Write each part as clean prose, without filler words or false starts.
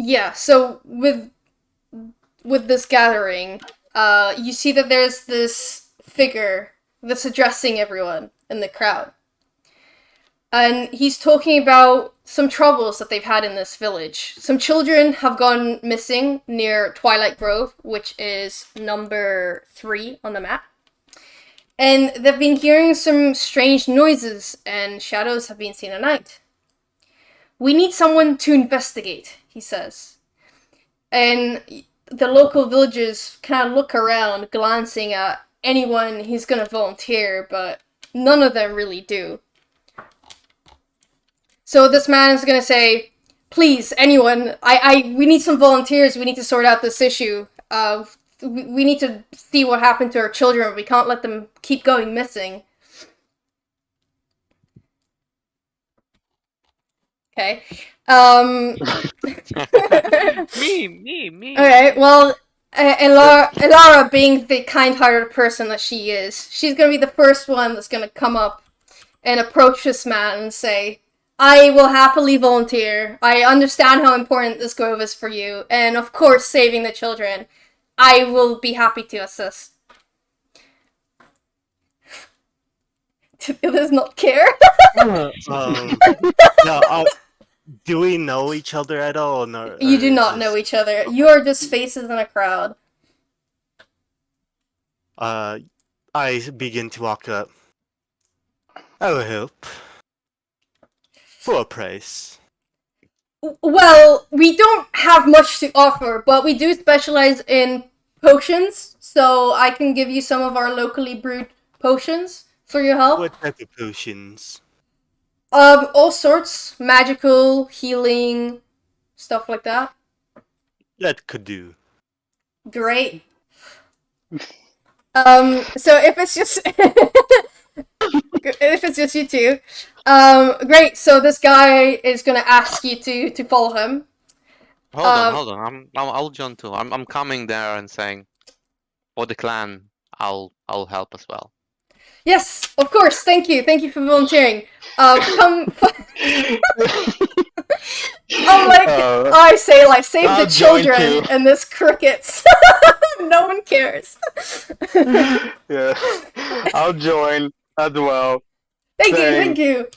Yeah, so with this gathering, you see that there's this figure that's addressing everyone in the crowd. And he's talking about some troubles that they've had in this village. Some children have gone missing near Twilight Grove, which is number 3 on the map. And they've been hearing some strange noises, and shadows have been seen at night. We need someone to investigate, he says. And the local villagers kind of look around, glancing at anyone who's going to volunteer, but none of them really do. So this man is going to say, please, anyone, we need some volunteers. We need to sort out this issue. We need to see what happened to our children. We can't let them keep going missing. Okay. Me. Alright, well, Elara, being the kind-hearted person that she is, she's gonna be the first one that's gonna come up and approach this man and say, I will happily volunteer. I understand how important this grove is for you, and of course, saving the children. I will be happy to assist. Does not care. No, do we know each other at all? No, You do not know each other. You are just faces in a crowd. I begin to walk up. I will help. For a price. Well, we don't have much to offer, but we do specialize in potions, so I can give you some of our locally brewed potions for your help. What type of potions? All sorts. Magical, healing, stuff like that. That could do. Great. So if it's just if it's just you two, great. So this guy is gonna ask you to follow him. Hold on. I'll join too. I'm coming there and saying, for the clan, I'll help as well. Yes, of course. Thank you for volunteering. Come. I say, like, save I'll the join children, too. and this crickets. No one cares. Yeah, I'll join as well. Thank you.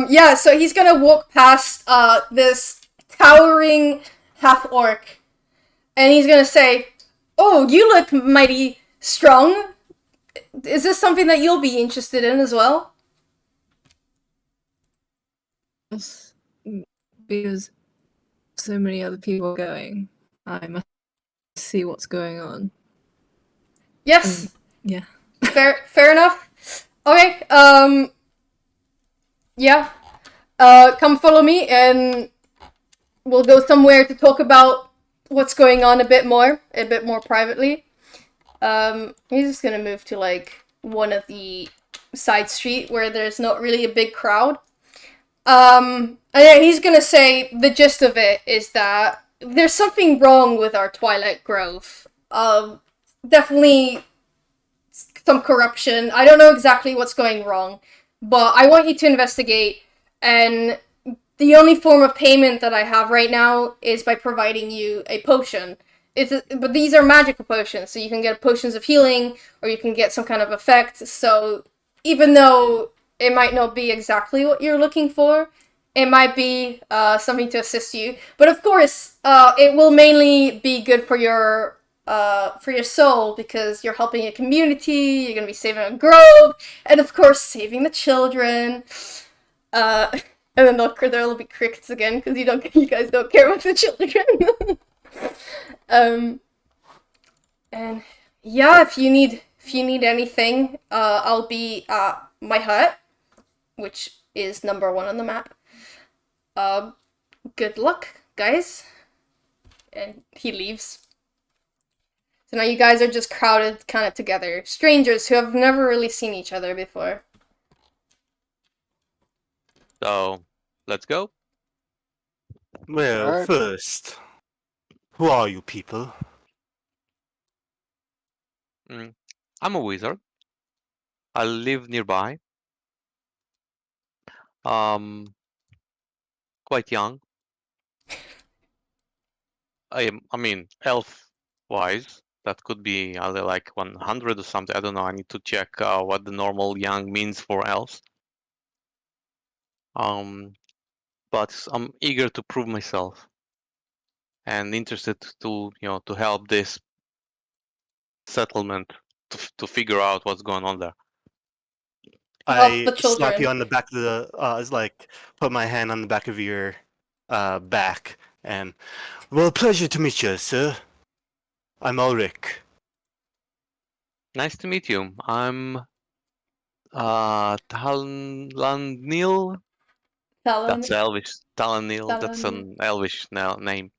Yeah, so he's gonna walk past this towering half-orc, and he's gonna say, oh, you look mighty strong. Is this something that you'll be interested in as well? Because so many other people are going, I must see what's going on. Yes. Yeah. Fair enough. Okay, yeah. Come follow me, and we'll go somewhere to talk about what's going on a bit more privately. He's just gonna move to, like, one of the side street where there's not really a big crowd. And yeah, he's gonna say the gist of it is that there's something wrong with our Twilight Grove. Definitely some corruption. I don't know exactly what's going wrong, but I want you to investigate, and the only form of payment that I have right now is by providing you a potion. But these are magical potions, so you can get potions of healing, or you can get some kind of effect, so even though it might not be exactly what you're looking for, it might be something to assist you. But of course, it will mainly be good for your soul, because you're helping a community, you're gonna be saving a grove, and of course saving the children. And then there'll be crickets again, because you guys don't care about the children. And yeah, if you need anything, I'll be at my hut, which is number 1 on the map. Good luck, guys. And he leaves. So now you guys are just crowded kind of together. Strangers who have never really seen each other before. So, let's go. Well, Alright. first, who are you people? I'm a wizard. I live nearby. Quite young. I mean, elf-wise, that could be either like 100 or something. I don't know. I need to check what the normal young means for elves. But I'm eager to prove myself and interested to to help this settlement to figure out what's going on there. Help the I slap children. you on the back of the. It's like put my hand on the back of your back, and well, pleasure to meet you, sir. I'm Halreak. Nice to meet you. I'm Thalanil. That's Talon. Elvish. Thalanil. That's Talon. an Elvish name.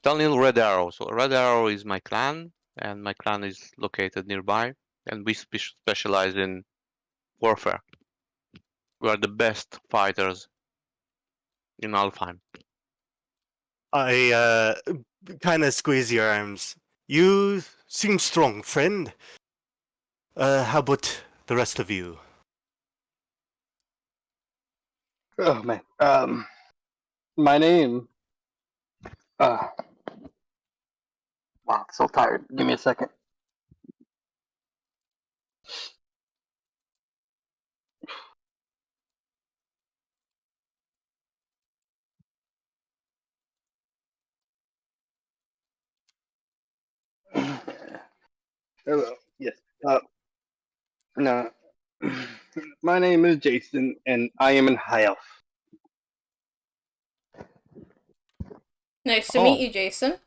Thalanil Red Arrow. So Red Arrow is my clan, and my clan is located nearby, and we specialize in warfare. We are the best fighters in Alfheim. I kind of squeeze your arms. You seem strong, friend. How about the rest of you? Oh man. My name. Uh, wow, so tired. Give me a second. Hello. Yes. No. My name is Jason, and I am an high elf. Nice to Oh, meet you, Jason.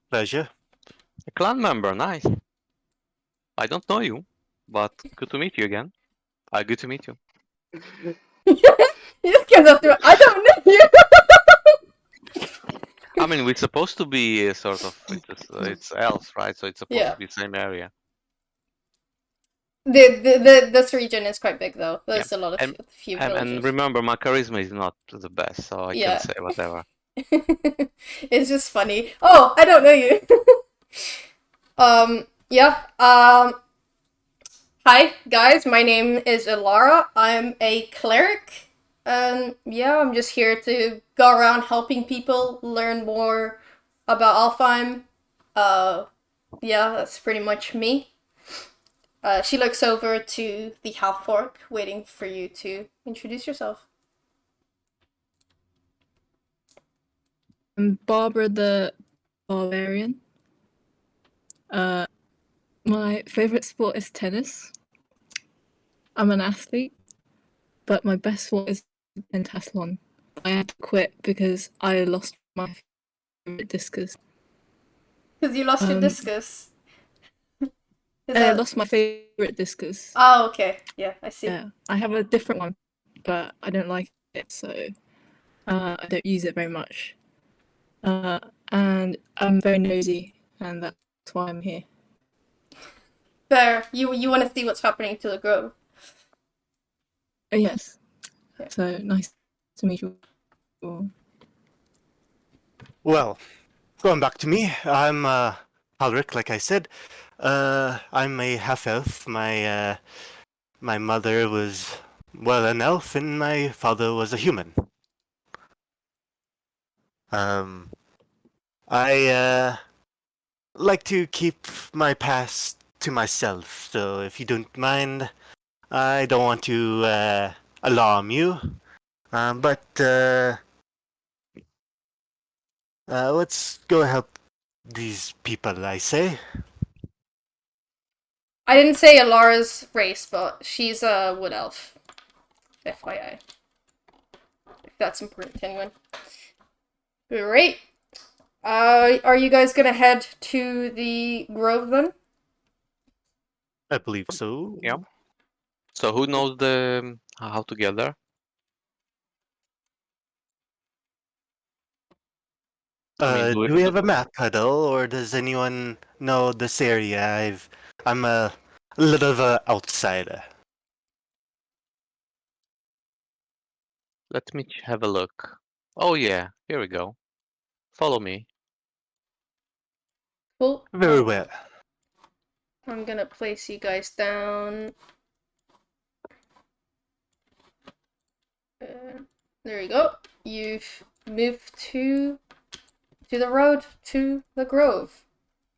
pleasure. A clan member, nice. I don't know you, but good to meet you again. Good to meet you. You just comes up to it. I don't know you. I mean, we're supposed to be sort of it's elves, right? So it's supposed Yeah. to be same area. This region is quite big though. Yeah, There's a lot of and few and villages. remember, my charisma is not the best, so I can Yeah. say whatever. It's just funny. Oh, I don't know you. Yeah. Hi guys, my name is Elara. I'm a cleric. And yeah, I'm just here to go around helping people learn more about Alfheim. Yeah, that's pretty much me. She looks over to the half-orc, waiting for you to introduce yourself. I'm Barbara the barbarian. My favorite sport is tennis. I'm an athlete, but my best sport is pentathlon. I had to quit because I lost my favorite discus. Because you lost your discus. Is I that... lost my favorite discus. Oh, okay. Yeah, I see. Yeah, I have a different one, but I don't like it, so I don't use it very much. And I'm very nosy, and that's why I'm here. Fair. You want to see what's happening to the grove. Yes. Yeah. So nice to meet you all. Well, going back to me, I'm Halreak, like I said. I'm a half elf. My mother was well an elf, and my father was a human. I like to keep my past to myself, so if you don't mind, I don't want to alarm you. But let's go help these people, I say. I didn't say Alara's race, but she's a wood elf. FYI. If that's important to anyone. Great. Are you guys gonna head to the grove then? I believe so. Yeah. So who knows the how to get there? I mean, Do we have a map, Huddle, or does anyone know this area? I'm a little of a outsider. let me have a look. Oh yeah, here we go. Follow me. Cool. Very well. I'm gonna place you guys down. There you go. You've moved to the road to the grove.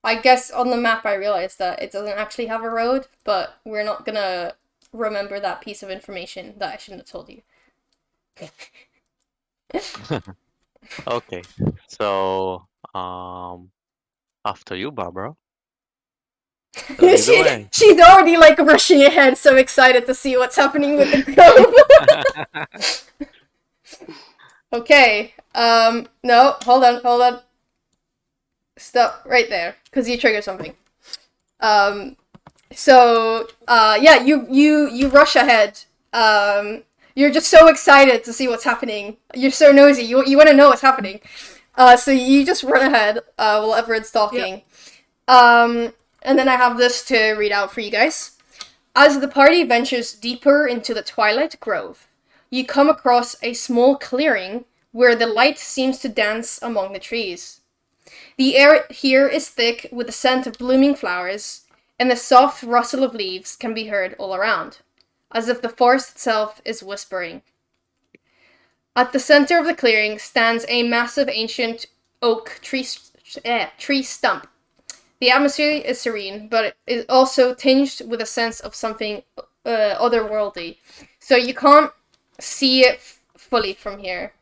I guess on the map I realized that it doesn't actually have a road, but we're not gonna remember that piece of information that I shouldn't have told you. Okay. So, after you, Barbara. Lead the way. She's already like rushing ahead, so excited to see what's happening with the grove. Okay. No, hold on. Stop right there, because you triggered something. Yeah, you rush ahead. You're just so excited to see what's happening. You're so nosy. You want to know what's happening. So you just run ahead while everyone's talking. Yep. And then I have this to read out for you guys. As the party ventures deeper into the Twilight Grove, you come across a small clearing where the light seems to dance among the trees. The air here is thick with the scent of blooming flowers, and the soft rustle of leaves can be heard all around, as if the forest itself is whispering. At the center of the clearing stands a massive ancient oak tree stump. The atmosphere is serene, but it is also tinged with a sense of something otherworldly. So you can't see it fully from here,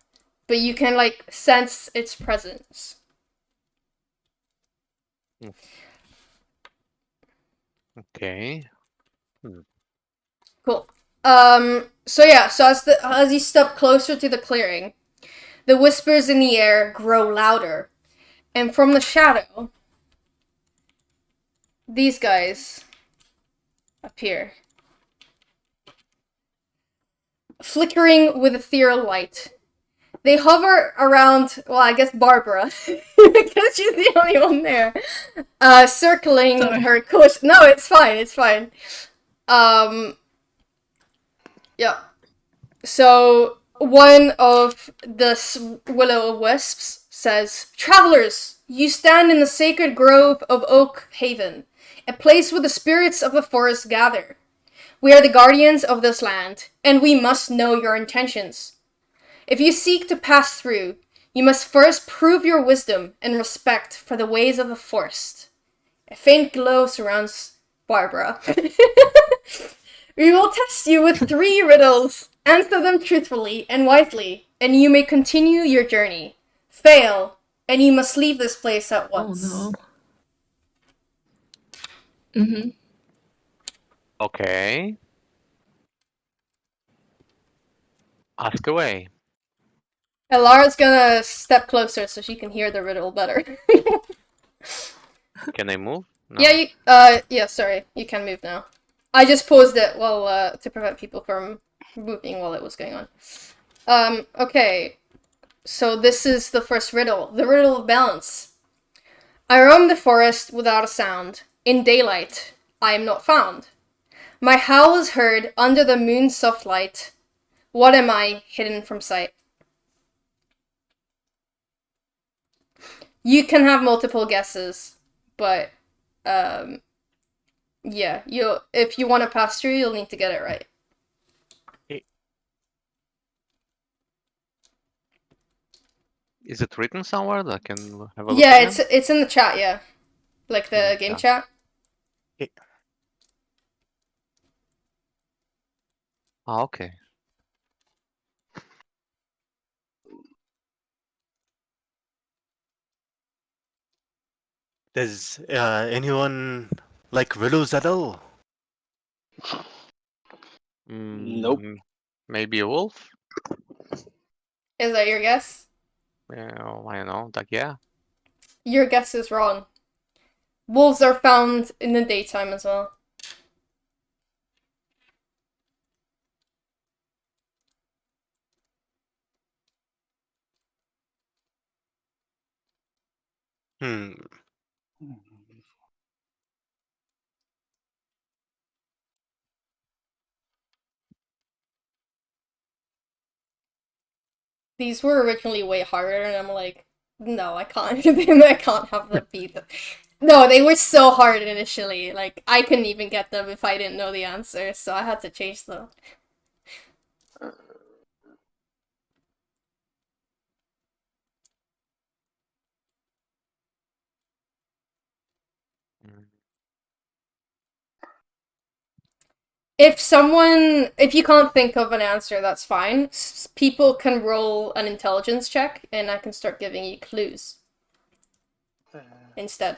but you can like sense its presence. Okay. Cool. So as you step closer to the clearing, the whispers in the air grow louder, and from the shadow, these guys appear, flickering with ethereal light. They hover around, well, I guess Barbara, because she's the only one there, circling her course. No, it's fine. Yeah. So one of the will-o'-wisps says, "Travelers, you stand in the sacred grove of Oak Haven, a place where the spirits of the forest gather. We are the guardians of this land, and we must know your intentions. If you seek to pass through, you must first prove your wisdom and respect for the ways of the forest." A faint glow surrounds Barbara. "We will test you with 3 riddles. Answer them truthfully and wisely, and you may continue your journey. Fail, and you must leave this place at once." Oh no. Mm-hmm. Okay. Ask away. Elara's gonna step closer so she can hear the riddle better. Can I move? No. Yeah, sorry. You can move now. I just paused it while, to prevent people from moving while it was going on. Okay. So this is the first riddle. The riddle of balance. "I roam the forest without a sound. In daylight, I am not found. My howl is heard under the moon's soft light. What am I, hidden from sight?" You can have multiple guesses, but, yeah, if you want to pass through, you'll need to get it right. Is it written somewhere that I can have a look Yeah, again? it's in the chat, yeah. Like the game chat. Ah, okay. Does anyone like riddles at all? Nope. Maybe a wolf? Is that your guess? Well, I don't know. Like, yeah. Your guess is wrong. Wolves are found in the daytime as well. Hmm. These were originally way harder, and I'm like, no, I can't. I can't have them be the... No, they were so hard initially. Like, I couldn't even get them if I didn't know the answer, so I had to change them. If you can't think of an answer, that's fine. People can roll an intelligence check, and I can start giving you clues instead.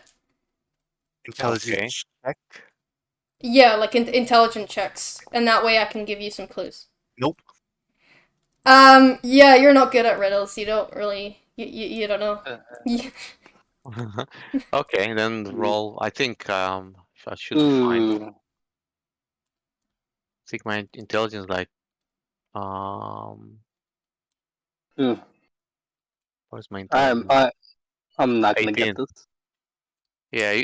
Intelligence check. Yeah, like intelligent checks, and that way I can give you some clues. Nope. Yeah, you're not good at riddles. You don't really, you don't know. Okay, then roll. I think I should find. Ooh. I think my intelligence like um. Ooh. Where's my I'm intelligence? I I'm not gonna 18. get this. Yeah,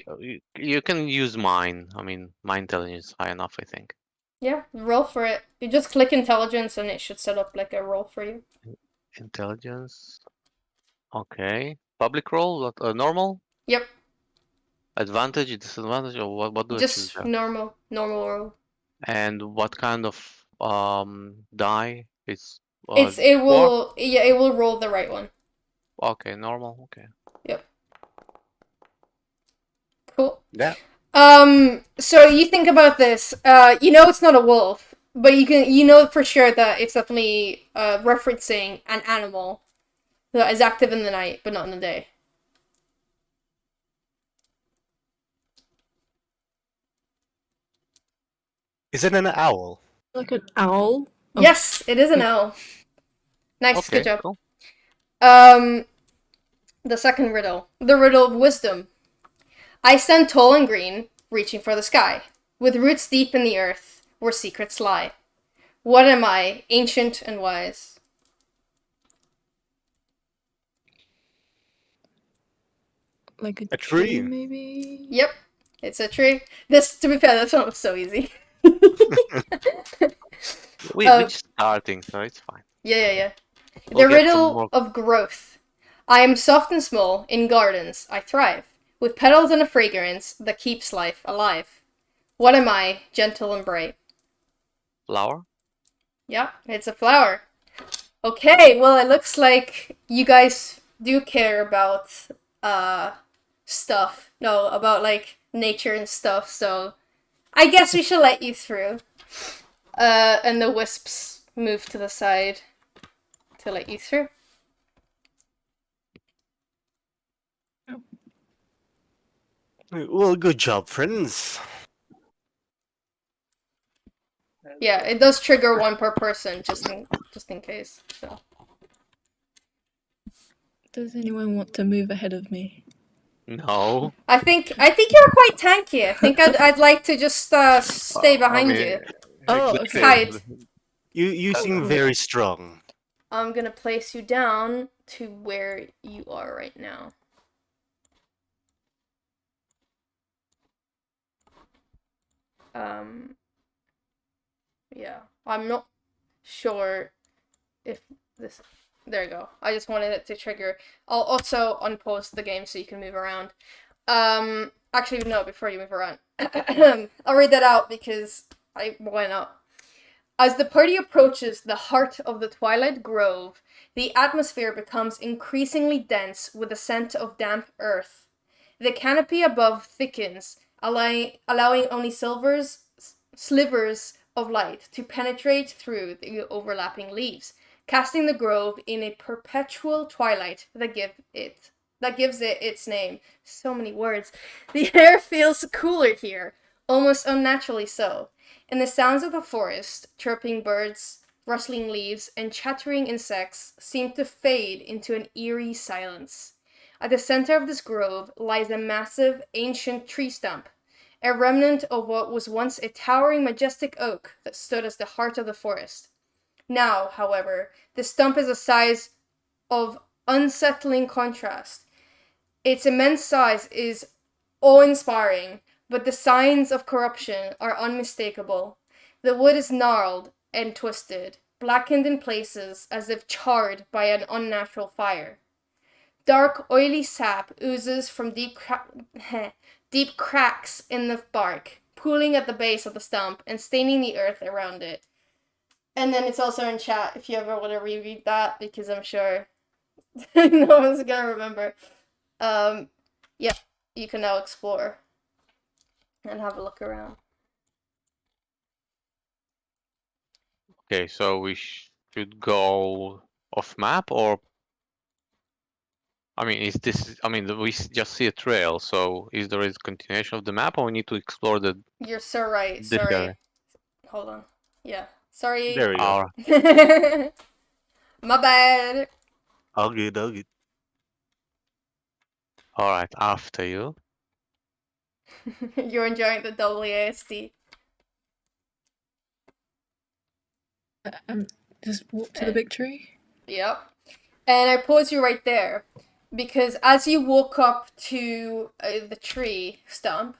you can use mine. I mean, my intelligence is high enough, I think. Yeah, roll for it. You just click intelligence, and it should set up like a roll for you. Intelligence. Okay. Public roll, normal. Yep, Advantage, disadvantage, or what do I choose just there? normal roll. And what kind of die? It's It four. will roll the right one. Okay, normal. Okay. Yep. Cool. Yeah. So you think about this. You know it's not a wolf, but you know for sure that it's definitely referencing an animal that is active in the night, but not in the day. Is it an owl? Like an owl? Oh. Yes, it is an owl. Nice, Okay, good job. cool. The second riddle. The riddle of wisdom. I stand tall and green, reaching for the sky, with roots deep in the earth, where secrets lie. What am I, ancient and wise? Like A tree. maybe? Yep, it's a tree. This, to be fair, this one was so easy. We're just starting, so it's fine. Yeah. We'll The get some riddle more. of growth. I am soft and small, in gardens I thrive, with petals and a fragrance that keeps life alive. What am I, gentle and bright? Flower? Yeah, it's a flower. Okay, well, it looks like you guys do care about stuff. No, about like nature and stuff, so I guess we should let you through. And the wisps move to the side to let you through. Well, good job, friends. Yeah, it does trigger one per person, just in case. So. Does anyone want to move ahead of me? No. I think you're quite tanky. I think I'd like to just stay behind you. Oh, exactly. Hide. You seem very strong. I'm gonna place you down to where you are right now. Yeah, I'm not sure if this. There you go. I just wanted it to trigger. I'll also unpause the game so you can move around. Actually, no, before you move around. I'll read that out because why not? As the party approaches the heart of the Twilight Grove, the atmosphere becomes increasingly dense with the scent of damp earth. The canopy above thickens, allowing only slivers of light to penetrate through the overlapping leaves, casting the grove in a perpetual twilight that gives it its name. So many words. The air feels cooler here, almost unnaturally so, and the sounds of the forest, chirping birds, rustling leaves, and chattering insects seem to fade into an eerie silence. At the center of this grove lies a massive, ancient tree stump, a remnant of what was once a towering, majestic oak that stood as the heart of the forest. Now, however, the stump is a size of unsettling contrast. Its immense size is awe-inspiring, but the signs of corruption are unmistakable. The wood is gnarled and twisted, blackened in places as if charred by an unnatural fire. Dark, oily sap oozes from deep cracks in the bark, pooling at the base of the stump and staining the earth around it. And then it's also in chat if you ever want to reread that, because I'm sure no one's gonna remember. Yeah, you can now explore and have a look around. Okay, so we should go off map, or I mean, is this? I mean, we just see a trail. So is there a continuation of the map, or we need to explore You're so right. this area? Sorry. Hold on. Yeah. Sorry. There we go. Our My bad. All good, all good. all right. After you. You're enjoying the WASD. Just walk to the big tree. Yep. And I pause you right there because as you walk up to the tree stump,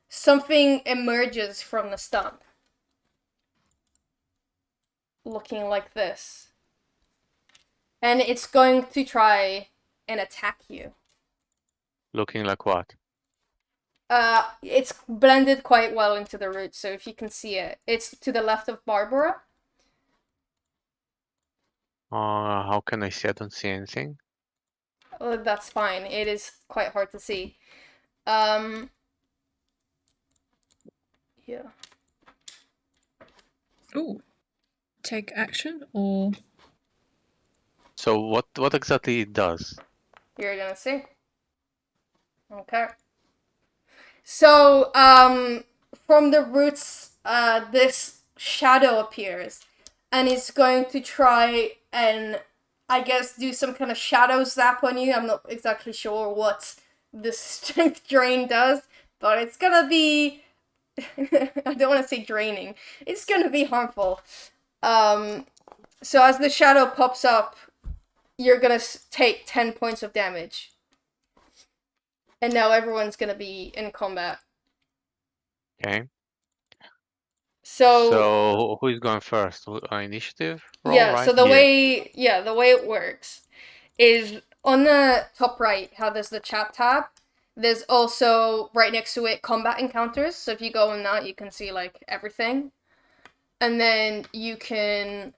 something emerges from the stump. Looking like this. And it's going to try and attack you. Looking like what? It's blended quite well into the roots, so if you can see it. It's to the left of Barbara. How can I see? I don't see anything. That's fine. It is quite hard to see. Yeah. Ooh. Take action or So what exactly it does? You're gonna see. Okay. So, from the roots, this shadow appears, and it's going to try and, I guess, do some kind of shadow zap on you. I'm not exactly sure what the strength drain does, but it's gonna be, I don't want to say draining. It's gonna be harmful. So as the shadow pops up, you're gonna take 10 points of damage. And now everyone's gonna be in combat. Okay. So who is going first? Initiative roll, yeah, right? so the way it works is on the top right, how there's the chat tab, there's also right next to it combat encounters. So if you go on that, you can see like everything. And then you can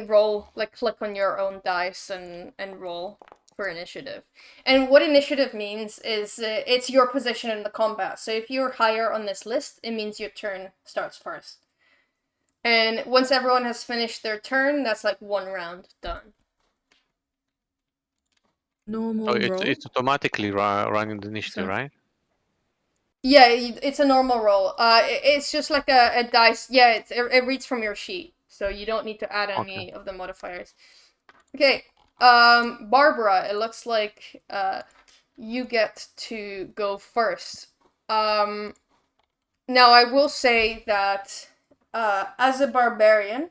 roll, like click on your own dice and roll for initiative. And what initiative means is it's your position in the combat. So if you're higher on this list, it means your turn starts first. And once everyone has finished their turn, that's like one round done. normal roll. It's automatically running the initiative, So- right? Yeah, it's a normal roll. It's just like a dice. Yeah, it reads from your sheet, so you don't need to add any of the modifiers. Okay, Barbara, it looks like you get to go first. Now I will say that as a barbarian,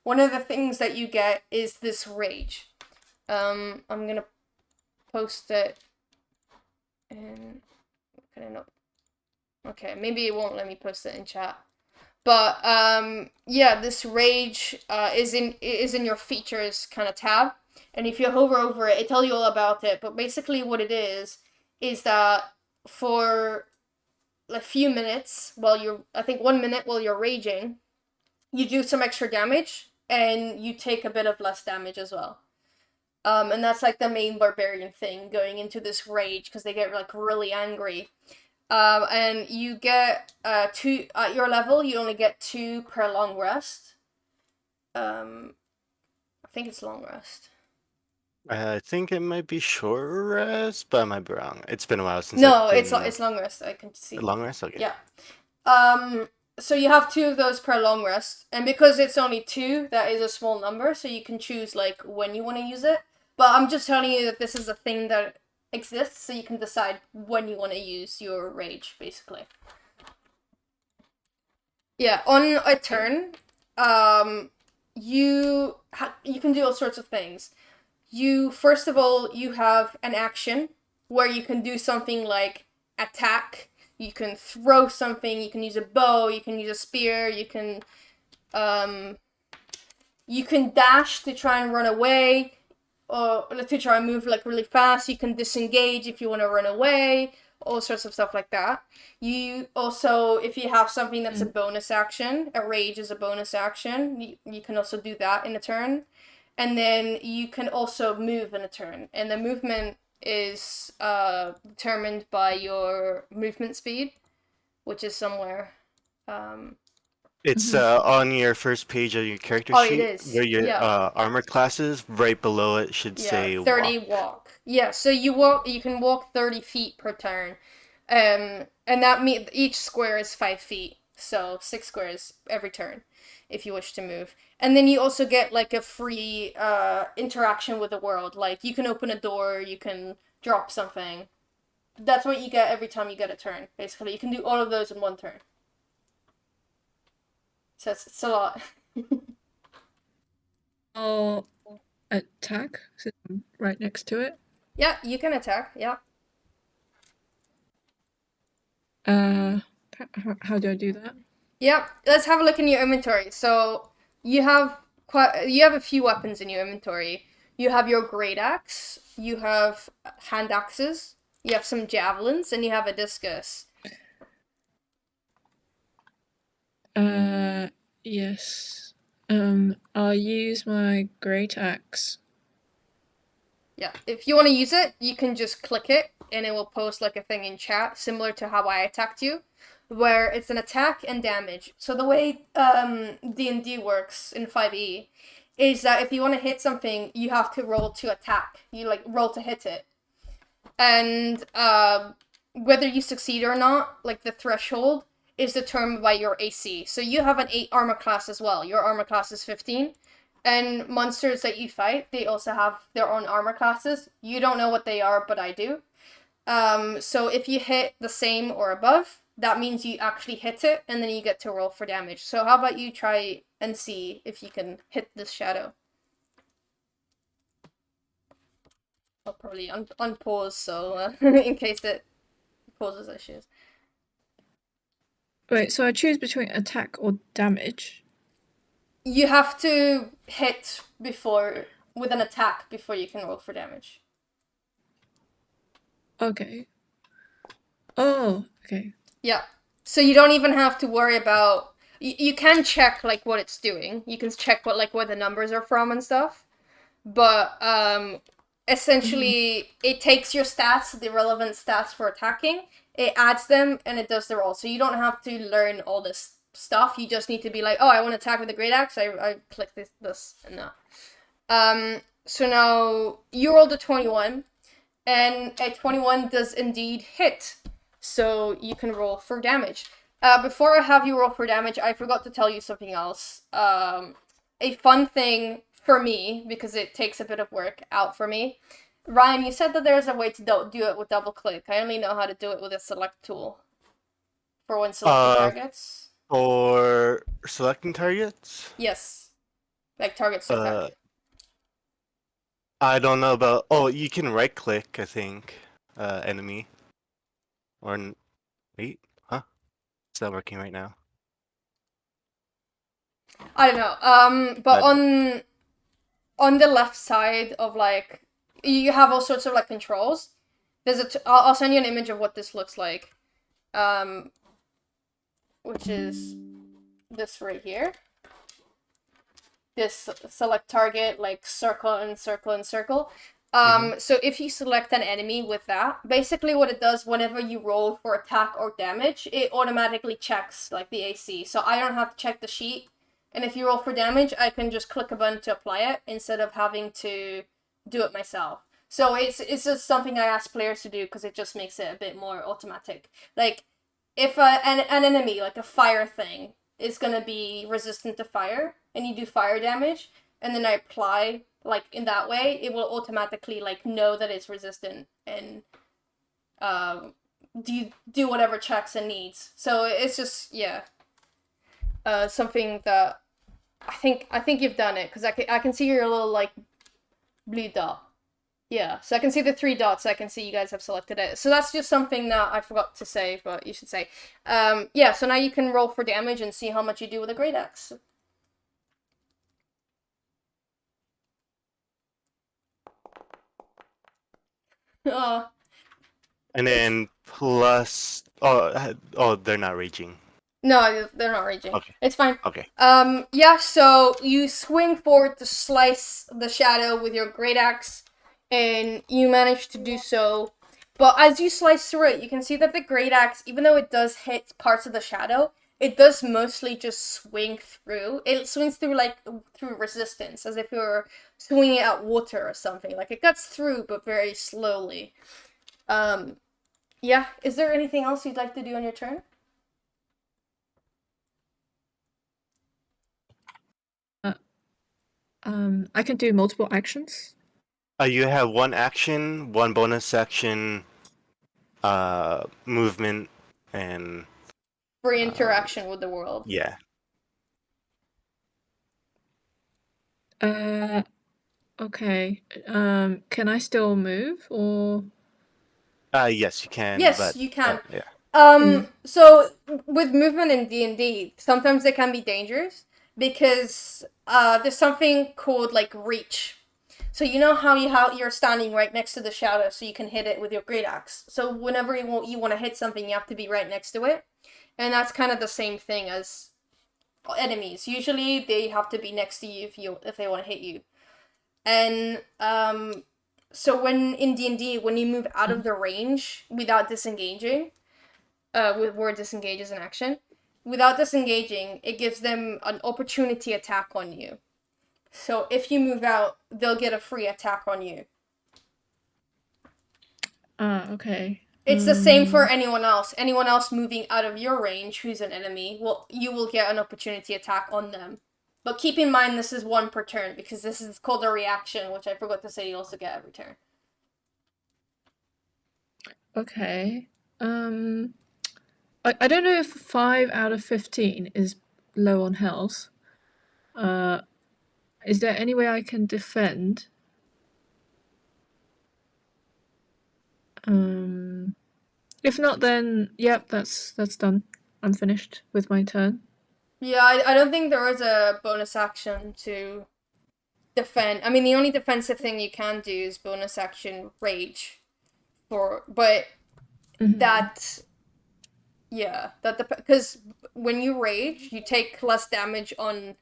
one of the things that you get is this rage. I'm gonna post it in. Can I not? Okay, maybe it won't let me post it in chat. But yeah, this rage is in your features kind of tab, and if you hover over it, it tells you all about it. But basically, what it is that for a few minutes I think 1 minute while you're raging, you do some extra damage, and you take a bit of less damage as well. And that's like the main barbarian thing going into this rage, because they get like really angry. And you get 2 at your level. You only get 2 per long rest. I think it's long rest. I think it might be short rest, but I might be wrong. It's been a while since No, I've it's been, long rest. I can see. long rest. Okay. Yeah. So you have 2 of those per long rest, and because it's only 2, that is a small number. So you can choose like when you want to use it. But I'm just telling you that this is a thing that exists, so you can decide when you want to use your rage, basically. Yeah, on a turn, you can do all sorts of things. First of all, you have an action where you can do something like attack. You can throw something. You can use a bow. You can use a spear. You can dash to try and run away, or to try and move like really fast. You can disengage if you want to run away. All sorts of stuff like that. You also, if you have something that's a bonus action, a rage is a bonus action, you can also do that in a turn. And then you can also move in a turn. And the movement is determined by your movement speed, which is somewhere. It's on your first page of your character Oh, it sheet is. where your Yeah. armor classes. Right below it should say 30 walk. walk. Yeah, so you can walk 30 feet per turn. And that means each square is 5 feet. So 6 squares every turn if you wish to move. And then you also get like a free interaction with the world. Like you can open a door, you can drop something. That's what you get every time you get a turn, basically. You can do all of those in one turn. So it's a lot. Or attack, so I'm right next to it. Yeah, you can attack, yeah. How do I do that? Yeah, let's have a look in your inventory. So you have a few weapons in your inventory. You have your great axe, you have hand axes, you have some javelins, and you have a discus. Yes. I'll use my great axe. Yeah, if you want to use it, you can just click it, and it will post like a thing in chat, similar to how I attacked you, where it's an attack and damage. So the way D&D works in 5e is that if you want to hit something, you have to roll to attack. You like roll to hit it, and whether you succeed or not, like the threshold is determined by your AC. So you have an 8 armor class as well. Your armor class is 15. And monsters that you fight, they also have their own armor classes. You don't know what they are, but I do. So if you hit the same or above, that means you actually hit it, and then you get to roll for damage. So how about you try and see if you can hit this shadow? I'll probably unpause, so in case it causes issues. Wait, so I choose between attack or damage? You have to hit with an attack before you can roll for damage. Okay. Oh, okay. Yeah. So you don't even have to worry about... You can check, like, what it's doing. You can check where the numbers are from and stuff. But, essentially, it takes your stats, the relevant stats for attacking, it adds them, and it does the roll. So you don't have to learn all this stuff. You just need to be like, oh, I want to attack with the great axe. I click this, and that. So now, you rolled a 21, and a 21 does indeed hit. So you can roll for damage. Before I have you roll for damage, I forgot to tell you something else. A fun thing for me, because it takes a bit of work out for me. Ryan, you said that there's a way to do it with double click. I only know how to do it with a select tool. For when selecting targets. For selecting targets? Yes. Like target select. I don't know about... Oh, you can right click, I think. Enemy. Or... Wait, huh? It's not working right now. I don't know. But on the left side of like, you have all sorts of like controls. There's I'll send you an image of what this looks like. Which is this right here. This select target, like circle and circle and circle. So if you select an enemy with that, basically what it does whenever you roll for attack or damage, it automatically checks like the AC. So I don't have to check the sheet. And if you roll for damage, I can just click a button to apply it instead of having to do it myself. So it's just something I ask players to do because it just makes it a bit more automatic. Like, if an enemy, like a fire thing, is going to be resistant to fire, and you do fire damage, and then I apply, like, in that way, it will automatically, like, know that it's resistant, and do whatever checks it needs. So it's just, yeah, something that I think you've done it, because I can see your little, like, blue dot. Yeah, so I can see the 3 dots. I can see you guys have selected it. So that's just something that I forgot to say, but you should say. Yeah, so now you can roll for damage and see how much you do with a great axe. And then plus... Oh, they're not raging. No, they're not raging. Okay. It's fine. Okay. Yeah, so you swing forward to slice the shadow with your great axe, and you manage to do so. But as you slice through it, you can see that the great axe, even though it does hit parts of the shadow, it does mostly just swing through. It swings through like through resistance, as if you're swinging at water or something. Like it cuts through, but very slowly. Yeah. Is there anything else you'd like to do on your turn? I can do multiple actions. You have one action, one bonus action, movement, and Free interaction with the world. yeah. Okay. Can I still move or? Yes, you can. Yes, but, you can. yeah. So with movement in D&D, sometimes they can be dangerous because there's something called like reach. So you know how you're standing right next to the shadow, so you can hit it with your great axe. So whenever you want to hit something, you have to be right next to it, and that's kind of the same thing as enemies. Usually they have to be next to you if they want to hit you, and so when in D&D, when you move out of the range without disengaging, with word disengage is an action. Without disengaging, it gives them an opportunity attack on you. So if you move out, they'll get a free attack on you. Okay. It's the same for anyone else. Anyone else moving out of your range who's an enemy, you will get an opportunity attack on them. But keep in mind this is one per turn, because this is called a reaction, which I forgot to say you also get every turn. Okay. I don't know if 5 out of 15 is low on health. Is there any way I can defend? If not, then yep, that's done. I'm finished with my turn. Yeah, I don't think there is a bonus action to defend. I mean, the only defensive thing you can do is bonus action rage. But that, yeah, because when you rage, you take less damage on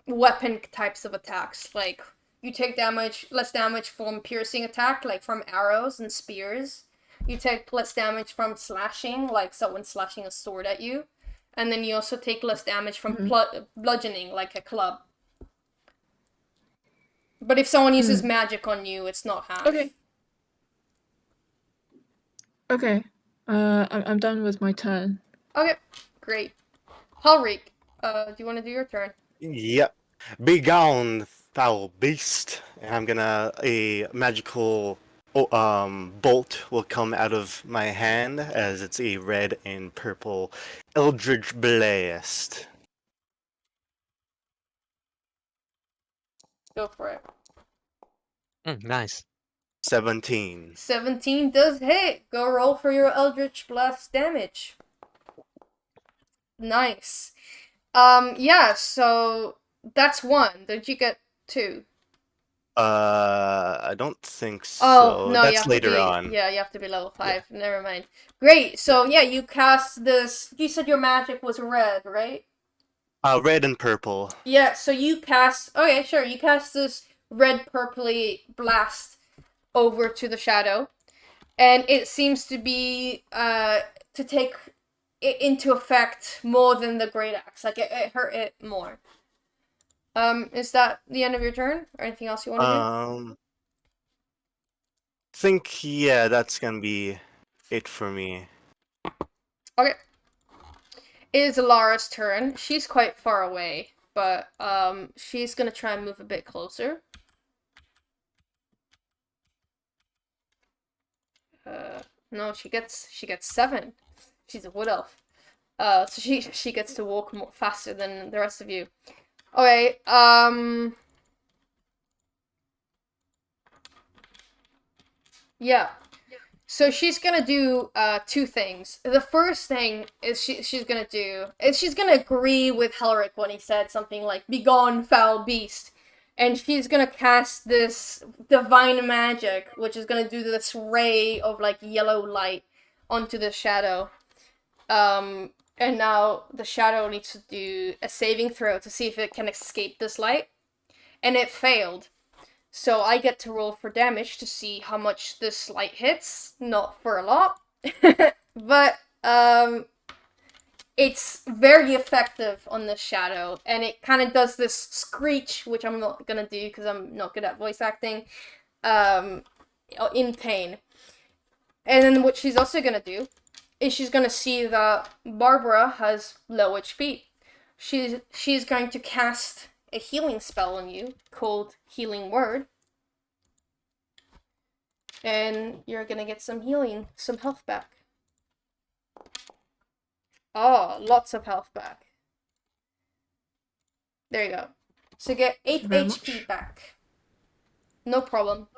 weapon types of attacks. Like you take less damage from piercing attack, like from arrows and spears. You take less damage from slashing, like someone slashing a sword at you. And then you also take less damage from bludgeoning, like a club. But if someone uses magic on you, it's not half. Okay. I'm done with my turn. Okay, great. Halreak, do you want to do your turn? Yep. Be gone, foul beast. And I'm gonna a magical bolt will come out of my hand as it's a red and purple Eldritch Blast. Go for it. Nice. 17. 17 does hit. Go roll for your Eldritch Blast damage. Nice. Yeah, so that's 1. Did you get 2? I don't think so. Oh, no, that's later on. Yeah, you have to be level 5. Yeah. Never mind. Great. So, yeah, you cast this. You said your magic was red, right? Red and purple. Yeah, so you cast. Oh, yeah, sure. You cast this red purpley blast over to the shadow. And it seems to be to take it into effect more than the great axe. Like it hurt it more. Is that the end of your turn? Or anything else you want to do? Think yeah, that's gonna be it for me. Okay. It is Elara's turn. She's quite far away, but she's gonna try and move a bit closer. No, she gets 7. She's a wood elf. So she gets to walk more faster than the rest of you. Okay, yeah. So she's gonna do 2 things. The first thing is she's gonna agree with Halreak when he said something like "Begone, foul beast," and she's gonna cast this divine magic, which is gonna do this ray of like yellow light onto the shadow. And now the shadow needs to do a saving throw to see if it can escape this light. And it failed. So I get to roll for damage to see how much this light hits. Not for a lot. But, it's very effective on the shadow, and it kind of does this screech, which I'm not gonna do because I'm not good at voice acting, in pain. And then what she's also gonna do is she's gonna see that Barbara has low HP. She's going to cast a healing spell on you called Healing Word. And you're gonna get some healing, some health back. Oh, lots of health back. There you go. So get 8 HP back. No problem.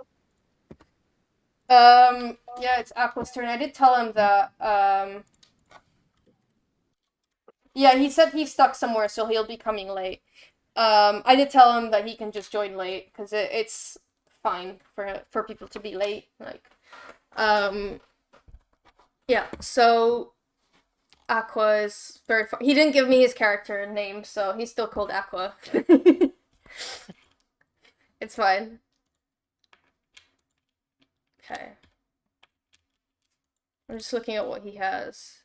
Yeah, it's Aqua's turn. I did tell him that, yeah, he said he's stuck somewhere, so he'll be coming late. I did tell him that he can just join late, because it's fine for people to be late. Like, yeah, so Aqua is very fun. He didn't give me his character name, so he's still called Aqua. It's fine. Okay. I'm just looking at what he has.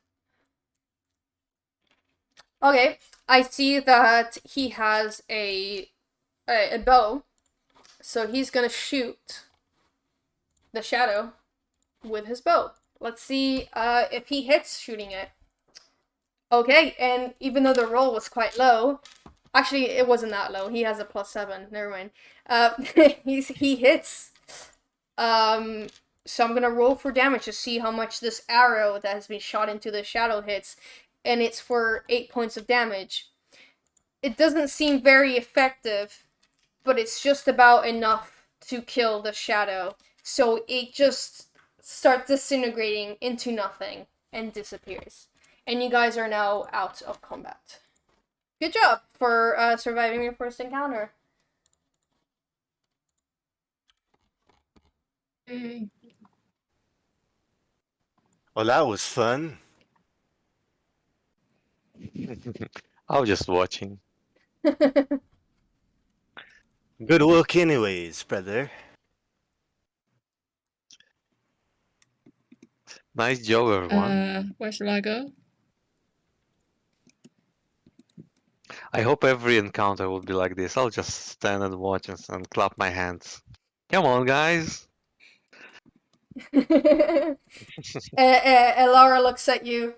Okay, I see that he has a bow, so he's gonna shoot the shadow with his bow. Let's see if he hits shooting it. Okay, and even though the roll was quite low, actually it wasn't that low. He has a +7. Never mind. He hits. So I'm gonna roll for damage to see how much this arrow that has been shot into the shadow hits, and it's for 8 points of damage. It doesn't seem very effective, but it's just about enough to kill the shadow. So it just starts disintegrating into nothing and disappears. And you guys are now out of combat. Good job for surviving your first encounter. Well, that was fun. I was just watching. Good work anyways, brother. Nice job, everyone. Where should I go? I hope every encounter will be like this. I'll just stand and watch and clap my hands. Come on, guys. Elara looks at you.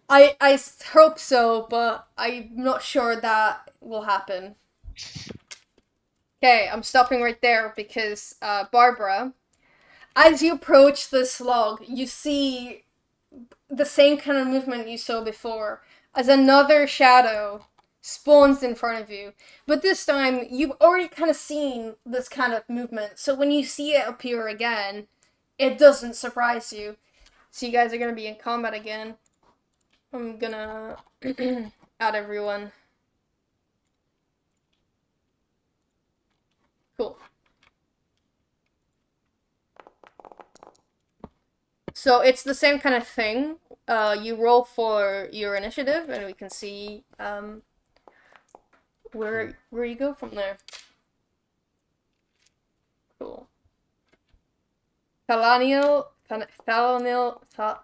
I hope so, but I'm not sure that will happen. Okay, I'm stopping right there because, Barbara, as you approach this log, you see the same kind of movement you saw before, as another shadow spawns in front of you. But this time, you've already kind of seen this kind of movement, so when you see it appear again, it doesn't surprise you. So you guys are gonna be in combat again. I'm gonna add everyone. Cool. So it's the same kind of thing. You roll for your initiative, and we can see where you go from there. Cool. Thalanil, Thal.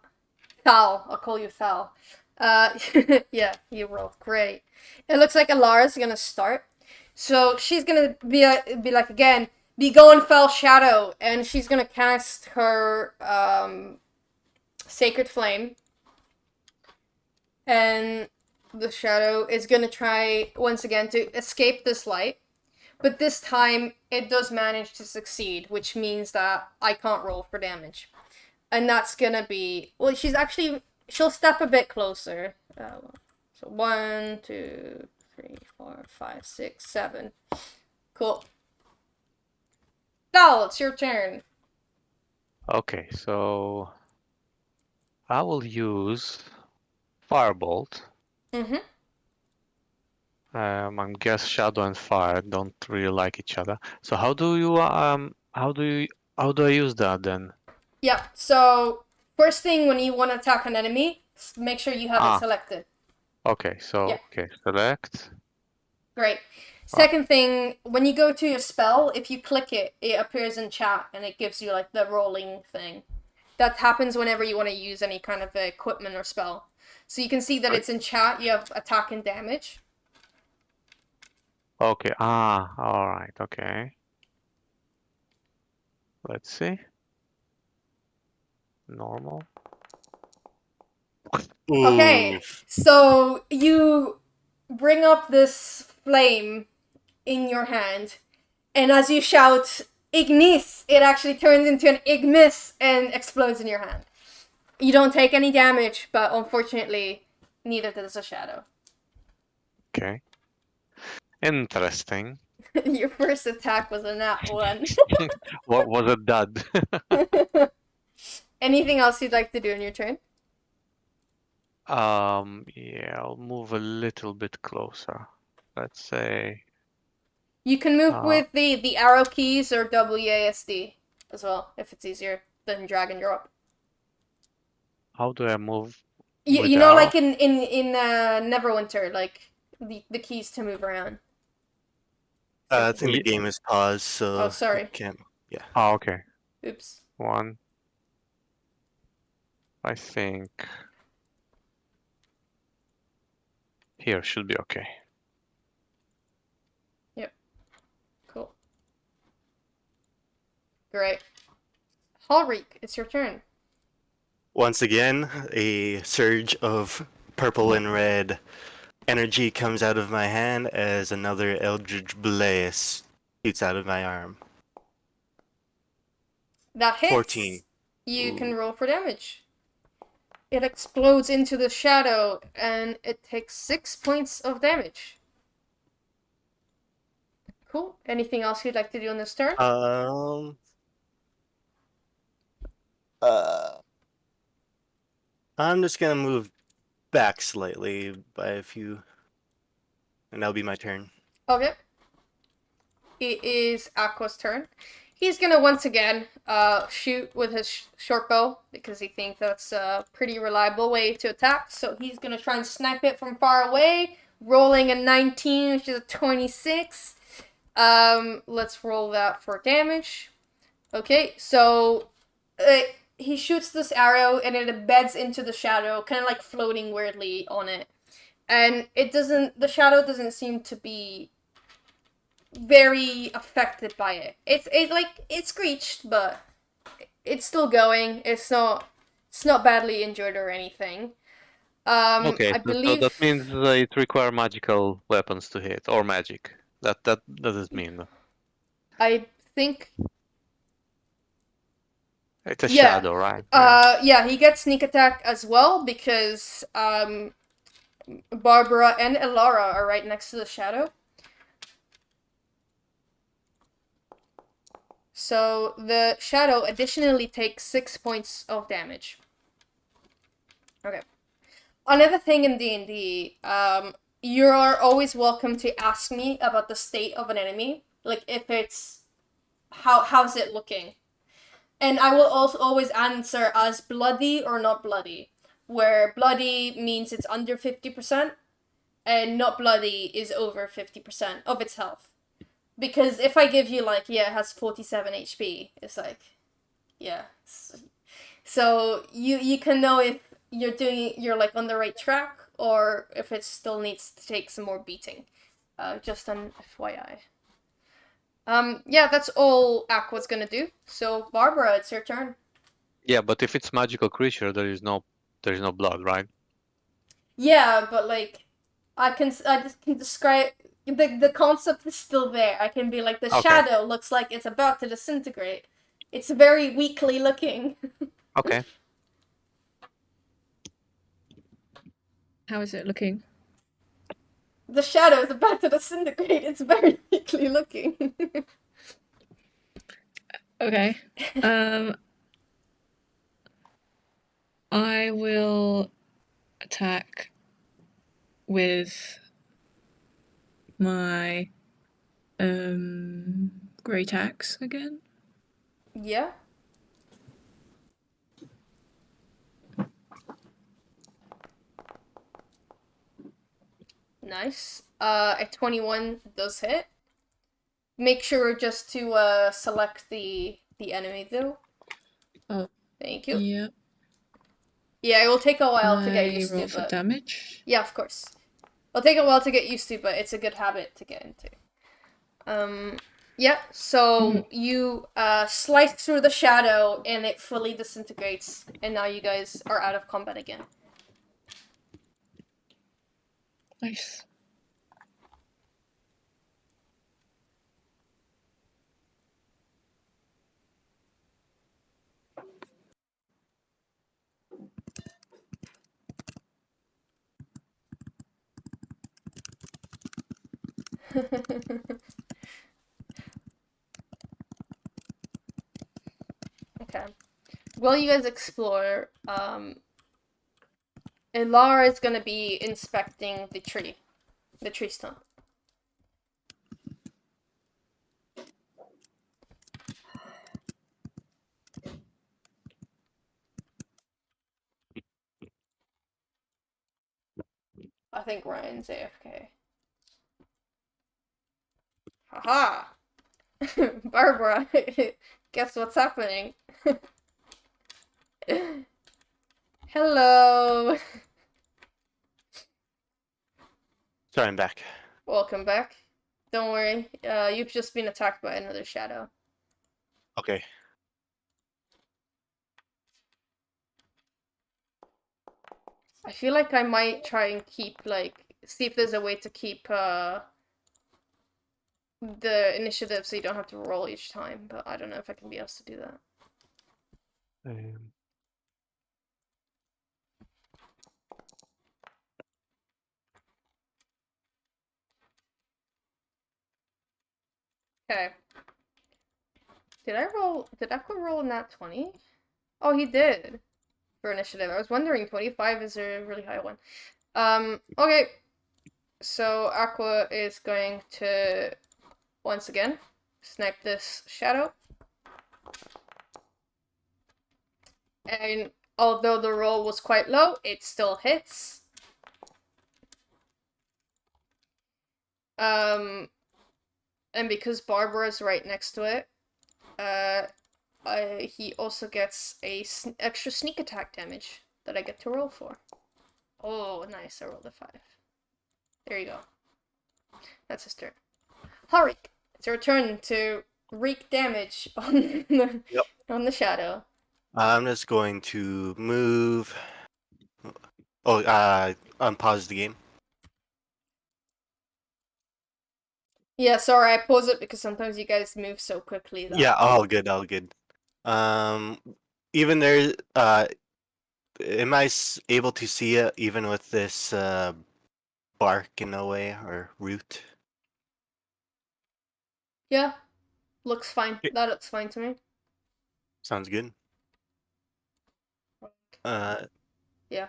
I'll call you Thal. Yeah, you rolled great. It looks like Elara's gonna start. So she's gonna be like, again, be going fell shadow, and she's gonna cast her sacred flame, and the shadow is gonna try once again to escape this light, but this time it does manage to succeed, which means that I can't roll for damage, and that's gonna be, well, she'll step a bit closer. So 1, 2, 3, 4, 5, 6, 7. Cool. Val, it's your turn. Okay, so I will use Firebolt. I guess Shadow and Fire don't really like each other. So how do I use that then? Yeah, so first thing when you want to attack an enemy, make sure you have it selected. Okay, so select. Great. Second thing, when you go to your spell, if you click it, it appears in chat and it gives you like the rolling thing. That happens whenever you want to use any kind of equipment or spell. So you can see that it's in chat. You have attack and damage. Okay. Ah, all right. Okay. Let's see. Normal. Okay, Ooh. so you bring up this flame in your hand, and as you shout Ignis, it actually turns into an Ignis and explodes in your hand. You don't take any damage, but unfortunately, neither does a shadow. Okay. Interesting. Your first attack was a nat 1. What was a dud? Anything else you'd like to do in your turn? Yeah, I'll move a little bit closer. Let's say, You can move uh, with the arrow keys or WASD as well, if it's easier than drag and drop. how do I move You, with you know, arrow? like in Neverwinter, like the keys to move around. I think the Ye- game is paused, so Oh, sorry. you can't. Yeah. Oh, okay. Oops. One. I think here should be okay. Cool. Great. Halreak, it's your turn. Once again, a surge of purple and red energy comes out of my hand as another Eldritch Blaze shoots out of my arm. That hits. 14. You can Ooh. roll for damage. It explodes into the shadow, and it takes 6 points of damage. Cool. Anything else you'd like to do on this turn? I'm just gonna move back slightly by a few, and that'll be my turn. Okay. It is Aqua's turn. He's gonna once again shoot with his short bow because he thinks that's a pretty reliable way to attack. So he's gonna try and snipe it from far away, rolling a 19, which is a 26. Let's roll that for damage. Okay, so he shoots this arrow and it embeds into the shadow, kind of like floating weirdly on it. And the shadow doesn't seem to be very affected by it. It screeched, but it's still going. It's not badly injured or anything. Okay, I so believe that means it requires magical weapons to hit, or magic. That does mean I think it's a yeah. shadow, right? Yeah. Yeah, he gets sneak attack as well because Barbara and Elara are right next to the shadow. So the shadow additionally takes 6 points of damage. Okay. Another thing in D&D, you are always welcome to ask me about the state of an enemy. Like if it's how's it looking? And I will also always answer as bloody or not bloody. Where bloody means it's under 50% and not bloody is over 50% of its health. Because if I give you like, yeah, it has 47 HP, it's like, yeah. So you can know if you're like on the right track or if it still needs to take some more beating. Just an FYI. Yeah, that's all Aqua's gonna do. So Barbara, it's your turn. Yeah, but if it's magical creature, there is no blood, right? Yeah, but like, I just can describe the concept is still there. I can be like the Okay. shadow looks like it's about to disintegrate. It's very weakly looking. Okay. How is it looking? The shadow is about to disintegrate. It's very weakly looking. Okay. I will attack with my great axe again. Yeah. Nice. A 21 does hit. Make sure just to select the enemy though. Oh. Thank you. Yep. Yeah, it will take a while to get I used roll to, for but damage. yeah, of course. It'll take a while to get used to, but it's a good habit to get into. Yeah, so you slice through the shadow and it fully disintegrates, and now you guys are out of combat again. Nice. Okay. While you guys explore, Elara is gonna be inspecting the tree stump. I think Ryan's AFK. Haha! Barbara, guess what's happening? Hello! Sorry, I'm back. Welcome back. Don't worry, you've just been attacked by another shadow. Okay. I feel like I might try and keep, see if there's a way to keep, the initiative so you don't have to roll each time, but I don't know if I can be asked to do that. Okay. Did Aqua roll a nat 20? Oh, he did. For initiative. I was wondering, 25 is a really high one. Okay. So Aqua is going to, once again, snipe this shadow. And although the roll was quite low, it still hits. And because Barbara's right next to it, he also gets a extra sneak attack damage that I get to roll for. Oh, nice. I rolled a 5. There you go. That's his turn. Halreak, it's your turn to wreak damage on the, on the shadow. I'm just going to move. Oh, unpause the game. Yeah, sorry, I pause it because sometimes you guys move so quickly that... Yeah, all good, all good. Even there, am I able to see it even with this bark in a way or root? Yeah, looks fine. Yeah. That looks fine to me. Sounds good. Yeah.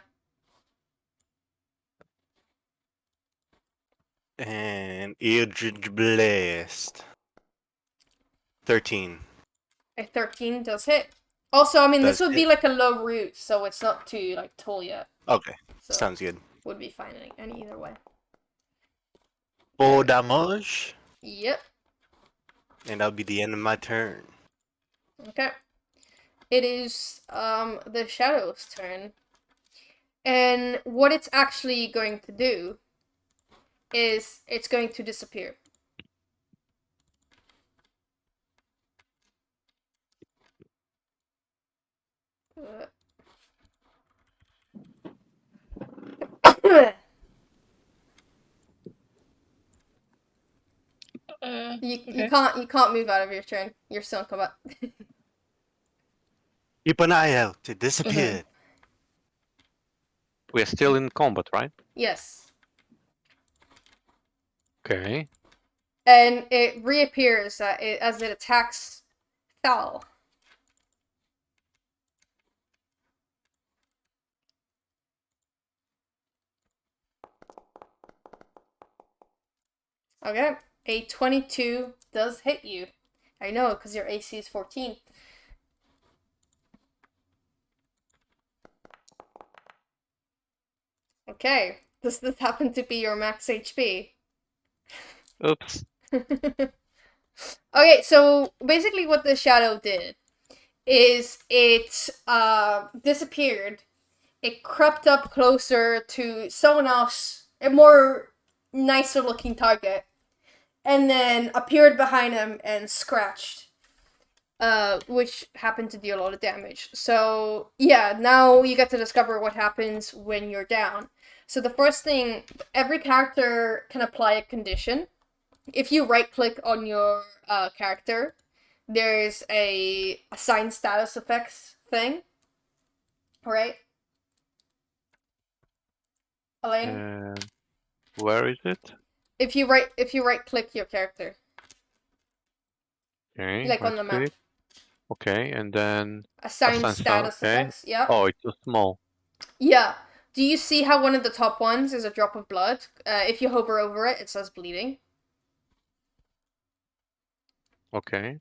And Eldritch Blast. 13. A 13 does hit. Also, I mean, this Does would be like a low root, so it's not too, tall yet. Okay, So sounds good. would be fine in either way. 4 damage. Yep. And that'll be the end of my turn. Okay. It is, the Shadow's turn. And what it's actually going to do is it's going to disappear. You can't move out of your turn. You're still in combat. Keep an eye out. It disappeared. We are still in combat, right? Yes. Okay. And it reappears as it attacks Thal. Okay. A 22 does hit you. I know, because your AC is 14. Okay. Does this happen to be your max HP? Oops. Okay, so basically what the shadow did is it disappeared, it crept up closer to someone else, a more nicer looking target, and then appeared behind him and scratched, which happened to deal a lot of damage. So yeah, now you get to discover what happens when you're down. So the first thing, every character can apply a condition. If you right click on your character, there's a assign status effects thing. Alright? Alain? Where is it? If you right click your character, Okay, like on right the map. click. Okay, and then Assign assign status okay. effects, yeah. Oh, it's too small. Yeah. Do you see how one of the top ones is a drop of blood? If you hover over it, it says bleeding. Okay.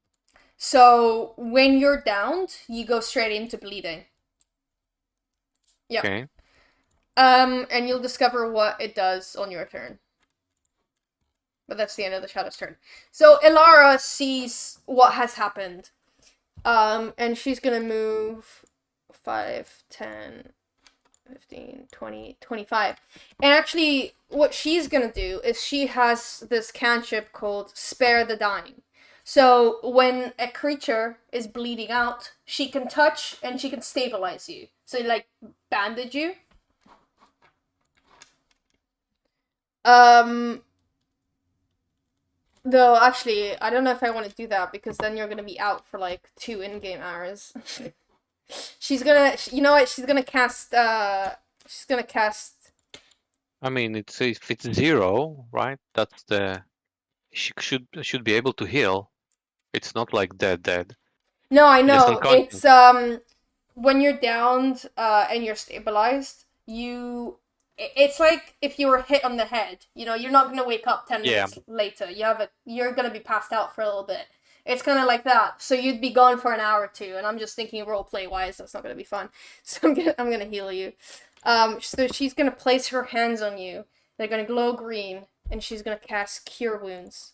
So when you're downed, you go straight into bleeding. Yeah. Okay. And you'll discover what it does on your turn. But that's the end of the Shadow's turn. So Elara sees what has happened. And she's gonna move 5, 10, 15, 20, 25. And actually, what she's gonna do is she has this cantrip called Spare the Dying. So when a creature is bleeding out, she can touch and she can stabilize you. So like bandage you. Though actually, I don't know if I want to do that because then you're gonna be out for like 2 in-game hours. She's gonna, you know what? She's gonna cast. I mean, it's if it's 0, right? That's the she should be able to heal. It's not like dead. No, I Just know. unconscious. It's when you're downed and you're stabilized, it's like if you were hit on the head. You know, you're not gonna wake up 10 Yeah. minutes later. You're gonna be passed out for a little bit. It's kind of like that. So you'd be gone for an hour or two, and I'm just thinking roleplay wise, that's not gonna be fun. So I'm gonna heal you. So she's gonna place her hands on you. They're gonna glow green, and she's gonna cast Cure Wounds.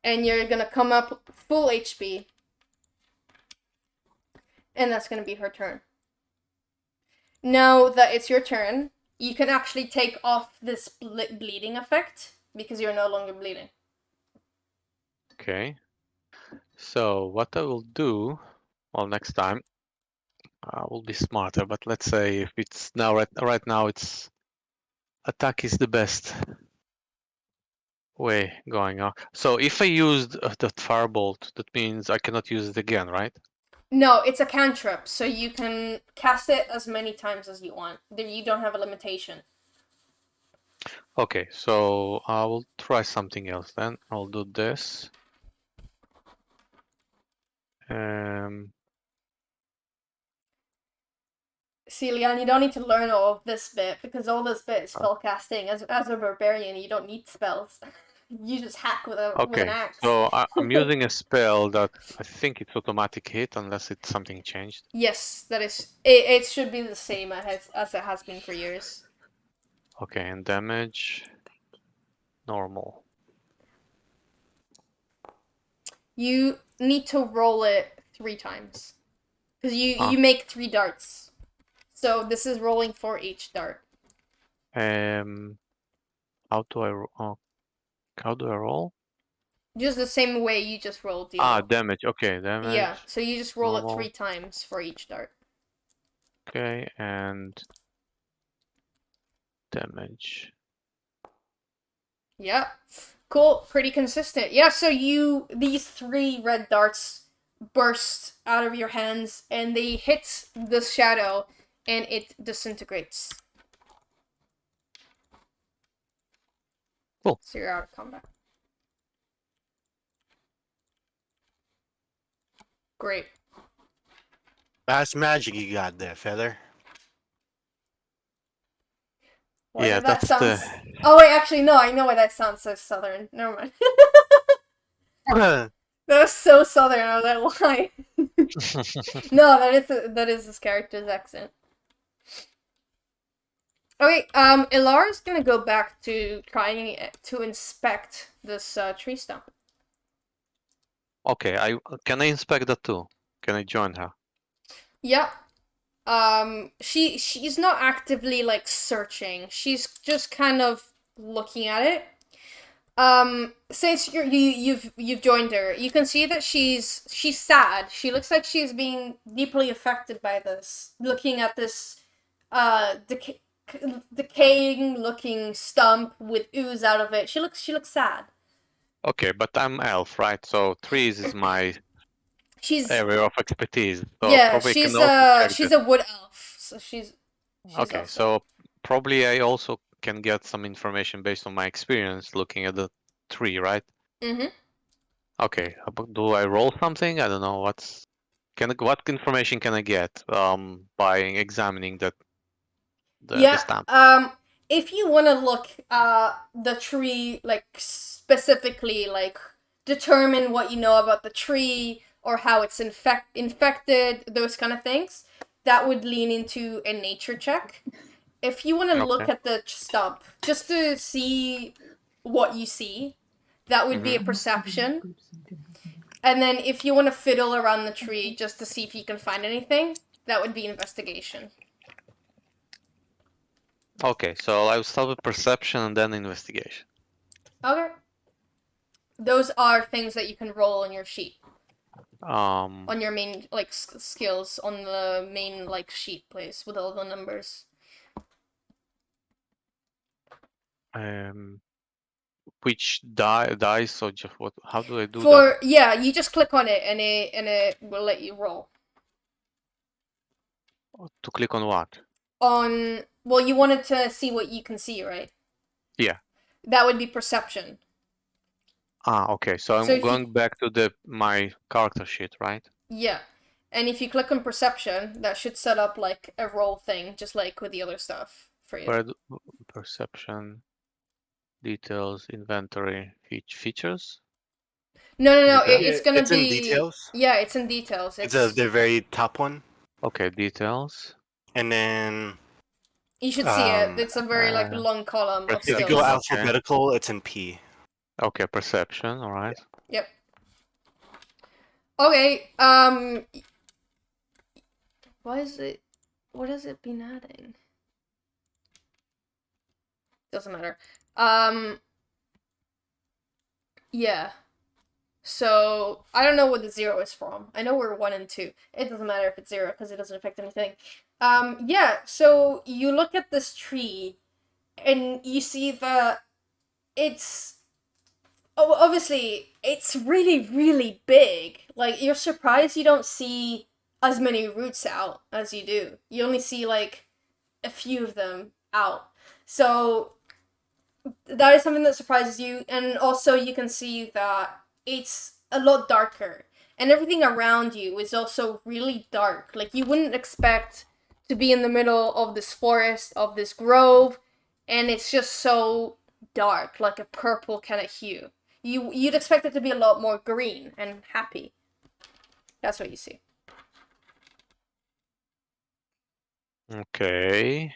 And you're gonna come up full HP. And that's gonna be her turn. Now that it's your turn, you can actually take off this bleeding effect because you're no longer bleeding. Okay. So what I will do, well, next time I will be smarter. But let's say if it's now right now, it's attack is the best way going on. So if I used that firebolt, that means I cannot use it again, right? No, it's a cantrip, so you can cast it as many times as you want. You don't have a limitation. Okay, so I will try something else then. I'll do this. See, Leon, you don't need to learn all of this bit because all this bit is spellcasting. As a barbarian, you don't need spells. You just hack with an Okay, axe. so I'm using a spell that I think it's automatic hit unless it's something changed. Yes, that is. It should be the same as it has been for years. Okay, and damage normal. You need to roll it 3 times because you make 3 darts. So this is rolling for each dart. How do I roll? Just the same way you just rolled. Deal. Damage. Okay, damage. Yeah, so you just roll normal. it 3 times for each dart. Okay, and damage. Yeah, cool, pretty consistent. Yeah, so these 3 red darts burst out of your hands and they hit the shadow and it disintegrates. Cool. So you're out of combat. Great. That's magic you got there, feather. Why Yeah, did that that's sounds... the. Oh wait, actually no, I know why that sounds so southern. Never mind. That was so southern. I was like, why? No, that is this character's accent. Okay, Elara's gonna go back to trying to inspect this tree stump. Okay, can I inspect that too? Can I join her? Yeah. she's not actively like searching. She's just kind of looking at it. Since you've joined her, you can see that she's sad. She looks like she's being deeply affected by this. Looking at this decaying looking stump with ooze out of it. She looks sad. Okay, but I'm elf, right? So trees is my She's area of expertise. So yeah, probably can also check she's a wood elf. So she's Okay, also... so probably I also can get some information based on my experience looking at the tree, right? Mm-hmm. Okay, do I roll something? I don't know. What information can I get by examining the Yeah. stamp? If you want to look the tree like specifically, like determine what you know about the tree or how it's infected, those kind of things, that would lean into a nature check. If you want to look Okay. at the stump just to see what you see, that would be a perception. And then if you want to fiddle around the tree just to see if you can find anything, that would be investigation. Okay, so I will start with perception and then investigation. Okay. Those are things that you can roll on your sheet. On your main like skills on the main like sheet place with all the numbers. Which dice or just what? How do I do For yeah, you just click on it and it will let you roll. that? To click on what? On well, you wanted to see what you can see, right? Yeah. That would be perception. Okay. So I'm going back to my character sheet, right? Yeah. And if you click on perception, that should set up like a roll thing, just like with the other stuff for you. Perception, details, inventory, features. No. Okay. It's gonna it's be in details. Yeah, it's in details. It's the very top one, Okay, details. and then You should see it. It's a very like long column of if you skills. go alphabetical, it's in P. Okay, perception. All right. Yep. Okay. Why is it? What has it been adding? Doesn't matter. Yeah. So I don't know what the 0 is from. I know we're 1 and 2. It doesn't matter if it's 0 because it doesn't affect anything. Yeah. So you look at this tree, and you see that it's obviously it's really really big. Like you're surprised you don't see as many roots out as you do. You only see like a few of them out. So that is something that surprises you, and also you can see that it's a lot darker, and everything around you is also really dark. Like you wouldn't expect to be in the middle of this forest, of this grove, and it's just so dark, like a purple kind of hue. You'd expect it to be a lot more green and happy. That's what you see. Okay.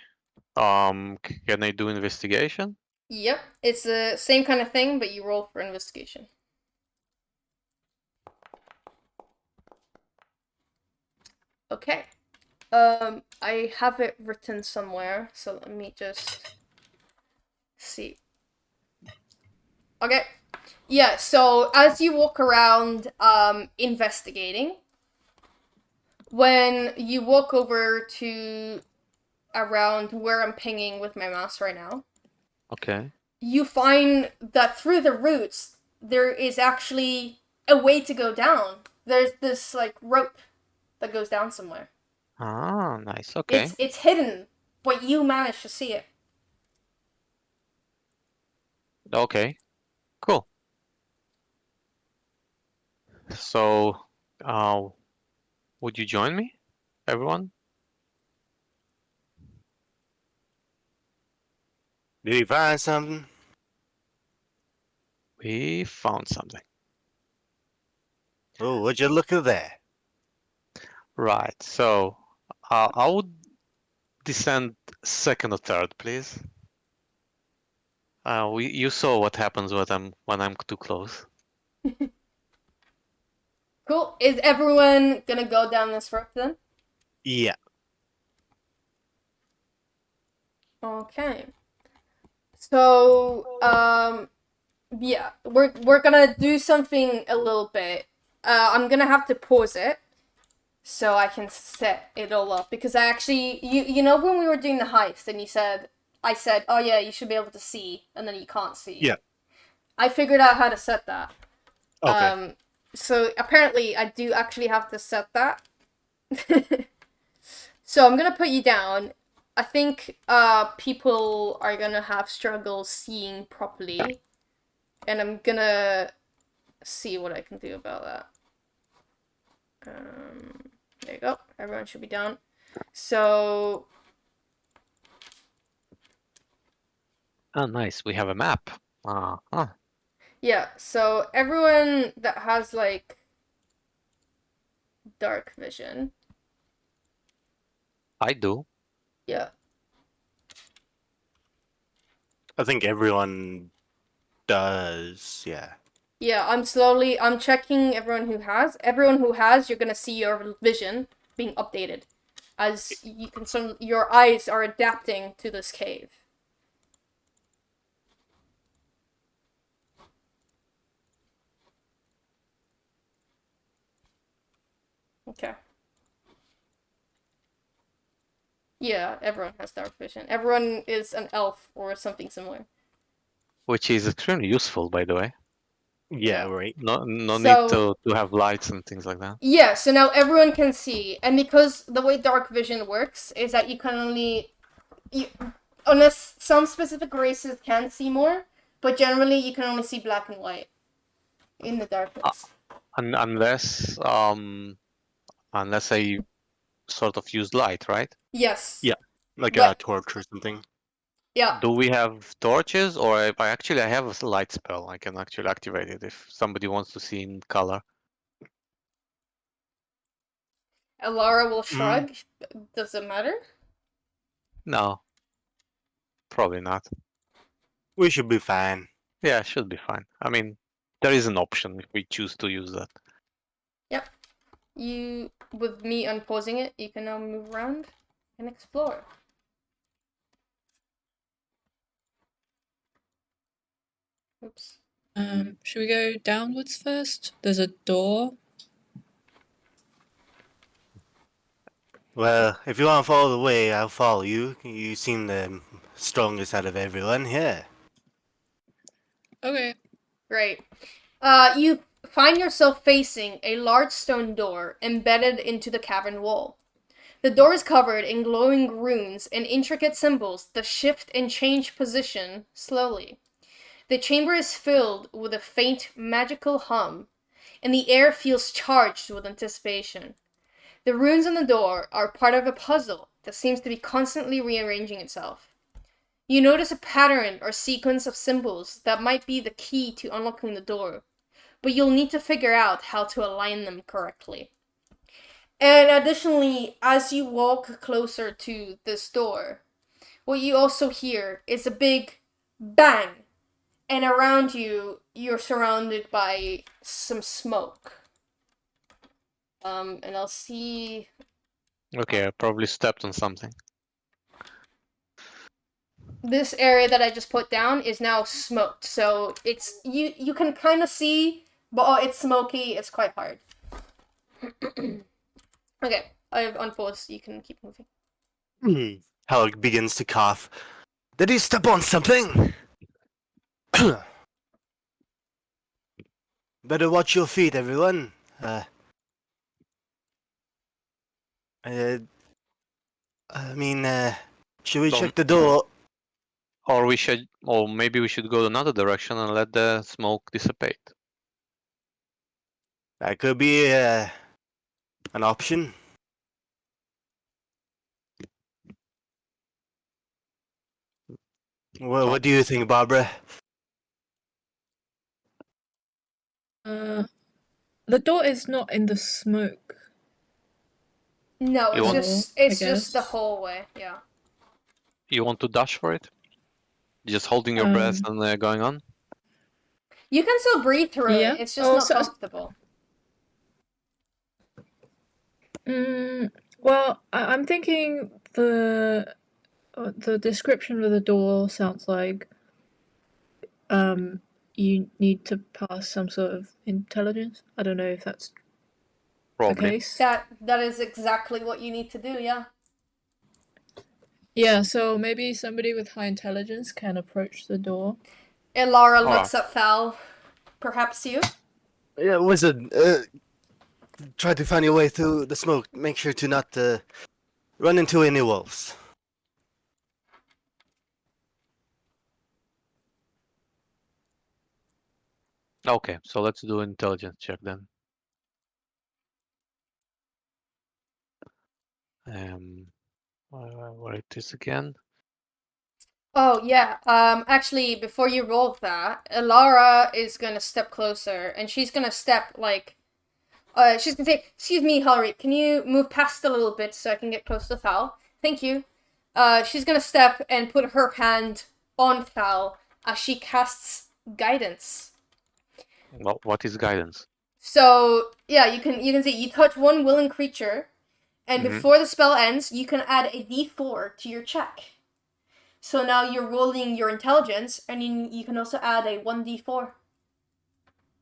Can I do investigation? Yep, it's the same kind of thing, but you roll for investigation. Okay. I have it written somewhere, so let me just see. Okay. Yeah, so as you walk around investigating, when you walk over to around where I'm pinging with my mouse right now, Okay. you find that through the roots there is actually a way to go down. There's this like rope that goes down somewhere. Ah, nice. Okay. It's hidden, but you managed to see it. Okay. Cool. So, would you join me, everyone? Did you find something? We found something. Oh, would you look at that? Right. So, I would descend second or third, please. You saw what happens when I'm too close. Cool. Is everyone gonna go down this rope then? Yeah. Okay. So, yeah, we're gonna do something a little bit. I'm gonna have to pause it so I can set it all up because I actually, you know when we were doing the heist and I said, oh yeah, you should be able to see, and then you can't see. Yeah. I figured out how to set that. Okay. So apparently I do actually have to set that. So I'm gonna put you down. I think people are gonna have struggles seeing properly, and I'm gonna see what I can do about that. There you go. Everyone should be down. So Oh, nice. We have a map. yeah, so everyone that has like dark vision, I do. yeah. I think everyone does. Yeah. Yeah, I'm checking everyone who has. Everyone who has, you're gonna see your vision being updated. As you can your eyes are adapting to this cave. Okay. Yeah, everyone has dark vision. Everyone is an elf or something similar. Which is extremely useful, by the way. Yeah. Yeah. Right. No need So to have lights and things like that. yeah, so now everyone can see, and because the way dark vision works is that you can unless some specific races can see more, but generally you can only see black and white in the darkness. Unless unless I sort of use light, right? Yes. Yeah. Like a But torch or something. yeah, Do we have torches, or if I have a light spell, I can actually activate it if somebody wants to see in color. Elara will Mm. shrug. Does it matter? No, probably not. We should be fine. Yeah, it should be fine. I mean, there is an option if we choose to use that. Yep. You, with me unpausing it, you can now move around and explore. Oops. Should we go downwards first? There's a door. Well, if you want to follow the way, I'll follow you. You seem the strongest out of everyone here. Okay. Great. You find yourself facing a large stone door embedded into the cavern wall. The door is covered in glowing runes and intricate symbols that shift and change position slowly. The chamber is filled with a faint magical hum, and the air feels charged with anticipation. The runes on the door are part of a puzzle that seems to be constantly rearranging itself. You notice a pattern or sequence of symbols that might be the key to unlocking the door, but you'll need to figure out how to align them correctly. And additionally, as you walk closer to this door, what you also hear is a big bang, and around you, you're surrounded by some smoke. And I'll see. Okay, I probably stepped on something. This area that I just put down is now smoked, so it's you can kind of see, but it's smoky. It's quite hard. Okay, I've unpaused. You can keep moving. Halreak begins to cough. Did he step on something? Better watch your feet, everyone. Should we Don't- check the door? Or maybe we should go another direction and let the smoke dissipate. That could be an option. Well, what do you think, Barbara? The door is not in the smoke. No, You want- it's I just the guess. hallway. Yeah. You want to dash for it? Just holding your breath and going on? You can still breathe through Yeah. it. It's just not comfortable. Well, I'm thinking the The description of the door sounds like you need to pass some sort of intelligence. I don't know if that's the Probably. case. That is exactly what you need to do, yeah. Yeah, so maybe somebody with high intelligence can approach the door. Elara Alright. looks at Thal. Perhaps you? Yeah, wizard. Try to find your way through the smoke. Make sure to not run into any wolves. Okay, so let's do an intelligence check then. Where it is again? Oh, yeah. Actually, before you roll that, Elara is gonna step closer, and she's gonna step, like... she's gonna say, "Excuse me, Halreak, can you move past a little bit so I can get close to Thal? Thank you." She's gonna step and put her hand on Thal as she casts Guidance. Well, what is guidance? So, yeah, you can see, you touch one willing creature, and Mhm. before the spell ends, you can add a d4 to your check. So now you're rolling your intelligence, and you can also add a 1d4.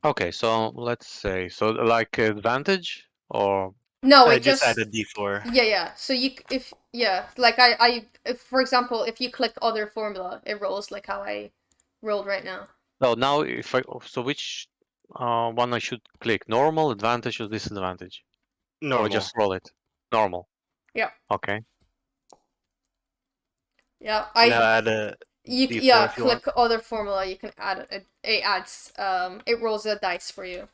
Okay, so let's say, so like advantage or No, I it just just... added D4. Yeah. So like if, for example, if you click other formula, it rolls like how I rolled right now. so now if I so which one I should click? Normal, advantage, or disadvantage? Normal. Or just roll it? Normal. Yeah. Okay. Yeah, Now add a D4 yeah, if you want. click other formula. You can add it rolls a dice for you.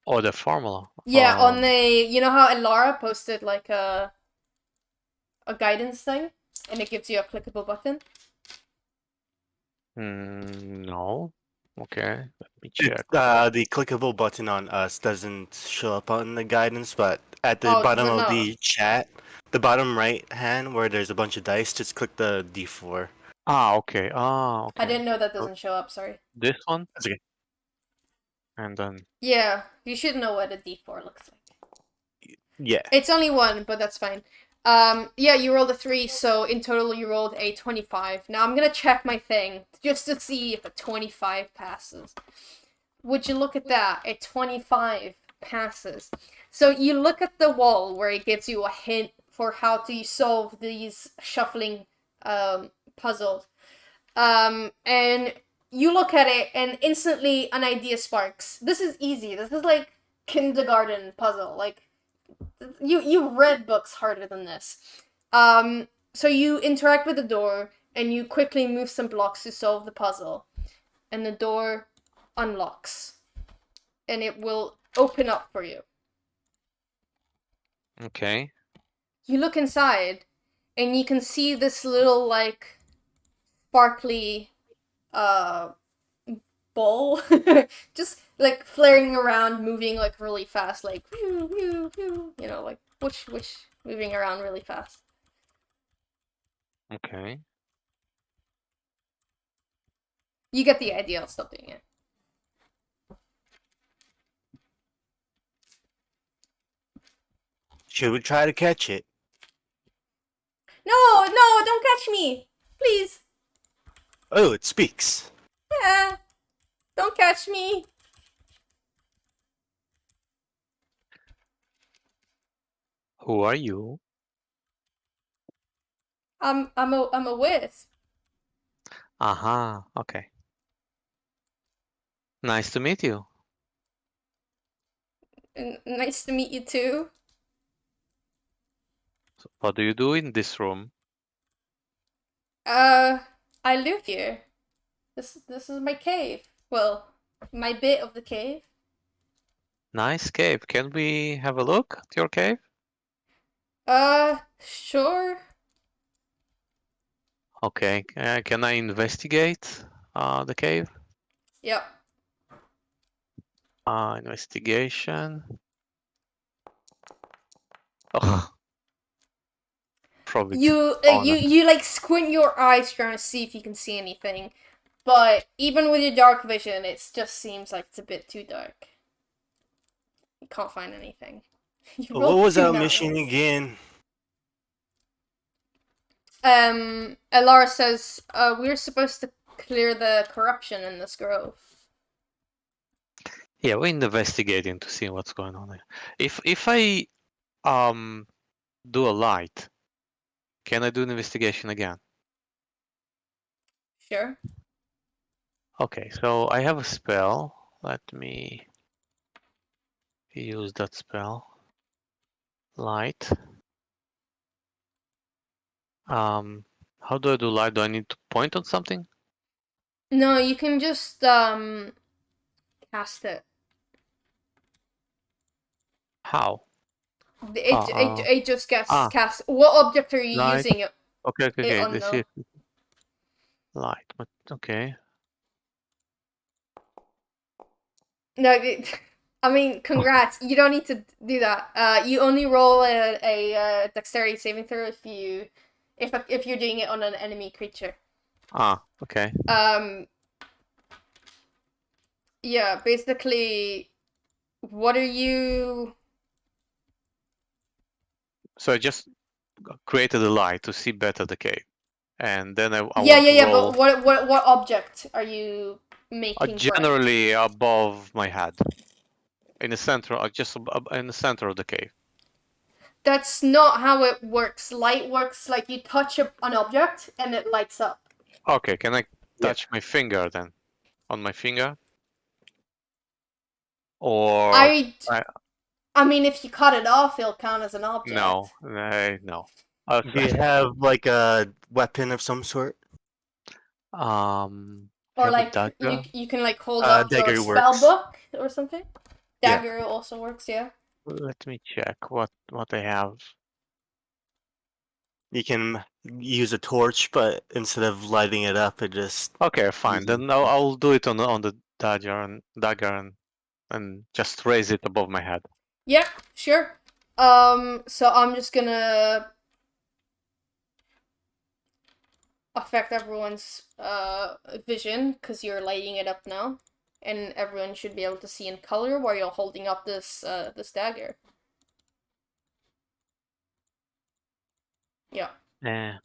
Oh, the formula. Yeah, on the you know how Elara posted like a guidance thing, and it gives you a clickable button. No. Okay, let me check. It's, the clickable button on us doesn't show up on the guidance, but at the Oh, bottom does it of not? the chat, the bottom right hand where there's a bunch of dice, just click the D4. Okay. Okay. I didn't know that doesn't show up. Sorry. This one, That's okay. and then Yeah, you should know what a d4 looks like. Yeah. It's only one, but that's fine. Yeah, you rolled a 3, so in total you rolled a 25. Now I'm gonna check my thing just to see if a 25 passes. Would you look at that? A 25 passes. So you look at the wall where it gives you a hint for how to solve these shuffling puzzles. And you look at it and instantly an idea sparks. This is easy. This is like kindergarten puzzle. Like you read books harder than this. So you interact with the door and you quickly move some blocks to solve the puzzle. And the door unlocks. And it will open up for you. okay. You look inside and you can see this little like sparkly ball just like flaring around, moving like really fast, like whoo, whoo, whoo, you know, like whoosh, whoosh, moving around really fast. Okay. You get the idea. I'll stop doing it. Should we try to catch it? No, don't catch me, please. Oh, it speaks. Yeah, don't catch me. Who are you? I'm a wisp. Aha. Okay. Nice to meet you. Nice to meet you too. So what do you do in this room? I live here. This is my cave. Well, my bit of the cave. Nice cave. Can we have a look at your cave? Sure. Okay. Can I investigate the cave? Yep. Investigation. Oh, probably. You like squint your eyes trying to see if you can see anything, but even with your dark vision, it just seems like it's a bit too dark. You can't find anything. You What rolled was 2 our nat mission ones. again? Elara says, we're supposed to clear the corruption in this grove. Yeah, we're investigating to see what's going on there. If I do a light, can I do an investigation again? Sure. Okay, so I have a spell. Let me use that spell. Light. How do I do light? Do I need to point on something? No, you can just cast it. How? It just gets Ah. cast. What object are you Light. using it Okay. on This though? is light, but okay. No, I mean, congrats. You don't need to do that. You only roll a dexterity saving throw if you're doing it on an enemy creature. Ah, okay. Yeah, basically, what are you? So I just created a light to see better the cave, and then I Yeah, want to roll But what object are you making? Bright? generally above my head, in the center, just in the center of the cave. That's not how it works. Light works like you touch an object and it lights up. Okay, can I Yeah. touch my finger then? On my finger? Or I mean, if you cut it off, it'll count as an object. no, no. Do you have like a weapon of some sort? Or have a like dagger? you can like hold up your Dagger spell works. book or something. Yeah. Dagger also works, yeah. Let me check what I have. You can use a torch, but instead of lighting it up, it just Okay, fine. uses- Then I'll do it on the dagger and just raise it above my head. Yeah, sure. So I'm just gonna affect everyone's vision because you're lighting it up now, and everyone should be able to see in color while you're holding up this dagger. Yeah.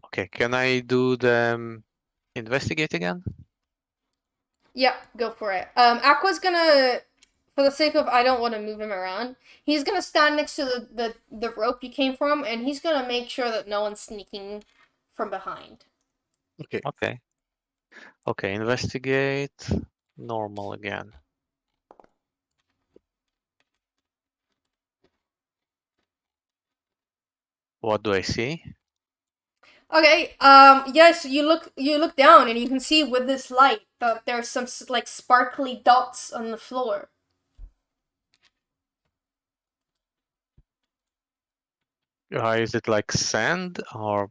Okay, can I do the investigate again? Yeah, go for it. Aqua's gonna, for the sake of I don't want to move him around, he's gonna stand next to the rope you came from, and he's gonna make sure that no one's sneaking from behind. Okay. Okay, investigate. Normal again. What do I see? Okay. Yes, you look down and you can see with this light that there's some like sparkly dots on the floor. Is it like sand or?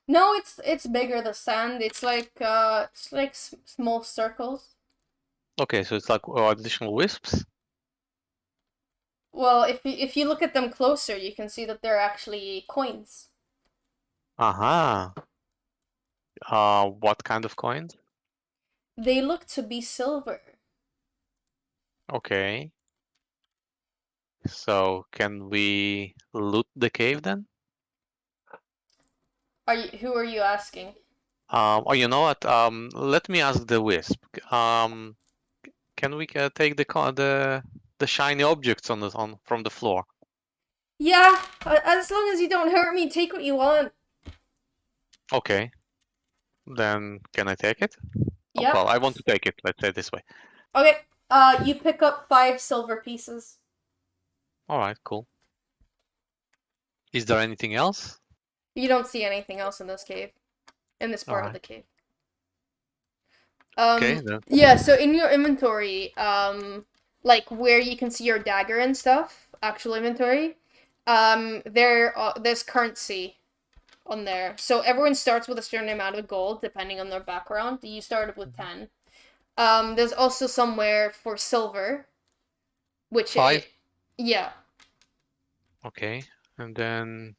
No, it's bigger. The sand. It's like small circles. Okay, so it's like additional wisps. Well, if you look at them closer, you can see that they're actually coins. Aha. What kind of coins? They look to be silver. Okay. So can we loot the cave then? Who are you asking? Oh, you know what? Let me ask the wisp. Can we take the shiny objects from the floor? Yeah, as long as you don't hurt me, take what you want. Okay. Then can I take it? Yeah. Well, I want to take it. Let's say it this way. Okay. You pick up 5 silver pieces. All right. Cool. Is there anything else? You don't see anything else in this cave, in this part of the Alright. cave. Okay. Then. Yeah. So in your inventory, like where you can see your dagger and stuff, actual inventory, there's currency on there. So everyone starts with a certain amount of gold, depending on their background. You started with 10. There's also somewhere for silver, which 5? Yeah. Okay. And then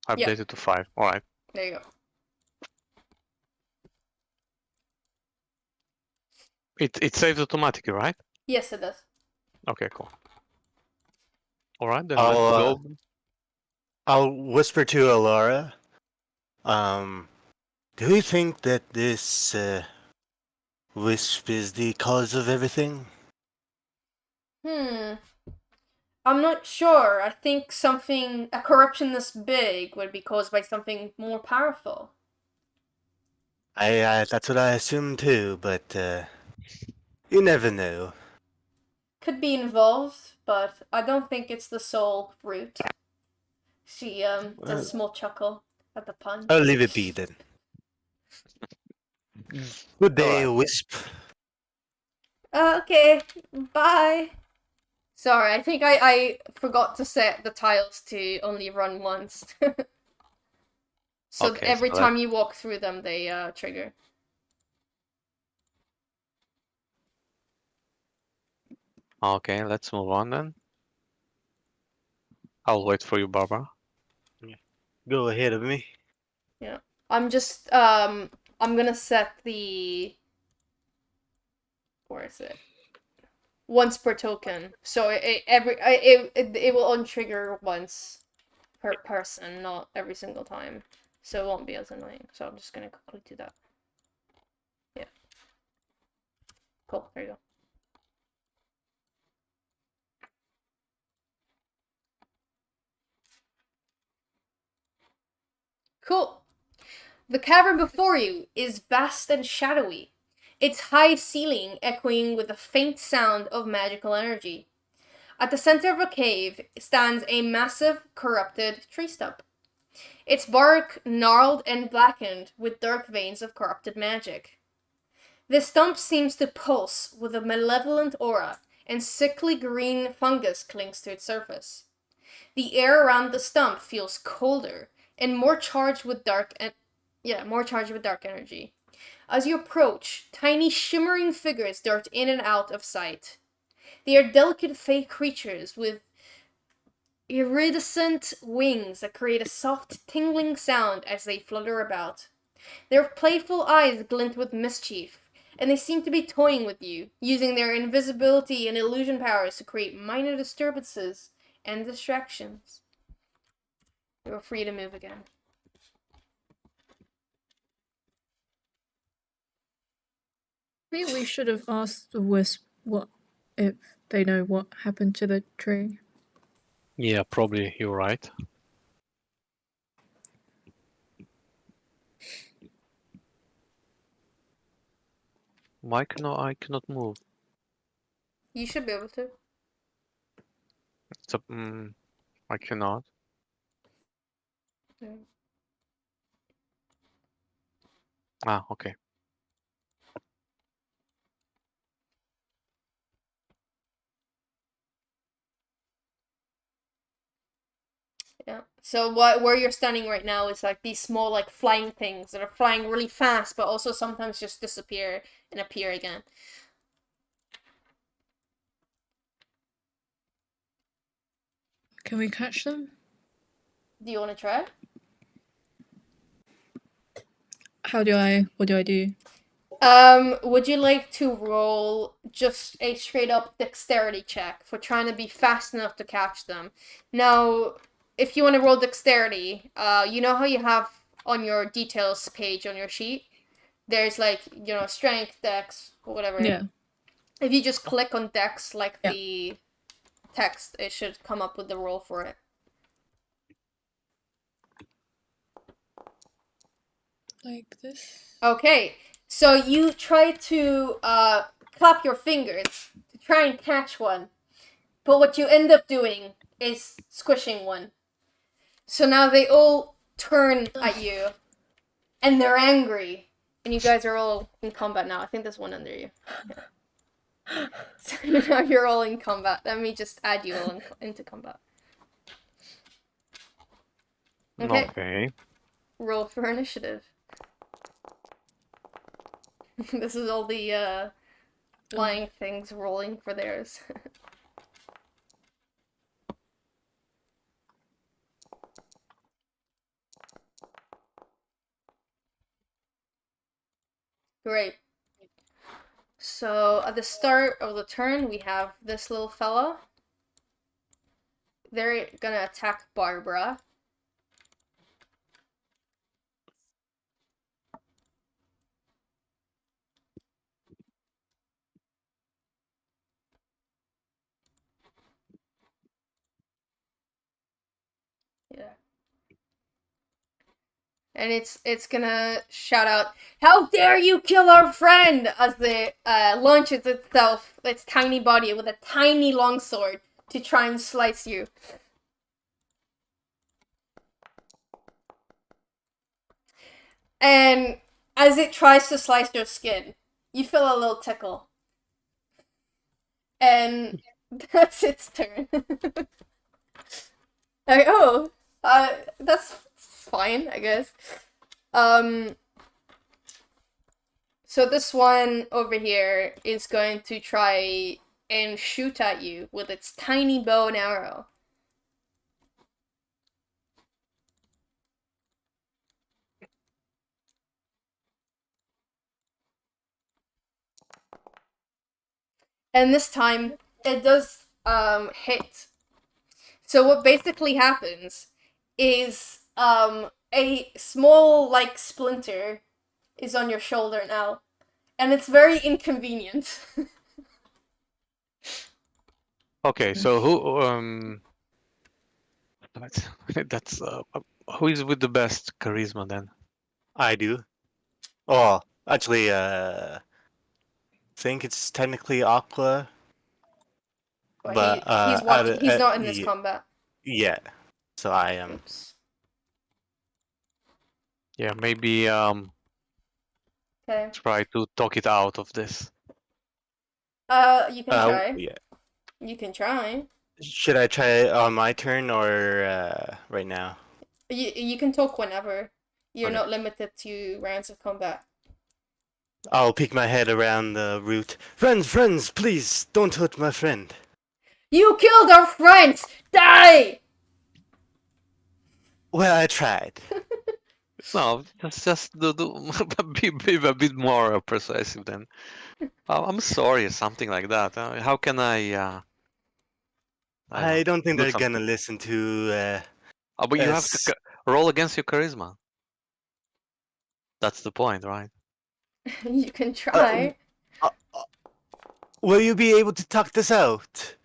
update Yeah. it to 5. All right. There you go. It saves automatically, right? Yes, it does. Okay. Cool. All right. Then I'll let's go. I'll whisper to Elara. Do you think that this Wisp is the cause of everything? I'm not sure. I think a corruption this big would be caused by something more powerful. That's what I assumed too, but you never know. Could be involved, but I don't think it's the sole root. She does a Well, small chuckle at the pun. I'll leave it be then. Good day, Alright. Wisp. Okay, bye. Sorry, I think I forgot to set the tiles to only run once. So Okay, every so time you walk through them, they trigger. okay, let's move on then. I'll wait for you, Barbara. Go ahead of me. Yeah, I'm just I'm gonna set the, where is it? Once per token, so it will untrigger once per person, not every single time, so it won't be as annoying. So I'm just gonna quickly do that. Yeah, cool. There you go. Cool. The cavern before you is vast and shadowy, its high ceiling echoing with a faint sound of magical energy. At the center of a cave stands a massive, corrupted tree stump, its bark gnarled and blackened with dark veins of corrupted magic. The stump seems to pulse with a malevolent aura, and sickly green fungus clings to its surface. The air around the stump feels colder and more charged with dark energy. As you approach, tiny shimmering figures dart in and out of sight. They are delicate fey creatures with iridescent wings that create a soft tingling sound as they flutter about. Their playful eyes glint with mischief, and they seem to be toying with you, using their invisibility and illusion powers to create minor disturbances and distractions. You're free to move again. Maybe we should have asked the Wisp what if they know what happened to the tree. Yeah, probably you're right. Why I cannot move? You should be able to. It's a, I cannot. Yeah. Ah, okay. Yeah. So where you're standing right now is like these small like flying things that are flying really fast, but also sometimes just disappear and appear again. Can we catch them? Do you want to try? What do I do? Would you like to roll just a straight up dexterity check for trying to be fast enough to catch them? Now, if you want to roll dexterity, you know how you have on your details page on your sheet? There's like, strength, dex, whatever. Yeah. If you just click on dex like Yeah. the text, it should come up with the roll for it. Like this? Okay, so you try to clap your fingers to try and catch one, but what you end up doing is squishing one. So now they all turn at you, and they're angry, and you guys are all in combat now. I think there's one under you. Yeah. So now you're all in combat. Let me just add you all into combat. Okay. Okay. Roll for initiative. This is all the flying things rolling for theirs. Great. So at the start of the turn, we have this little fella. They're gonna attack Barbara. and it's gonna shout out, "How dare you kill our friend!" as it launches itself, its tiny body with a tiny longsword to try and slice you. And as it tries to slice your skin, you feel a little tickle. And that's its turn. Like, oh, that's fine, I guess. So this one over here is going to try and shoot at you with its tiny bow and arrow. And this time, it does hit. So what basically happens is a small, like, splinter is on your shoulder now. And it's very inconvenient. Okay, so that's who is with the best charisma then? I do. Oh, actually, think it's technically Aqua, but he's not in this combat. yeah. So I am. Oops. Yeah, maybe Okay. try to talk it out of this. You can try. Yeah. You can try. Should I try it on my turn or right now? You can talk whenever. You're Okay. not limited to rounds of combat. I'll peek my head around the root. Friends, please don't hurt my friend. You killed our friends! Die! Well, I tried. No, just do be a bit more persuasive then. I'm sorry, or something like that. How can I I don't think do they're something? gonna listen to. But you have to s- roll against your charisma. That's the point, right? You can try. uh, will you be able to talk this out?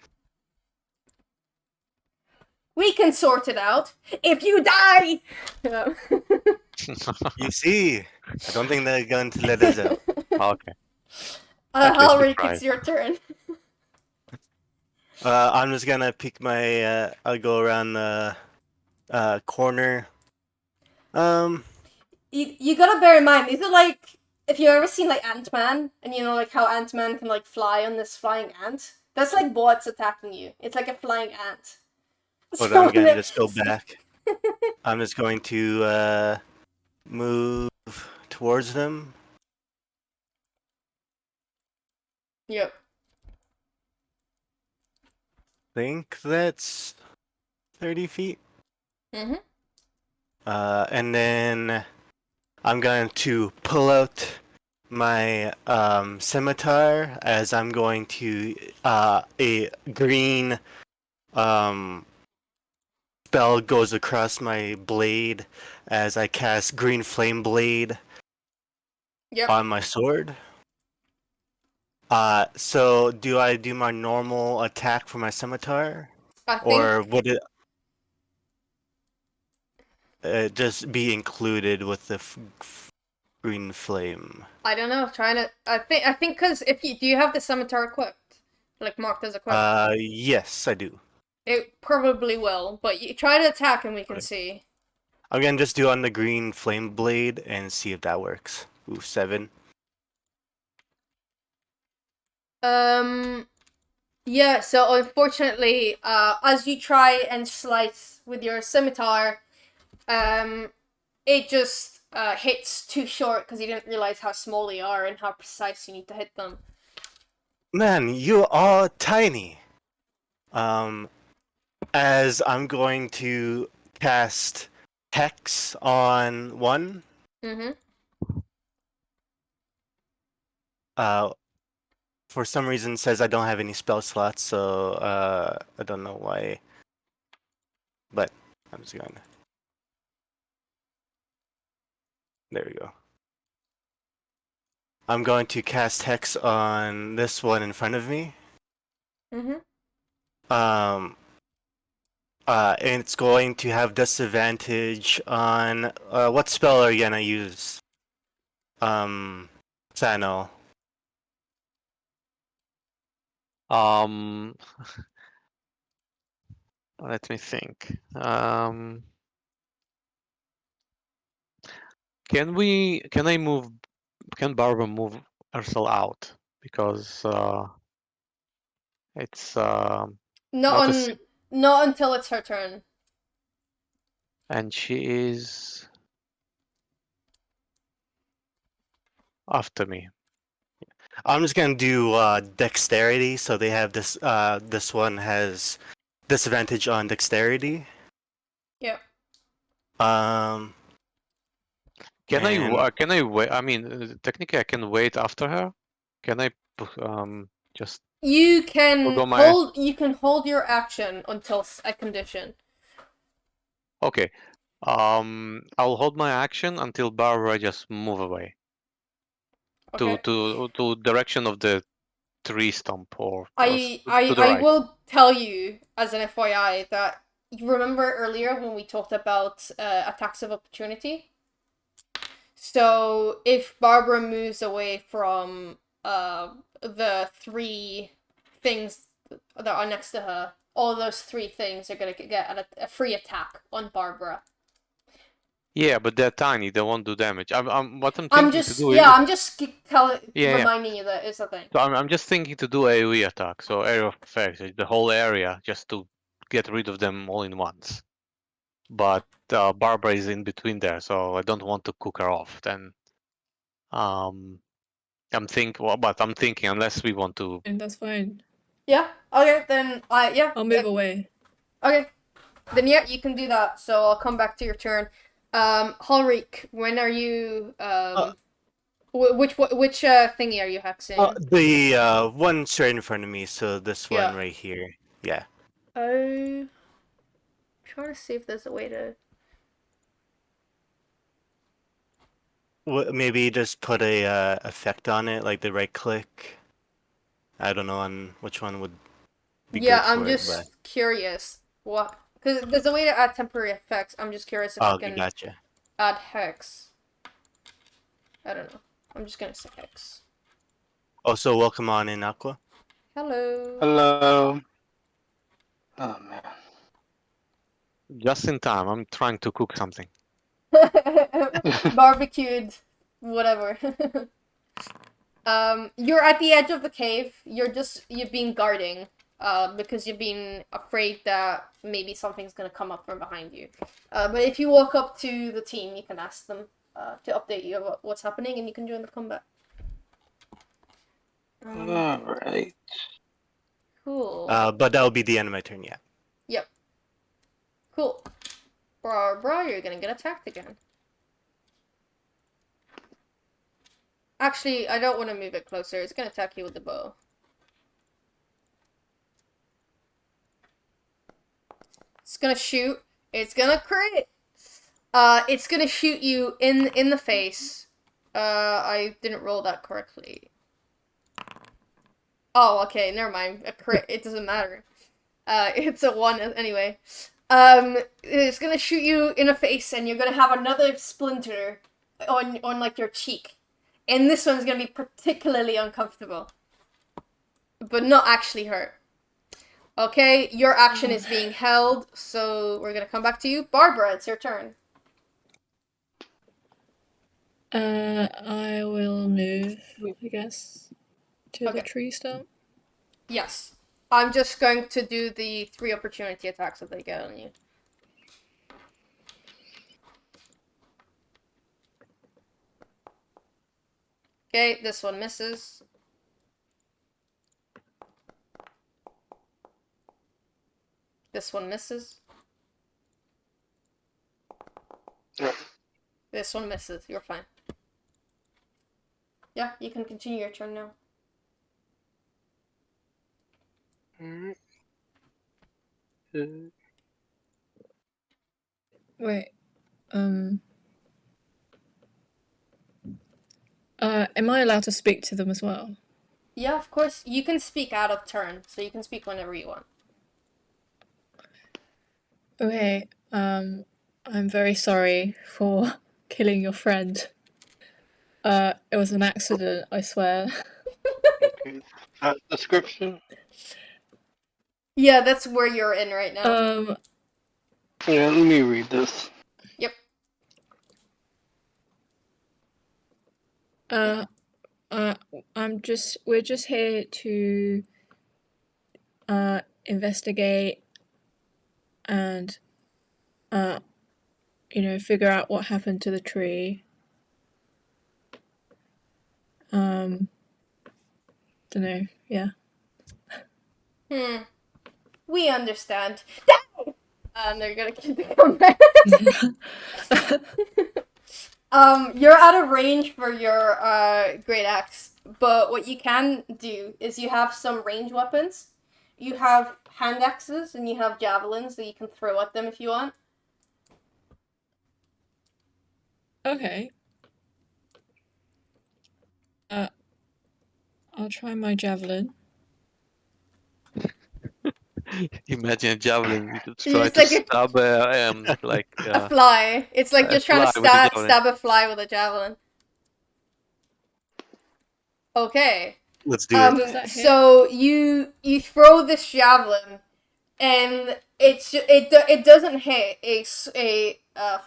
We can sort it out. If you die! No. You see, I don't think they're going to let us out. Okay. At least we Halreak, tried. it's your turn. I'm just gonna pick my. I'll go around the corner. You gotta bear in mind, these are like, if you've ever seen like Ant-Man, and you know like how Ant-Man can like fly on this flying ant, that's like bots attacking you. It's like a flying ant. But So I'm gonna just go back. I'm just going to move towards them. Yep. Think that's 30 feet. Mm-hmm. And then I'm going to pull out my scimitar as I'm going to a green spell goes across my blade as I cast green flame blade Yep. on my sword. So do I do my normal attack for my scimitar, I think or would it just be included with the green flame? I don't know. Trying to. I think because if you do you have the scimitar equipped, like marked as equipped, Yes, I do. it probably will. But you try to attack and we can Okay. see. I'm gonna just do on the green flame blade and see if that works. Ooh, 7. Yeah. So unfortunately, as you try and slice with your scimitar, it just hits too short because you didn't realize how small they are and how precise you need to hit them. Man, you are tiny. As I'm going to cast Hex on one. Mm-hmm. For some reason it says I don't have any spell slots, so I don't know why. But I'm just gonna. There we go. I'm going to cast Hex on this one in front of me. Mm-hmm. And it's going to have disadvantage on what spell are you gonna use? Sano. Um, let me think. Can Barbara move herself out? Because it's not a, Not until it's her turn. and she is after me. I'm just gonna do dexterity, so they have this. This one has disadvantage on dexterity. Yeah. Can And- I wait? I mean, technically, I can wait after her. Can I just You can Forgo my- hold your action until a condition. okay? I'll hold my action until Barbara just move away Okay. to direction of the tree stump or I to the I right. will tell you as an FYI that you remember earlier when we talked about attacks of opportunity. So if Barbara moves away from the three things that are next to her, all those three things are gonna get a free attack on Barbara. Yeah, but they're tiny. They won't do damage. What I'm thinking I'm to just do I'm just Yeah. reminding you that it's a thing. So I'm just thinking to do AoE attack, so area of effect, the whole area, just to get rid of them all in once. But Barbara is in between there, so I don't want to cook her off. Then, I'm thinking unless we want to. And that's fine. Yeah. Okay. Then I'll move away. Okay. Then yeah, you can do that. So I'll come back to your turn. Halreak, when are you which thingy are you hexing? the one straight in front of me, so this Yeah. one right here. Yeah. I'm trying to see if there's a way to. Maybe just put a effect on it, like the right click. I don't know on which one would be Yeah, good I'm for it, just but curious. What? Because there's a way to add temporary effects. I'm just curious if I okay, can gotcha. add hex. I don't know. I'm just gonna say hex. Also, welcome on in, Aqua. Hello. Hello. Oh man. Just in time. I'm trying to cook something. Barbecued, whatever. You're at the edge of the cave. You've been guarding, because you've been afraid that maybe something's gonna come up from behind you. But if you walk up to the team, you can ask them to update you about what's happening, and you can join the combat. All right. Cool. But that'll be the end of my turn, yeah. Yep. Cool. Barbara, you're gonna get attacked again. Actually, I don't want to move it closer. It's gonna attack you with the bow. It's gonna shoot. It's gonna crit. It's gonna shoot you in the face. I didn't roll that correctly. Oh, okay, never mind. A crit. It doesn't matter. It's a 1 anyway. It's gonna shoot you in the face, and you're gonna have another splinter on like your cheek, and this one's gonna be particularly uncomfortable, but not actually hurt. Okay, your action is being held, so we're gonna come back to you, Barbara. It's your turn. I will move, I guess, to the Okay. tree stump. Yes, I'm just going to do the 3 opportunity attacks that they get on you. Okay, this one misses. This one misses. This one misses. You're fine. Yeah, you can continue your turn now. Alright. Wait. Am I allowed to speak to them as well? Yeah, of course. You can speak out of turn, so you can speak whenever you want. Okay, I'm very sorry for killing your friend. It was an accident, I swear. Okay. Description? Yeah, that's where you're in right now. Yeah, let me read this. Yep. We're just here to investigate and figure out what happened to the tree. Don't know, yeah. We understand. They're gonna keep the combat. You're out of range for your great axe, but what you can do is you have some range weapons. You have hand axes and you have javelins that you can throw at them if you want. Okay. I'll try my javelin. Imagine a javelin. You could You try just to like stab a fly. It's like a you're trying to fly with a javelin. stab a fly with a javelin. Okay. Let's do it. Does that hit? So you throw this javelin, and it doesn't hit. A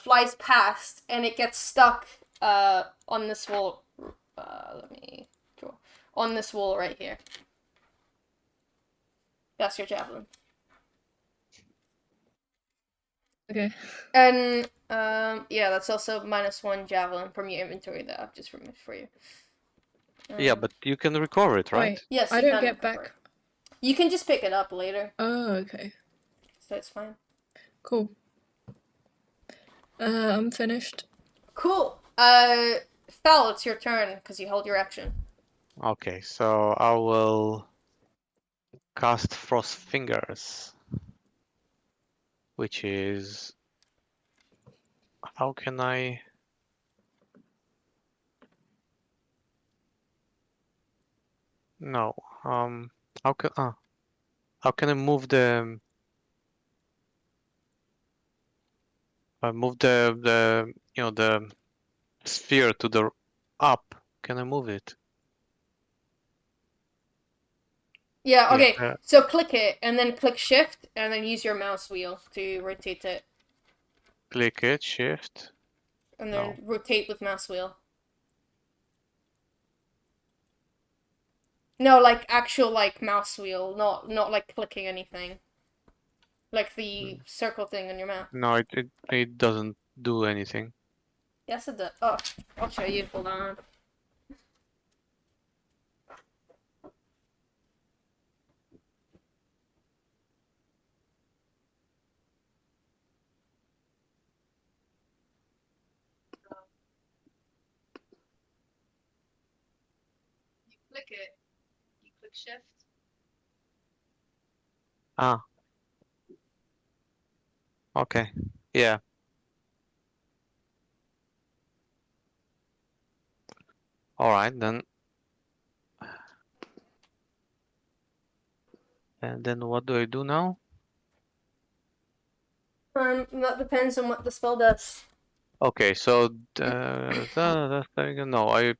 flies past, and it gets stuck on this wall. Let me draw on this wall right here. That's your javelin. Okay. And yeah, that's also -1 javelin from your inventory that I've just removed for you. Yeah, but you can recover it, right? Wait, yes, I you don't can get recover back. it. You can just pick it up later, Oh, okay. so it's fine. Cool. I'm finished. Cool. Thal, it's your turn because you held your action. Okay, so I will cast Frost Fingers, which is how can I? No. How can I move the the sphere to the up? Can I move it? Yeah, okay. Yeah. So click it, and then click shift, and then use your mouse wheel to rotate it. Click it, shift. And then rotate with mouse wheel. No, like actual like mouse wheel, not like clicking anything. Like the circle thing on your mouse. No, it doesn't do anything. Yes, it does. Oh, I'll show you. Hold on. You click it. You click shift. Ah. Okay. Yeah. All right then. And then what do I do now? That depends on what the spell does. Okay, so no, I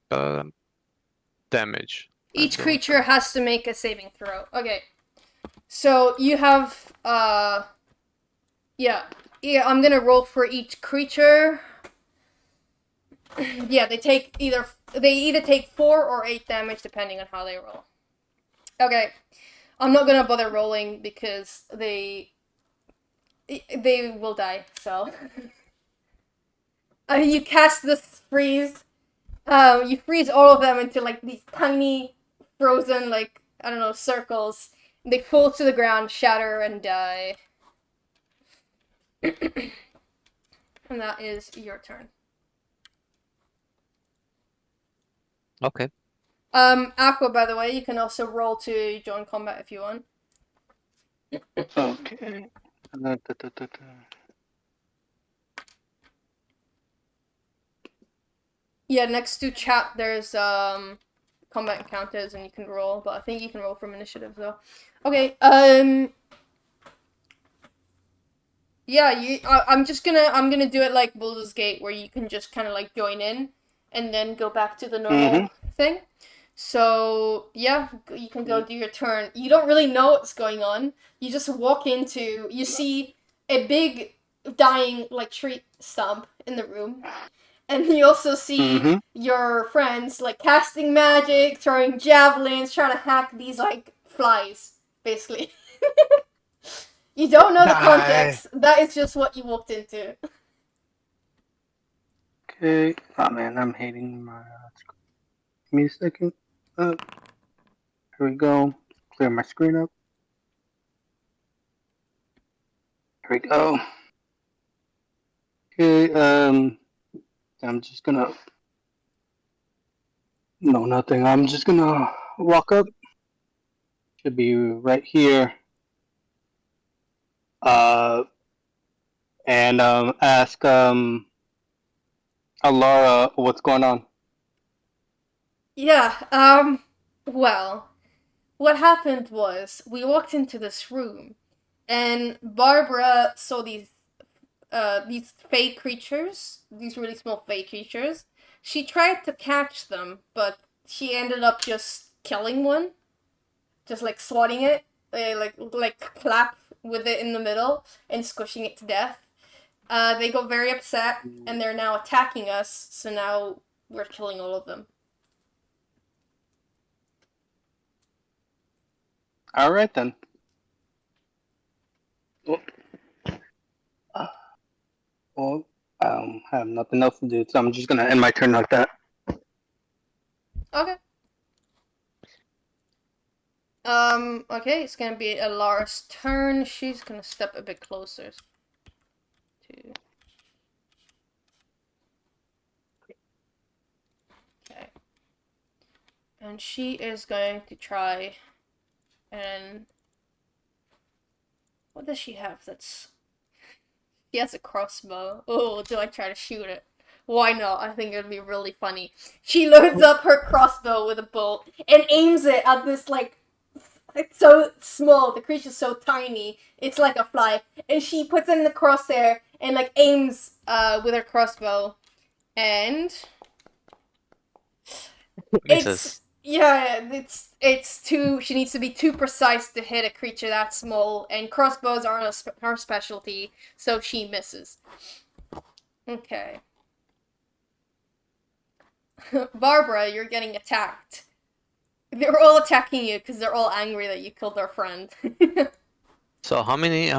damage. Each That's creature has to make a saving throw. Okay. So you have yeah. I'm gonna roll for each creature. Yeah, they either take 4 or 8 damage depending on how they roll. Okay. I'm not gonna bother rolling because they will die, so you cast this freeze. You freeze all of them into like these tiny frozen, like, I don't know, circles. They fall to the ground, shatter, and die. And that is your turn. okay. Aqua, by the way, you can also roll to join combat if you want. Okay. Yeah, next to chat, there's combat encounters, and you can roll, but I think you can roll from initiative though. Okay, Yeah, I'm gonna do it like Baldur's Gate, where you can just kind of like join in, and then go back to the normal thing. So yeah, you can go do your turn. You don't really know what's going on. You just walk into, you see a big dying like tree stump in the room, and you also see your friends like casting magic, throwing javelins, trying to hack these like flies, basically. You don't know the context. That is just what you walked into. Okay. Oh man, I'm hating my. Give me a second. Here we go. Clear my screen up. Here we go. Okay. I'm just gonna. No, nothing. I'm just gonna walk up. Should be right here. And ask Elara what's going on. Yeah, well, what happened was we walked into this room and Barbara saw these fey creatures, these really small fey creatures. She tried to catch them, but she ended up just killing one. Just like swatting it, like clap with it in the middle and squishing it to death. They got very upset and they're now attacking us, so now we're killing all of them. All right then. Well, I have nothing else to do, so I'm just gonna end my turn like that. Okay. Okay, it's gonna be Elara's turn. She's gonna step a bit closer. Okay. And she is going to try and... What does she have that's... She has a crossbow. Oh, do I try to shoot it? Why not? I think it would be really funny. She loads up her crossbow with a bolt and aims it at this, like, it's so small. The creature's so tiny. It's like a fly. And she puts it in the crosshair and, like, aims with her crossbow. And... Misses. It's too... She needs to be too precise to hit a creature that small, and crossbows aren't her specialty, so she misses. Okay. Barbara, you're getting attacked. They're all attacking you because they're all angry that you killed their friend. So how many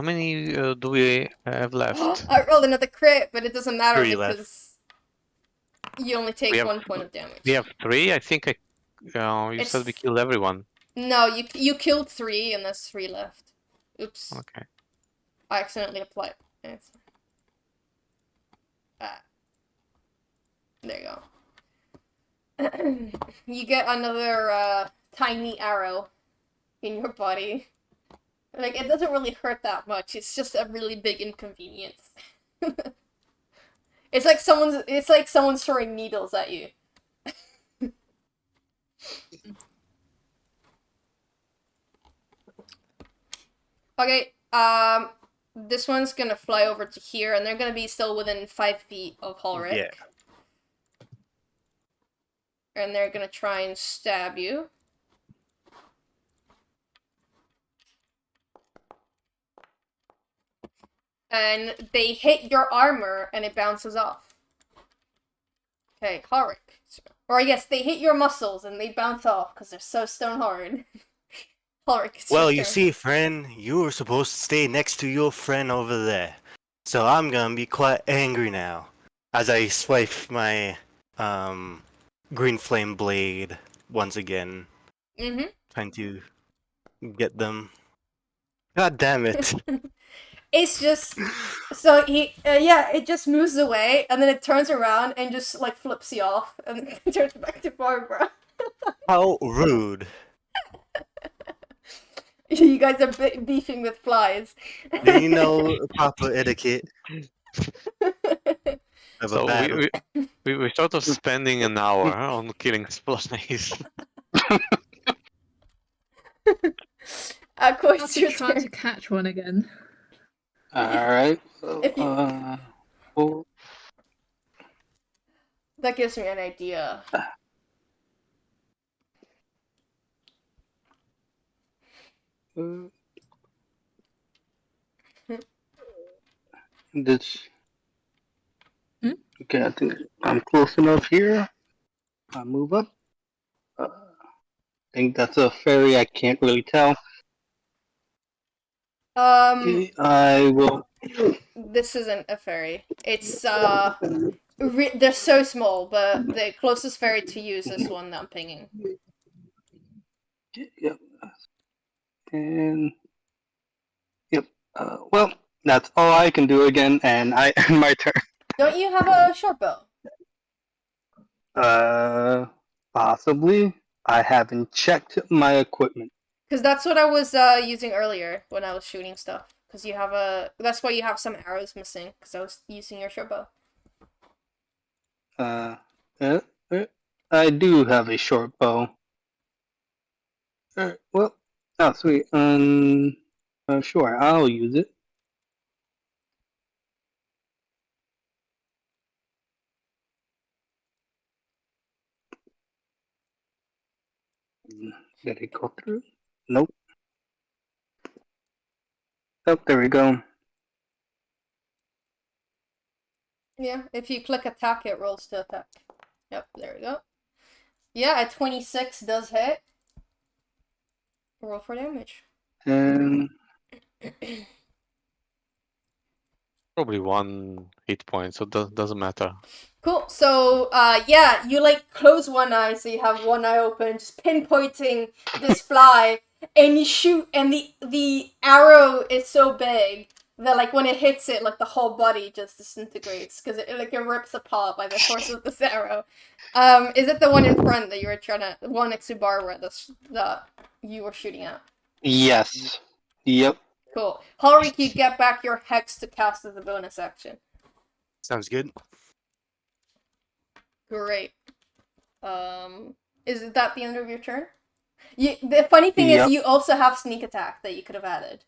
do we have left? I rolled another crit, but it doesn't matter 3 left. because you only take We have- 1 point of damage. We have 3. I think you said we killed everyone. No, you killed 3 and there's 3 left. Oops. Okay. I accidentally applied. There you go. You get another tiny arrow in your body. Like, it doesn't really hurt that much. It's just a really big inconvenience. It's like someone's throwing needles at you. Okay, this one's gonna fly over to here, and they're gonna be still within 5 feet of Halreak. Yeah. And they're gonna try and stab you. And they hit your armor, and it bounces off. Okay, Halreak. Or I guess they hit your muscles, and they bounce off, because they're so stone hard. Halreak, it's Well, your you turn. see, friend, you were supposed to stay next to your friend over there. So I'm gonna be quite angry now. As I swipe my green flame blade once again. Mm-hmm. Trying to get them. God damn it. It's just... So he... yeah, it just moves away, and then it turns around and just, like, flips you off, and turns back to Barbara. How rude. You guys are beefing with flies. Do you know proper etiquette of So a battle? we're sort of spending an hour on killing flies. Aqua, I'll it's your try turn. to catch one again. All right. If you- Oh, That gives me an idea. this. Hmm? Okay, I think I'm close enough here. I move up. I think that's a fairy. I can't really tell. Okay, I will. This isn't a fairy. It's they're so small, but the closest fairy to you is this one that I'm pinging. Yep. And yep. Well, that's all I can do again, and I end my turn. Don't you have a short bow? Possibly. I haven't checked my equipment. Because that's what I was using earlier when I was shooting stuff. Because you have a. That's why you have some arrows missing. Because I was using your short bow. Uh, I do have a short bow. Well, oh sweet. Sure, I'll use it. Did it go through? Nope. Oh, there we go. Yeah, if you click attack, it rolls to attack. Yep, there we go. Yeah, a 26 does hit. Roll for damage. And Probably 1 hit point, so it doesn't matter. Cool. So, yeah, you like close one eye, so you have one eye open, just pinpointing this fly, and you shoot, and the arrow is so big that like when it hits it, like the whole body just disintegrates because it rips apart by the force of this arrow. Is it the one in front that you were trying to one next to Barbara that you were shooting at? yes. Yep. Cool. Halreak, you get back your hex to cast as a bonus action. Sounds good. Great. Is that the end of your turn? The funny thing is, Yep. you also have sneak attack that you could have added,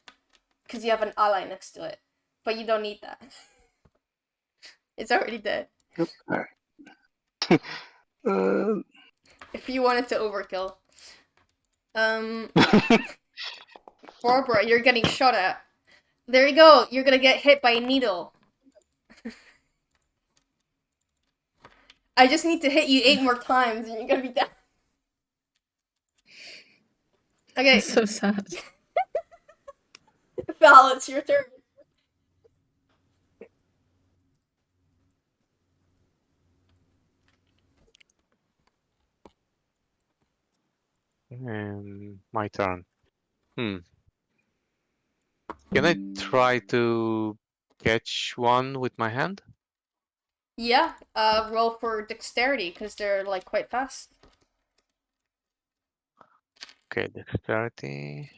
because you have an ally next to it, but you don't need that. It's already dead. Yep. Alright. If you wanted to overkill. Barbara, you're getting shot at. There you go. You're gonna get hit by a needle. I just need to hit you 8 more times, and you're gonna be dead. Okay, It's so sad. Val, it's your turn. My turn. Can I try to catch one with my hand? Yeah, roll for dexterity, because they're, like, quite fast. Okay, dexterity.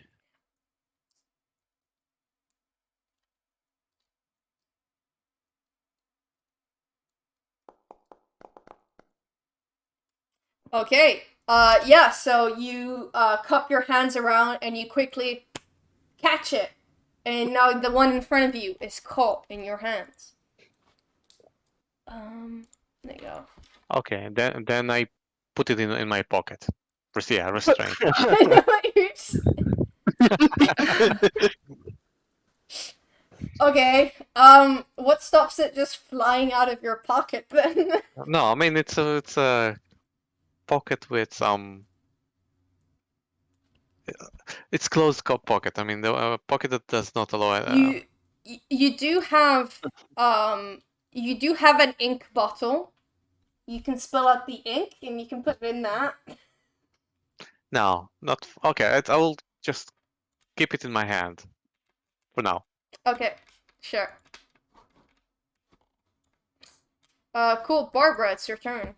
Okay, yeah, so you, cup your hands around, and you quickly catch it. And now the one in front of you is caught in your hands. There you go. Okay, then I put it in my pocket. Yeah, restraint. Oops. Okay, what stops it just flying out of your pocket then? No, I mean it's a pocket with some. It's closed pocket. I mean the pocket that does not allow. You do have an ink bottle. You can spill out the ink and you can put it in that. No, not okay. I will just keep it in my hand for now. Okay, sure. Cool, Barbara, it's your turn.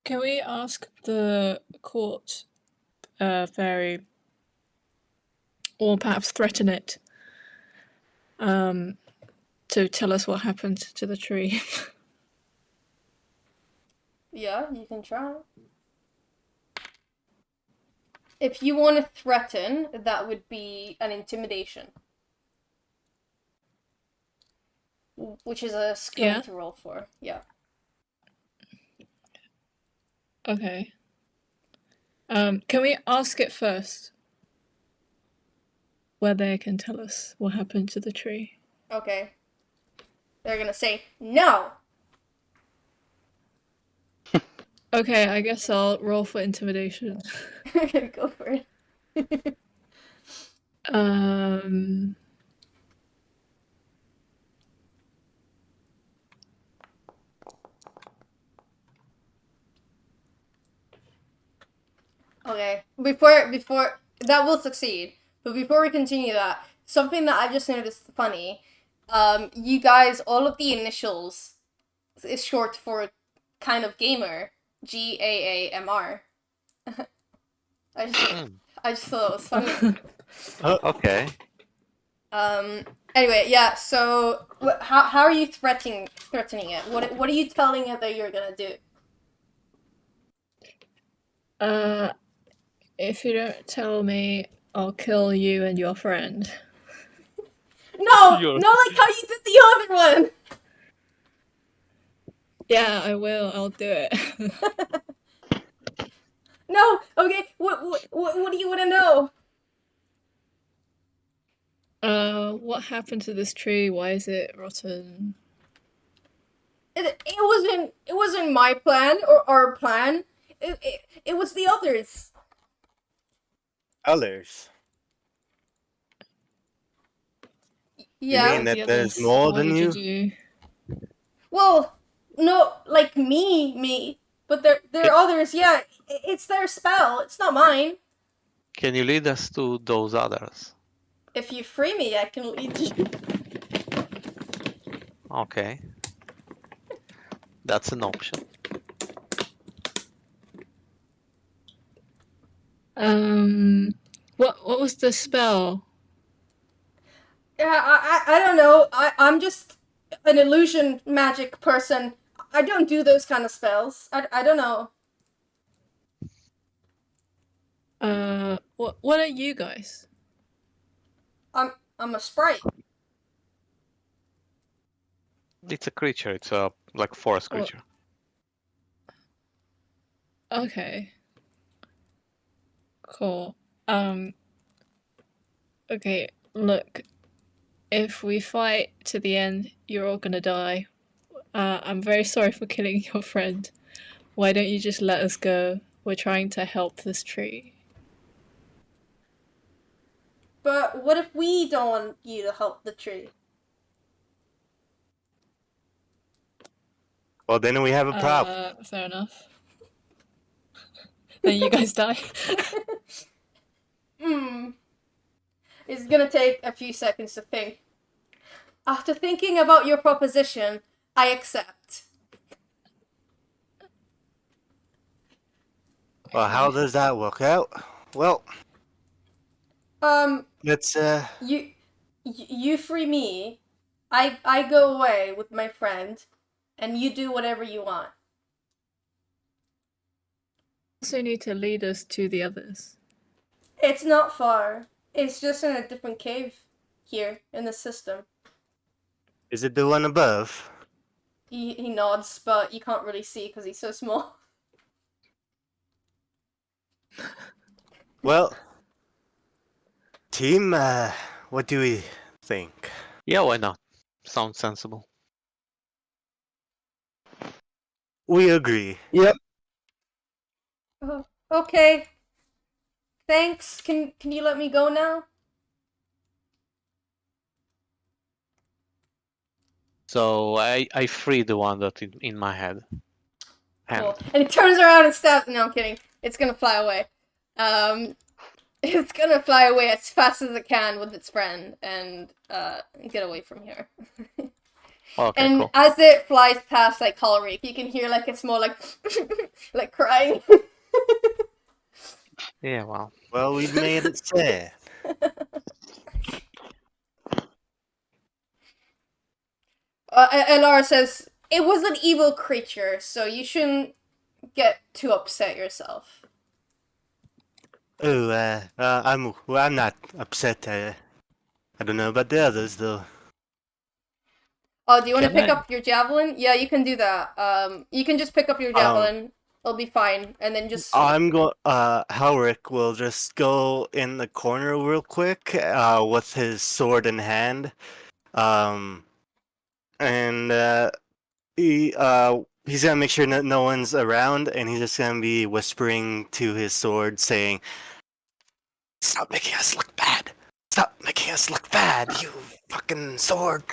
Can we ask the court fairy, or perhaps threaten it, to tell us what happened to the tree? Yeah, you can try. If you want to threaten, that would be an intimidation. Which is a skill Yeah. to roll for. Yeah. Okay. Can we ask it first? Whether it can tell us what happened to the tree. Okay. They're gonna say no. Okay, I guess I'll roll for intimidation. Go for it. Um. Okay. Before that will succeed. But before we continue that, something that I just noticed funny. You guys, all of the initials is short for kind of gamer. GAAMR. I just thought it was funny. Okay. Anyway, yeah. So, how are you threatening it? What are you telling it that you're gonna do? If you don't tell me, I'll kill you and your friend. No, You're- not like how you did the other one. Yeah, I will. I'll do it. No. Okay. What do you want to know? What happened to this tree? Why is it rotten? It wasn't my plan or our plan. It was the others. Others. Yeah. mean that The there's others, more why than did you? Well, no, like me, but there are others. Yeah, it's their spell. It's not mine. Can you lead us to those others? If you free me, I can lead you. Okay. That's an option. What was the spell? Yeah, I don't know. I'm just an illusion magic person. I don't do those kind of spells. I don't know. What are you guys? I'm a sprite. It's a creature. It's a like forest Well- creature. Okay. Cool. Okay, look. If we fight to the end, you're all gonna die. I'm very sorry for killing your friend. Why don't you just let us go? We're trying to help this tree. But what if we don't want you to help the tree? Well, then we have a problem. Fair enough. Then you guys die. It's gonna take a few seconds to think. After thinking about your proposition, I accept. Well, how does that work out? Well, let's You free me. I go away with my friend, and you do whatever you want. Also need to lead us to the others. It's not far. It's just in a different cave here in the system. Is it the one above? He nods, but you can't really see because he's so small. Well, team, what do we think? Yeah, why not? Sounds sensible. We agree. Yep. Oh, okay. Thanks. Can you let me go now? So I free the one that in my head. Cool. Hand. And he turns around and stabs. No, I'm kidding. It's gonna fly away. It's gonna fly away as fast as it can with its friend and get away from here. Okay, And cool. as it flies past like Halreak, you can hear like it's more like like crying. Yeah, well. Well, we've made it sad. Elara says it was an evil creature, so you shouldn't get too upset yourself. Oh, I'm not upset. I don't know about the others though. Oh, do you want to Can pick I? up your javelin? Yeah, you can do that. You can just pick up your javelin. It'll be fine, and then just. I'm going. Halreak will just go in the corner real quick, with his sword in hand, um, and he's gonna make sure that no one's around, and he's just gonna be whispering to his sword, saying, "Stop making us look bad! Stop making us look bad! You fucking sword!"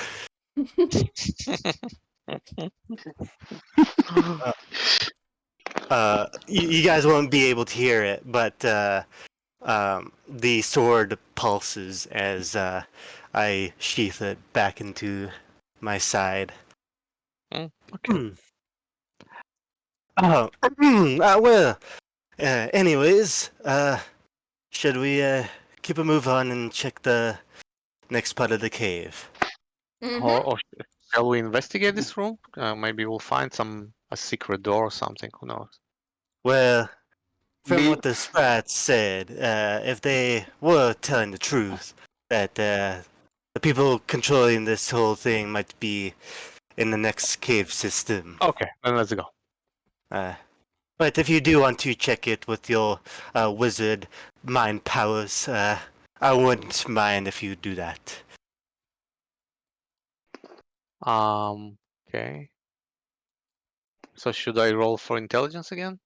You guys won't be able to hear it, but the sword pulses as I sheath it back into my side. Okay. Oh, well. Anyways, should we keep a move on and check the next part of the cave? Mm-hmm. Or shall we investigate this room? Maybe we'll find a secret door or something. Who knows? Well, from Me. what the sprats said, if they were telling the truth, that the people controlling this whole thing might be in the next cave system. Okay, then let's go. But if you do want to check it with your wizard mind powers, I wouldn't mind if you do that. Okay. So should I roll for intelligence again?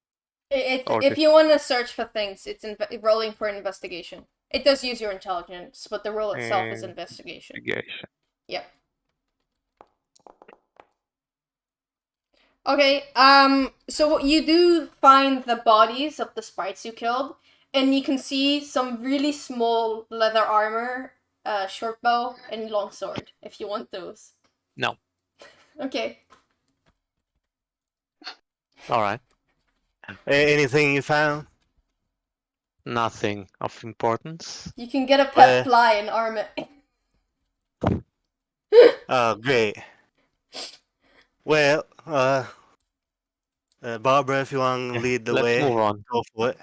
Or If you want to search for things, it's rolling for investigation. It does use your intelligence, but the roll itself is investigation. investigation? Yep. Okay, so you do find the bodies of the sprites you killed, and you can see some really small leather armor, short bow, and longsword, if you want those. No. Okay. All right. Anything you found? Nothing of importance. You can get a pet fly and arm it. Oh, great. Well, Barbara, if you want to Yeah, lead the let's way, move on. go for it.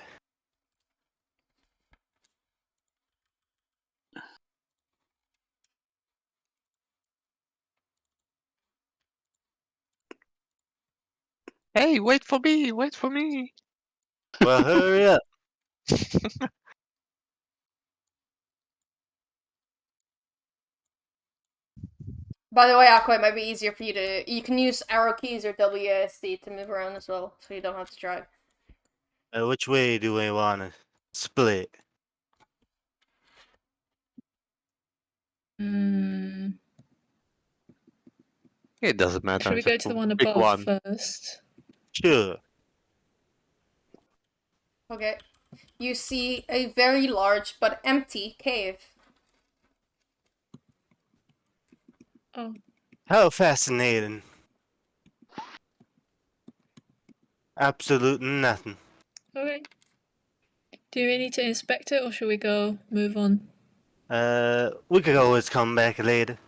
Hey, wait for me! Wait for me! Well, hurry up. By the way, Aqua, it might be easier for you to. You can use arrow keys or WASD to move around as well, so you don't have to drive. Which way do we want to split? It doesn't matter. Should we go Just to the one pick above one. first? Sure. Okay. You see a very large but empty cave. Oh, How fascinating. Absolute nothing. okay. Do we need to inspect it, or should we go move on? We could always come back later.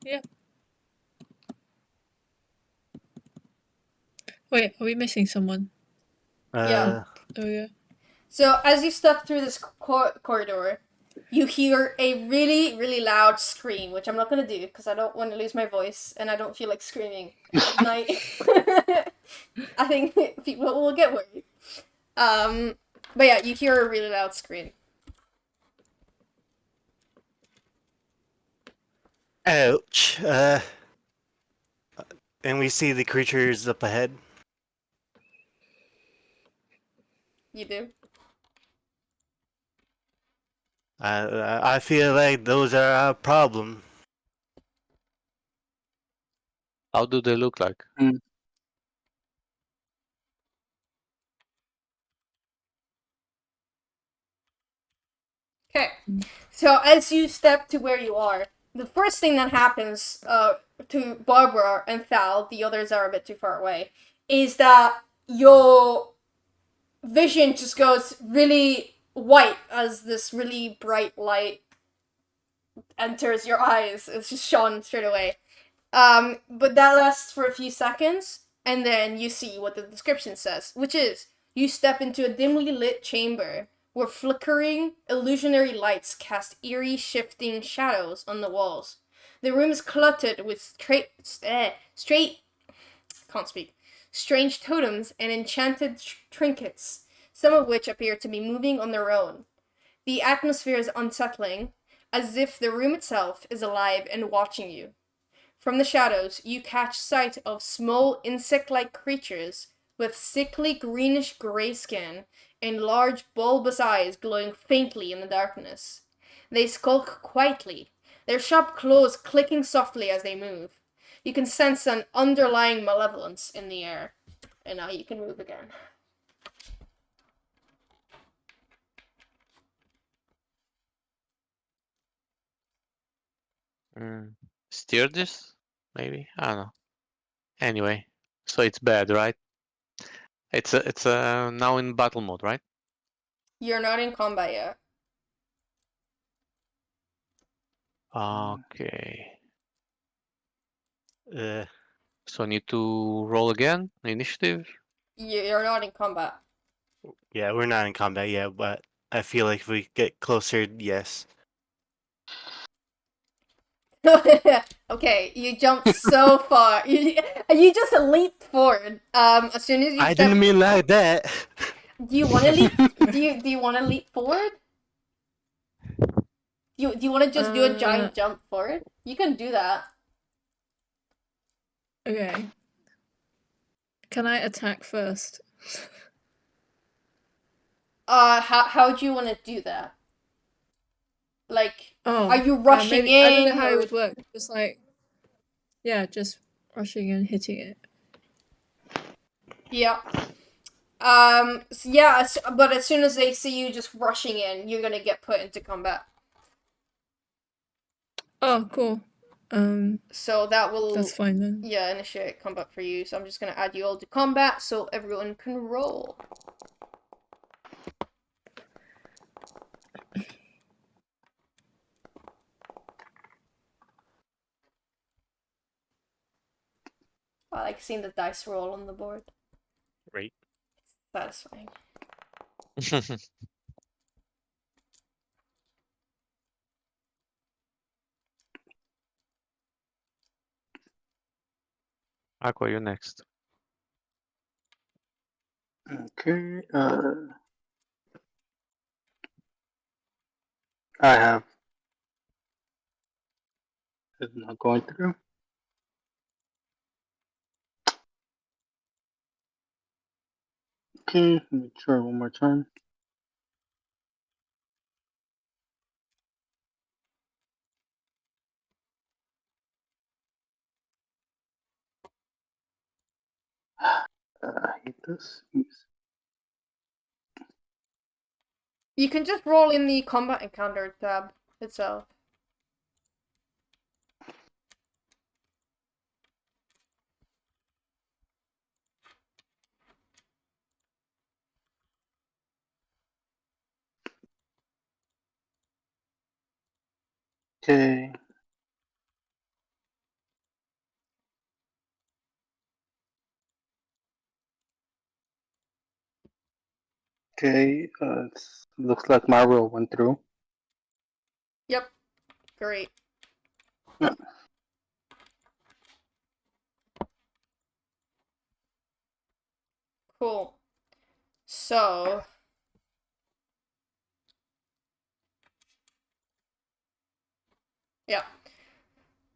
Yeah. Wait, are we missing someone? Yeah. Oh yeah. So as you step through this corridor, you hear a really, really loud scream, which I'm not gonna do because I don't want to lose my voice and I don't feel like screaming at night. I think people will get worried. But yeah, you hear a really loud scream. Ouch. And we see the creatures up ahead. You do? I feel like those are our problem. How do they look like? Okay. So as you step to where you are, the first thing that happens to Barbara and Thal, the others are a bit too far away, is that your vision just goes really white as this really bright light enters your eyes. It's just shone straight away. But that lasts for a few seconds, and then you see what the description says, which is You step into a dimly lit chamber where flickering, illusionary lights cast eerie, shifting shadows on the walls. The room is cluttered with strange totems and enchanted trinkets, some of which appear to be moving on their own. The atmosphere is unsettling, as if the room itself is alive and watching you. From the shadows, you catch sight of small insect-like creatures with sickly greenish-gray skin and large bulbous eyes glowing faintly in the darkness. They skulk quietly, their sharp claws clicking softly as they move. You can sense an underlying malevolence in the air. And now you can move again. Steer this? Maybe? I don't know. Anyway, so it's bad, right? It's now in battle mode, right? You're not in combat yet. Okay. Uh, So I need to roll again? Initiative? You're not in combat. yeah, we're not in combat yet, but I feel like if we get closer, yes. Okay, you jumped so far. You just leaped forward. As soon as you I step, didn't mean like that. do you want to leap? Do you want to leap forward? Do you want to just do a giant jump forward? You can do that. Okay. Can I attack first? How do you want to do that? Like, Oh, are you rushing in? I don't know how or- it would work. Just like, yeah, just rushing and hitting it. Yeah. But as soon as they see you just rushing in, you're gonna get put into combat. Oh, cool. So that will That's fine then. yeah, initiate combat for you. So I'm just gonna add you all to combat so everyone can roll. I like seeing the dice roll on the board. Right. Satisfying. Aqua, you next. Okay. I have. It's not going through. Okay, let me try one more time. I hate this. You can just roll in the combat encounter tab itself. Okay. Okay. Looks like my roll went through. Yep. Great. Yeah. Cool. So yeah.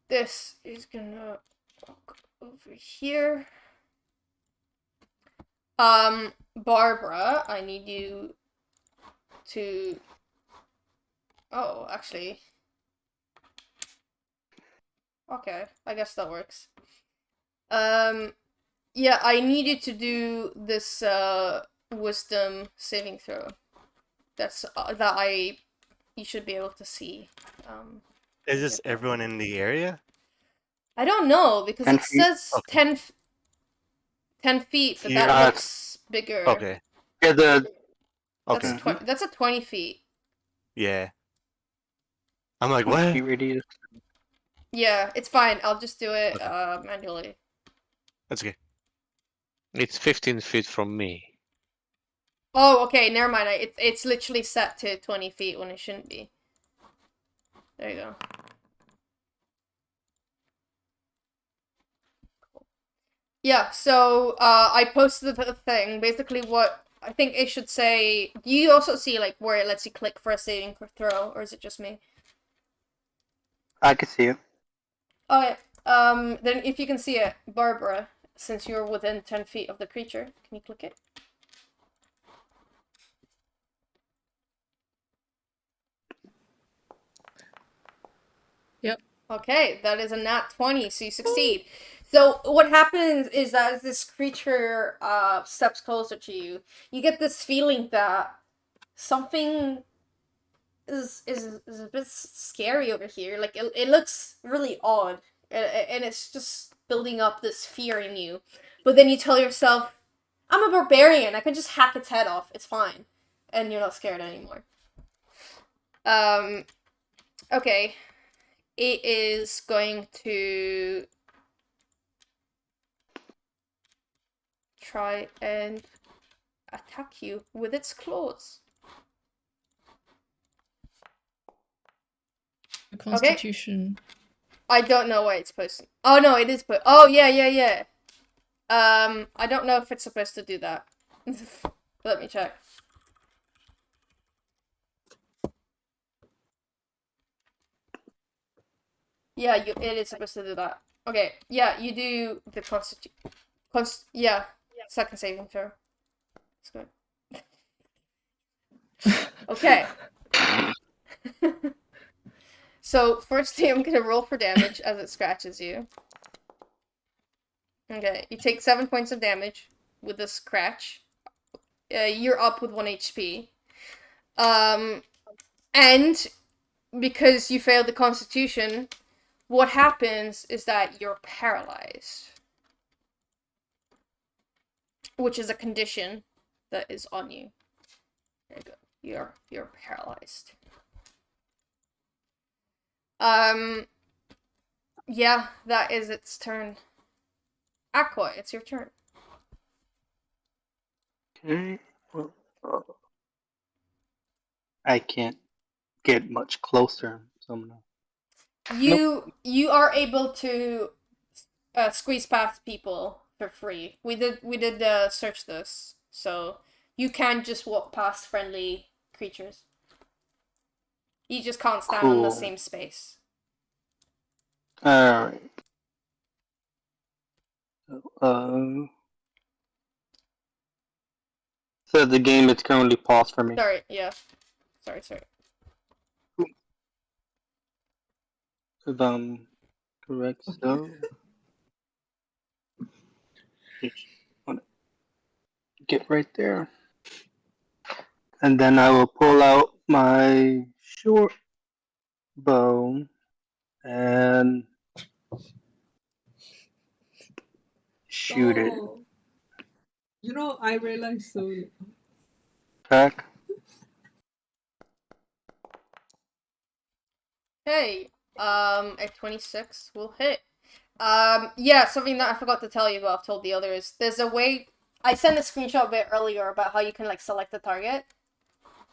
This is gonna walk over here. Barbara, I need you to... Oh, actually... Okay, I guess that works. Yeah, I need you to do this, wisdom saving throw. That's, you should be able to see. Is this everyone in the area? I don't know, because 10 it feet? says Okay. 10 feet, but Feet. that looks bigger. Okay. Yeah, the That's, Okay. that's a 20 feet. Yeah. I'm like, 20 what? feet radius. Yeah, it's fine. I'll just do it Okay. manually. That's okay. It's 15 feet from me. Oh, okay, never mind. It's literally set to 20 feet when it shouldn't be. There you go. Yeah, so I posted the thing. Basically, what I think it should say. Do you also see like where it lets you click for a saving throw, or is it just me? I can see it. Oh yeah. Then if you can see it, Barbara, since you're within 10 feet of the creature, can you click it? Yep. Okay, that is a nat 20, so you succeed. So what happens is that as this creature steps closer to you, you get this feeling that something is a bit scary over here. Like it looks really odd, and it's just building up this fear in you. But then you tell yourself, "I'm a barbarian. I can just hack its head off. It's fine," and you're not scared anymore. Okay. It is going to try and attack you with its claws. Constitution. I don't know why it's supposed to. Oh no, it is put. Oh yeah. I don't know if it's supposed to do that. Let me check. Yeah, it is supposed to do that. Okay, yeah, you do the yeah, second saving throw. That's good. Okay. So, firstly, I'm gonna roll for damage as it scratches you. Okay, you take 7 points of damage with this scratch. You're up with 1 HP. And because you failed the Constitution, what happens is that you're paralyzed. Which is a condition that is on you. There you go. You're paralyzed. Yeah, that is its turn. Aqua, it's your turn. Okay. Well, I can't get much closer, so I'm gonna. You are able to squeeze past people for free. We did search this, so you can just walk past friendly creatures. You just can't stand in the Cool. same space. Alright. So the game is currently paused for me. Sorry, yeah. Sorry. If I'm correct, so. Just wanna get right there. And then I will pull out my short bow and shoot it. Oh, you know, I realized so. Attack. Hey, a 26 will hit. Yeah, something that I forgot to tell you, but I've told the others. There's a way. I sent a screenshot a bit earlier about how you can like select the target.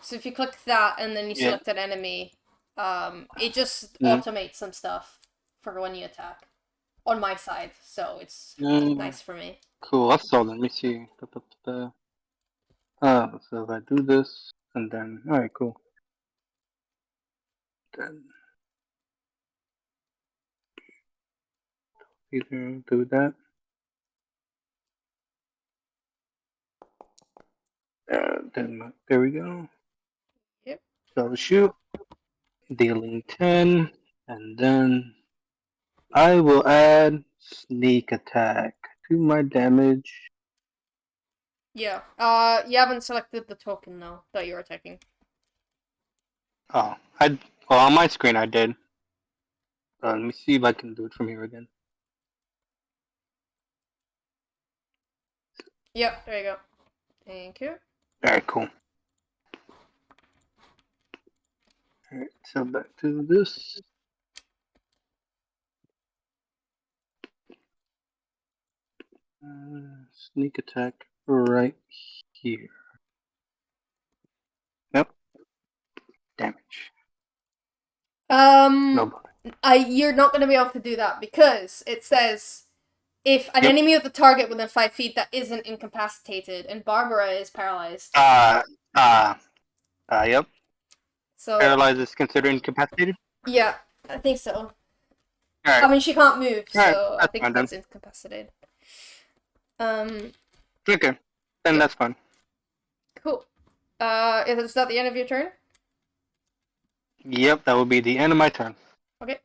So if you click that and then you select an enemy, it just automates some stuff for when you attack. On my side, so it's nice for me. Cool. I saw. Let me see. So if I do this and then, all right, cool. Then either do that. Then there we go. Yep. So shoot, dealing 10, and then I will add sneak attack to my damage. Yeah. You haven't selected the token though that you're attacking. Oh, well, on my screen I did. Let me see if I can do it from here again. Yep. There you go. Thank you. Alright, cool. Alright, so back to this. Sneak attack right here. damage. Um, No bonus. you're not going to be able to do that because it says if an Yep. enemy with a target within 5 feet that isn't incapacitated, and Barbara is paralyzed. Yep. So Paralyzed is considered incapacitated? yeah, I think so. Alright. I mean, she can't move, Alright, so I that's think fine then. that's incapacitated. Okay. Then that's fine. Cool. Is that the end of your turn? Yep, that will be the end of my turn. Okay.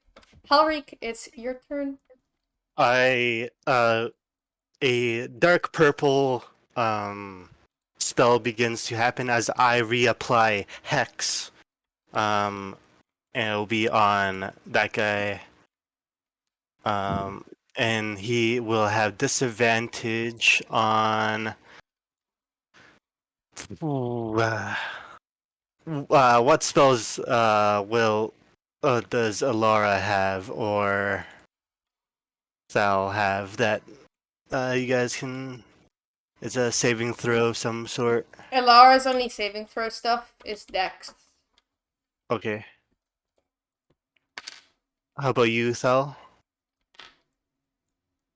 Halreak, it's your turn. A dark purple spell begins to happen as I reapply hex. And it'll be on that guy. And he will have disadvantage on. What spells does Elara have or Sal have that you guys can? It's a saving throw of some sort. Elara's only saving throw stuff is Dex. Okay. How about you, Sal?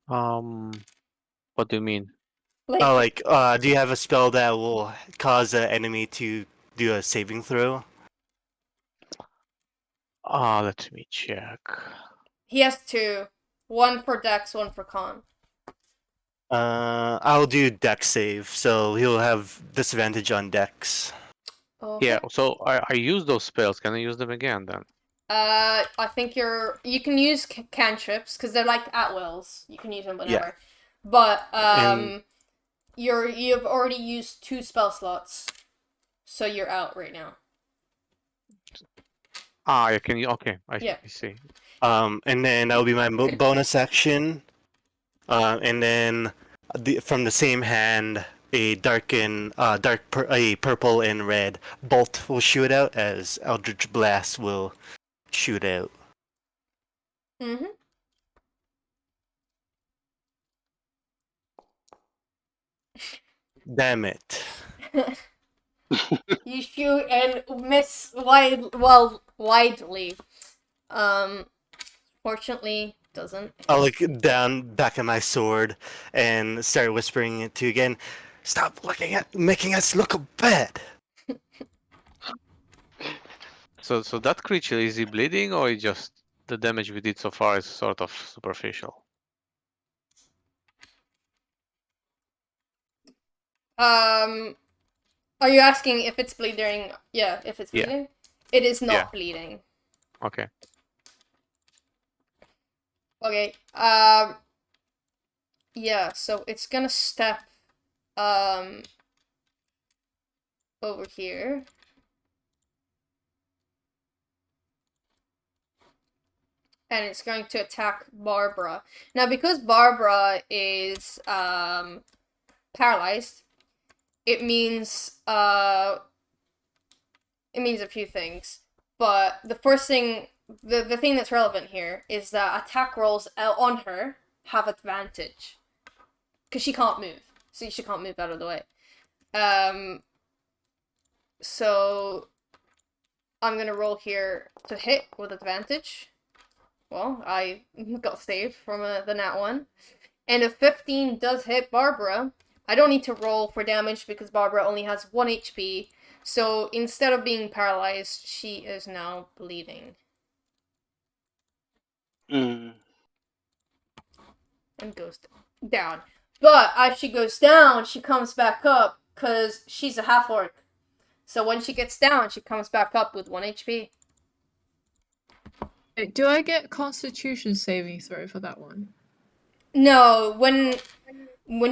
What do you mean? Do you have a spell that will cause an enemy to do a saving throw? Let me check. He has 2. 1 for Dex, 1 for Con. I'll do Dex save, so he'll have disadvantage on Dex. Okay. Yeah, so I use those spells. Can I use them again then? I think you can use cantrips because they're like at wills. You can use them whenever. Yeah. But And- you've already used 2 spell slots, so you're out right now. I can. Okay, I see. And then that'll be my bonus action. And then from the same hand, a purple and red bolt will shoot out as Eldritch Blast will shoot out. Mm-hmm. Damn it. You shoot and miss widely. Fortunately, doesn't. I'll look down back at my sword and start whispering it to you again. Stop making us look bad. So that creature, is he bleeding or is just the damage we did so far is sort of superficial? Are you asking if it's bleeding? Yeah, if it's Yeah. bleeding. It is not Yeah. bleeding. Okay. Okay. Yeah. So it's gonna step, over here. And it's going to attack Barbara. Now, because Barbara is paralyzed, it means a few things. But the first thing, the thing that's relevant here is that attack rolls on her have advantage. Because she can't move. So she can't move out of the way. So I'm going to roll here to hit with advantage. Well, I got saved from the nat 1. And if 15 does hit Barbara, I don't need to roll for damage because Barbara only has 1 HP. So instead of being paralyzed, she is now bleeding. Mm. And goes down. But as she goes down, she comes back up because she's a half-orc. So when she gets down, she comes back up with 1 HP. Do I get Constitution saving throw for that one? No, when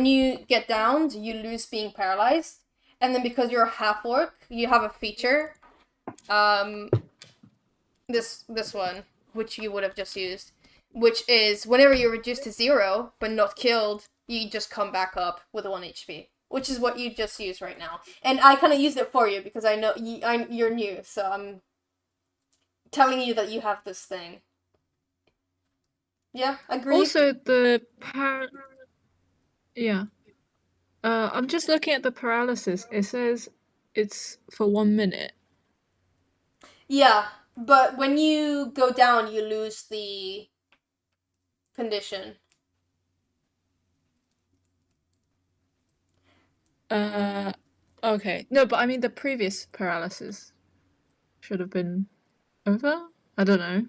you get downed, you lose being paralyzed. And then because you're a half-orc, you have a feature. This one, which you would have just used, which is whenever you're reduced to 0 but not killed, you just come back up with 1 HP, which is what you just used right now. And I kind of used it for you because I know you're new, so I'm telling you that you have this thing. Yeah, agreed. Also, yeah. I'm just looking at the paralysis. It says it's for 1 minute. Yeah, but when you go down, you lose the condition. Okay. No, but I mean the previous paralysis should have been over. I don't know.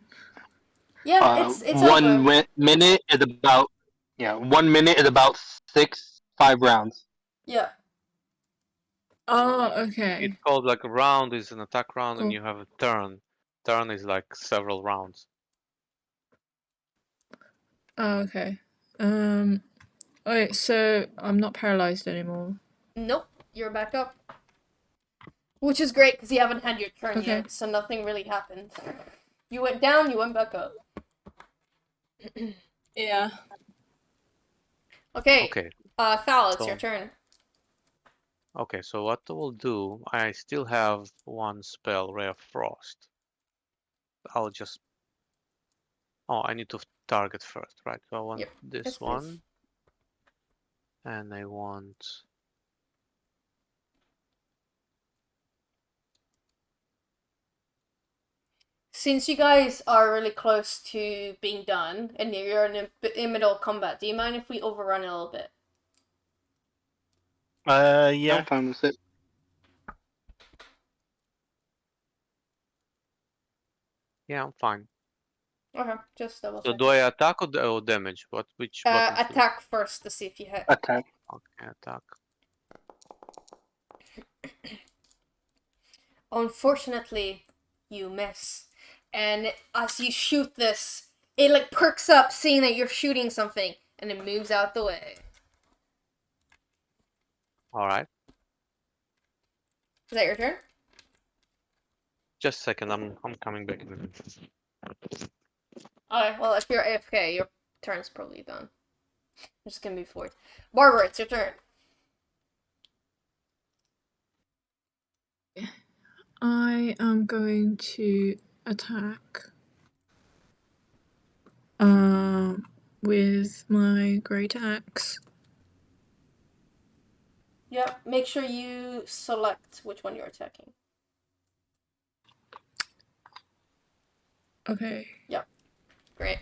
Yeah, it's one over. minute is about 1 minute is about 5 rounds. Yeah. Oh, It's okay. called like a round is an attack round, and Cool. you have a turn. Turn is like several rounds. Oh, okay. Okay, so I'm not paralyzed anymore. Nope, you're back up. Which is great because you haven't had your turn Okay. yet, so nothing really happened. You went down, you went back up. Yeah. Okay. Okay. Thal, it's So- your turn. Okay, so what I will do, I still have one spell, Ray of Frost. I'll just... Oh, I need to target first, right? So I want Yep. this Yes, please. one. And I want... Since you guys are really close to being done, and you're in middle of combat, do you mind if we overrun a little bit? Yeah. I'm fine with it. Yeah, I'm fine. Okay, just double So check. do I attack or damage? Which button? Attack first to see if you hit. Attack. Okay, attack. Unfortunately, you miss. And as you shoot this, it like perks up seeing that you're shooting something, and it moves out the way. All right. Is that your turn? Just a second, I'm coming back. Okay, well, if you're AFK, your turn's probably done. I'm just gonna move forward. Barbara, it's your turn. I am going to attack with my great axe. Yep, make sure you select which one you're attacking. Okay. Great.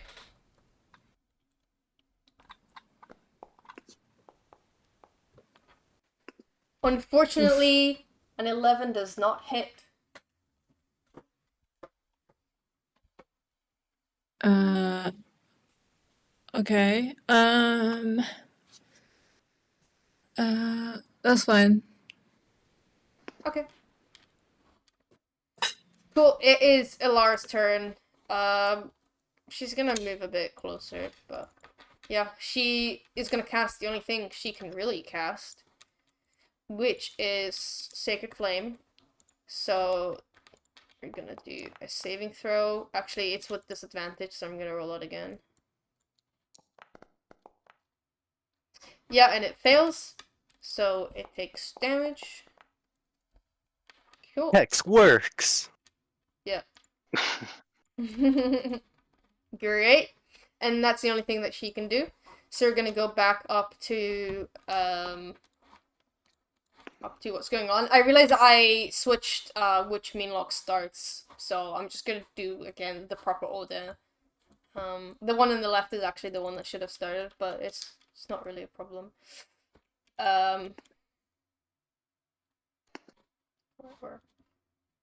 Unfortunately, an 11 does not hit. Okay. That's fine. Okay. Cool, it is Elara's turn. She's gonna move a bit closer, but yeah, she is gonna cast the only thing she can really cast, which is Sacred Flame. So we're gonna do a saving throw. Actually, it's with disadvantage, so I'm gonna roll it again. Yeah, and it fails, so it takes damage. Cool. Hex works. Yeah. Great. And that's the only thing that she can do. So we're gonna go back up to what's going on. I realized I switched which Meanlock starts, so I'm just gonna do again the proper order. The one on the left is actually the one that should have started, but it's not really a problem. Whatever.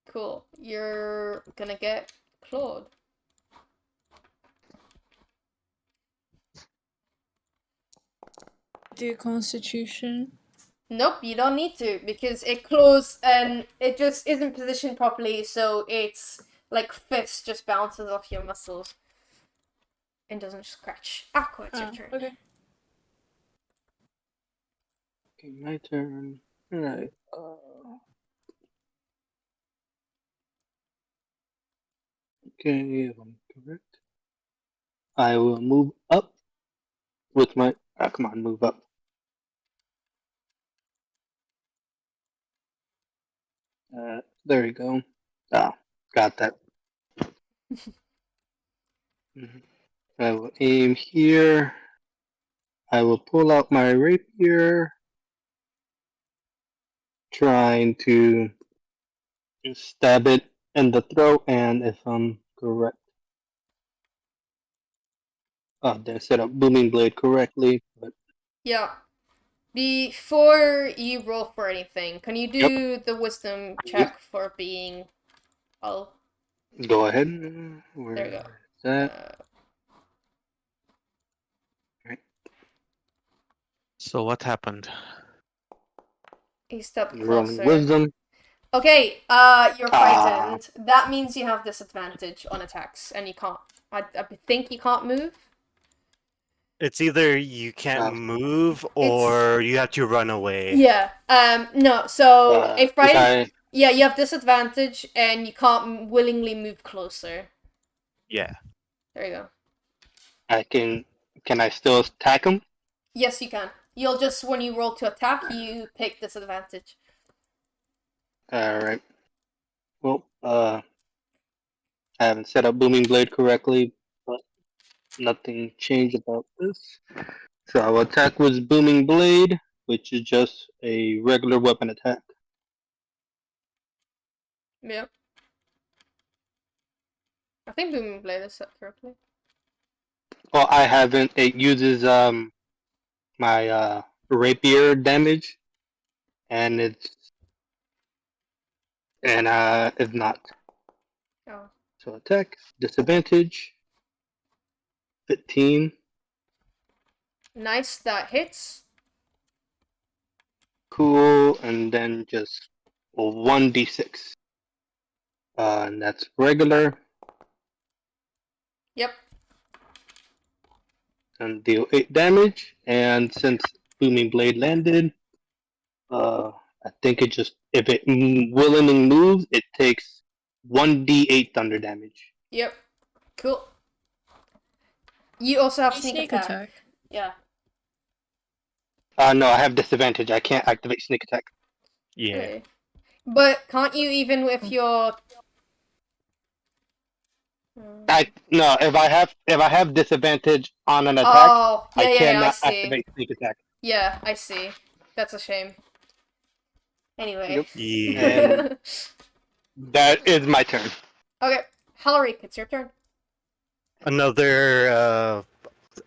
Cool. You're gonna get clawed. Do Constitution. Nope, you don't need to, because it claws and it just isn't positioned properly, so it's like fist just bounces off your muscles and doesn't scratch. Aqua, it's your turn. Okay. Okay, my turn. Alright. Okay, if I'm correct. I will move up with my. Ah, come on, move up. There you go. Ah, got that. I will aim here. I will pull out my rapier, trying to stab it in the throat, and if I'm correct, didn't set up booming blade correctly, but Yeah. Before you roll for anything, can you do the wisdom check for being... Oh, go ahead. there we go. Where's that? So what happened? He stepped I'm rolling closer. wisdom. Okay, you're frightened. That means you have disadvantage on attacks, and you can't... I think you can't move? It's either you can't move or you have to run away. Yeah. No, so if frightened... I, Yeah, you have disadvantage, and you can't willingly move closer. Yeah. There you go. can I still attack him? Yes, you can. You'll just, when you roll to attack, you pick disadvantage. Alright. Well, I haven't set up booming blade correctly, but nothing changed about this. So I'll attack with booming blade, which is just a regular weapon attack. Yep. I think Booming Blade is set correctly. Well, I haven't. It uses my rapier damage, and it's not. Oh. So attack disadvantage. 15. Nice, that hits. Cool, and then just 1d6. And that's regular, Yep. and deal 8 damage. And since booming blade landed, I think it just, if it willingly moves, it takes 1d8 thunder damage. Yep. Cool. You also have Sneak sneak attack. attack. Yeah. No, I have disadvantage. I can't activate sneak attack. Yeah. Okay. But can't you even with your... No, if I have disadvantage on an attack, Oh, yeah, I yeah, cannot I see. activate sneak attack. Yeah, I see. That's a shame. Anyway. Yep. Yeah. And that is my turn. Okay, Halreak, it's your turn. Another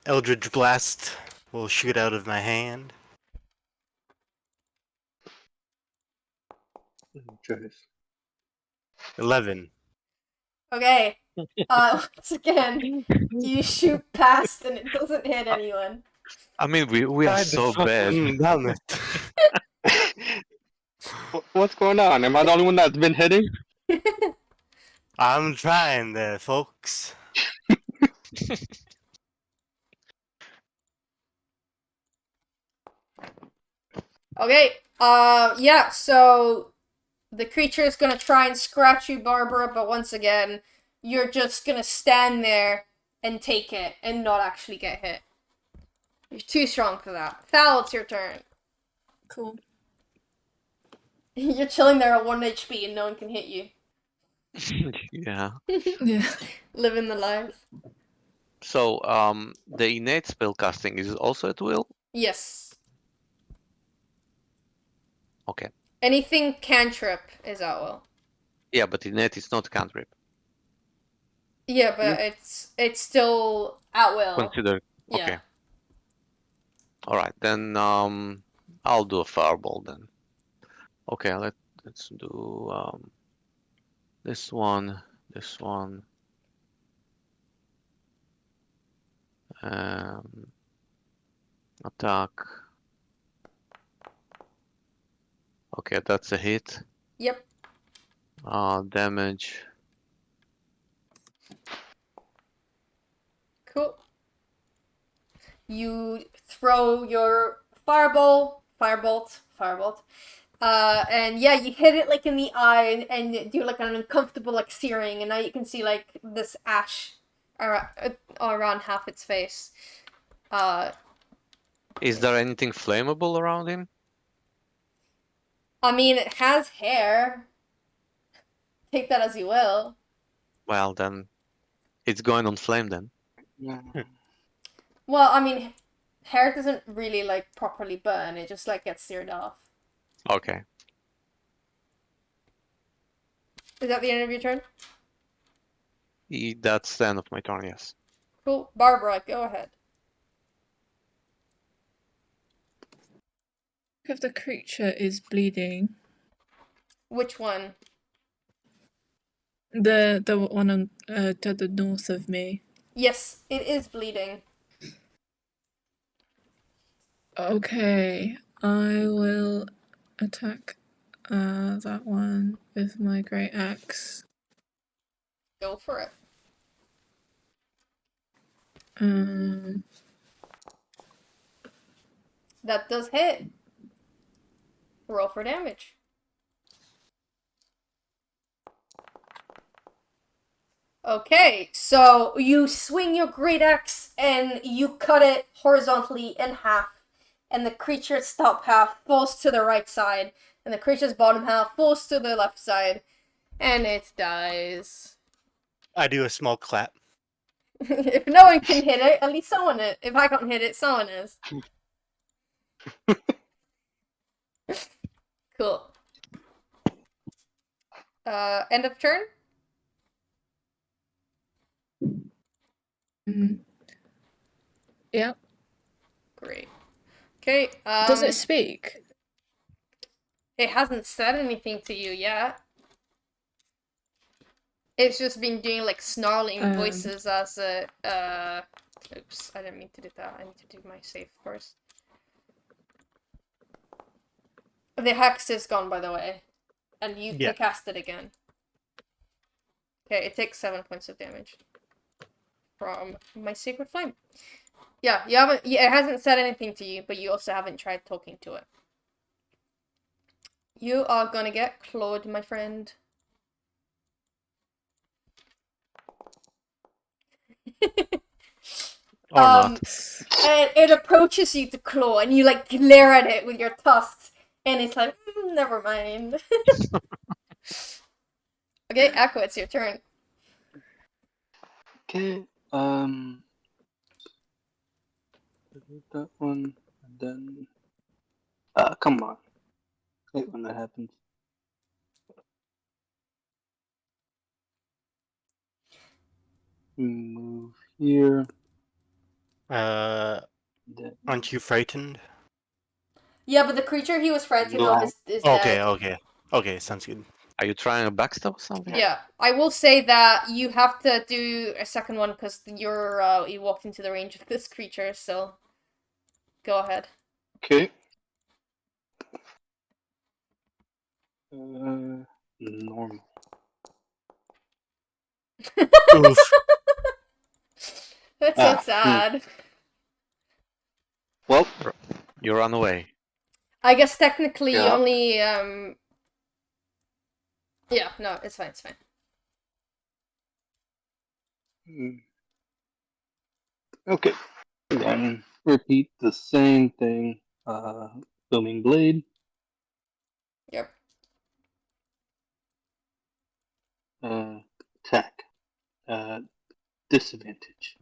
Eldritch Blast will shoot out of my hand. Try this. 11. Okay. Once again, you shoot past and it doesn't hit anyone. I mean, we are so bad. Damn it. What's going on? Am I the only one that's been hitting? I'm trying there, folks. Okay, yeah, so the creature is gonna try and scratch you, Barbara, but once again, you're just gonna stand there and take it and not actually get hit. You're too strong for that. Thal, it's your turn. Cool. You're chilling there at 1 HP and no one can hit you. Yeah. Yeah. Living the life. So, the innate spell casting is also at will? Yes. Okay. Anything cantrip is at will. Yeah, but innate is not cantrip. Yeah, but it's still at will. Consider. Yeah. Okay. All right, then I'll do a fireball then. Okay, let's do this one, attack. Okay, that's a hit. Yep. Damage. Cool. You throw your firebolt, and yeah, you hit it like in the eye and do like an uncomfortable like searing, and now you can see like this ash around half its face. Is there anything flammable around him? I mean, it has hair. Take that as you will. Well, then it's going on flame then. Well, I mean, hair doesn't really like properly burn. It just like gets seared off. Okay. Is that the end of your turn? That's the end of my turn, yes. Cool. Barbara, go ahead. If the creature is bleeding, Which one? the one on to the north of me. Yes, it is bleeding. Okay, I will attack that one with my great axe. Go for it. That does hit. Roll for damage. Okay, so you swing your great axe and you cut it horizontally in half, and the creature's top half falls to the right side, and the creature's bottom half falls to the left side, and it dies. I do a small clap. If no one can hit it, at least someone is. If I can't hit it, someone is. Cool. End of turn? Yep. Great. Okay, Does it speak? it hasn't said anything to you yet. It's just been doing like snarling voices as a oops, I didn't mean to do that. I need to do my save first. The hex is gone, by the way. And you can cast it again. Okay, it takes 7 points of damage from my sacred flame. Yeah, you haven't. Yeah, it hasn't said anything to you, but you also haven't tried talking to it. You are gonna get clawed, my friend. Or not. And it approaches you to claw, and you like glare at it with your tusks, and it's like, never mind. Okay, Aqua, it's your turn. Okay. That one, and then. Come on. I hate when that happens. Move here. Then Aren't you frightened? Yeah, but the creature he was frightened of is Okay, dead. okay, sounds good. Are you trying a backstab or something? Yeah, I will say that you have to do a second one because you walked into the range of this creature. So, go ahead. Okay. Normal. Oof. That's so sad. Well, You run away. I guess technically you Yeah. only Yeah, no, it's fine, it's fine. Okay. Then repeat the same thing. Booming blade. Yep. Attack. Disadvantage.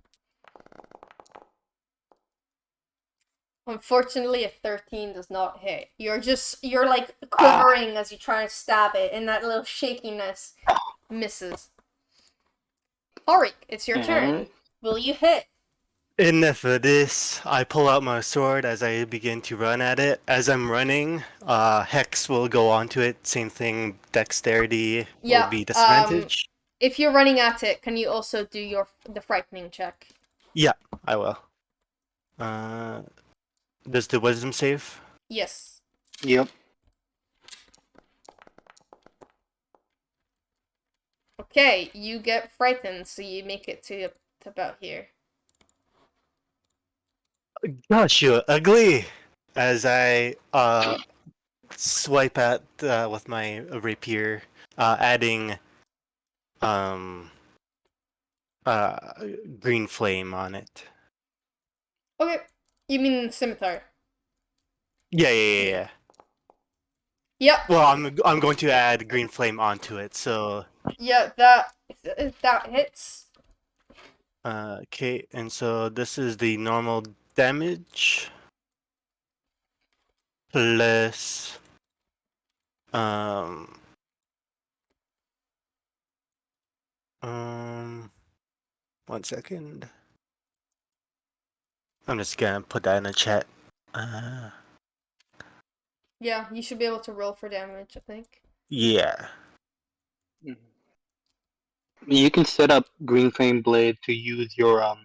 Unfortunately, a 13 does not hit. You're like quivering as you try and stab it, and that little shakiness misses. Halreak, it's your turn. Will you hit? Enough of this. I pull out my sword as I begin to run at it. As I'm running, Hex will go onto it. Same thing, dexterity will be disadvantage. If you're running at it, can you also do the frightening check? Yeah, I will. Does the wisdom save? Yes. Yep. Okay, you get frightened, so you make it to about here. Gosh, you're ugly! As I swipe at with my rapier, adding green flame on it. Okay, you mean scimitar? Yeah. Yep. Well, I'm going to add green flame onto it. So. Yeah, that hits. Okay, and so this is the normal damage plus 1 second. I'm just gonna put that in the chat. Yeah, you should be able to roll for damage, I think. Yeah. You can set up Green Flame Blade to use your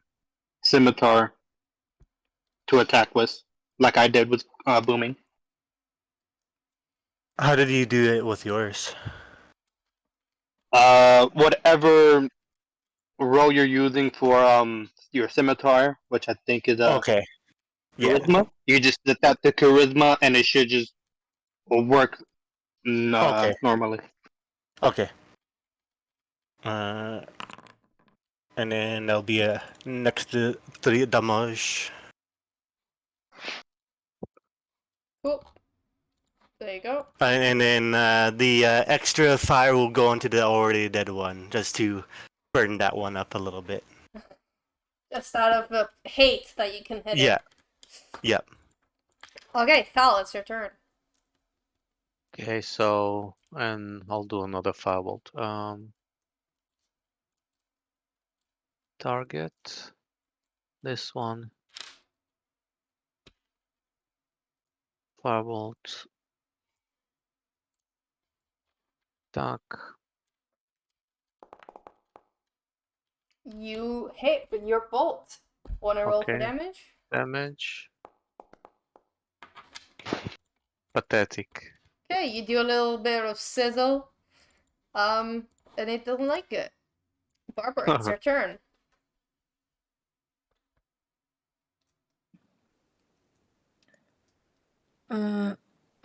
scimitar to attack with, like I did with booming. How did you do it with yours? Whatever roll you're using for your scimitar, which I think is Okay. Yeah. charisma. You just attack the charisma, and it should just work Okay. normally. Okay. And then there'll be a next to 3 damage. Cool. There you go. And then the extra fire will go into the already dead one, just to burn that one up a little bit. Just out of the hate that you can hit Yeah. it. Yep. Okay, Thal, it's your turn. Okay, so and I'll do another firebolt. Target this one. Firebolt. Attack. You hit with your bolt. Wanna roll for Okay. damage? Damage. Pathetic. Okay, you do a little bit of sizzle. And it doesn't like it. Barbara, it's your turn.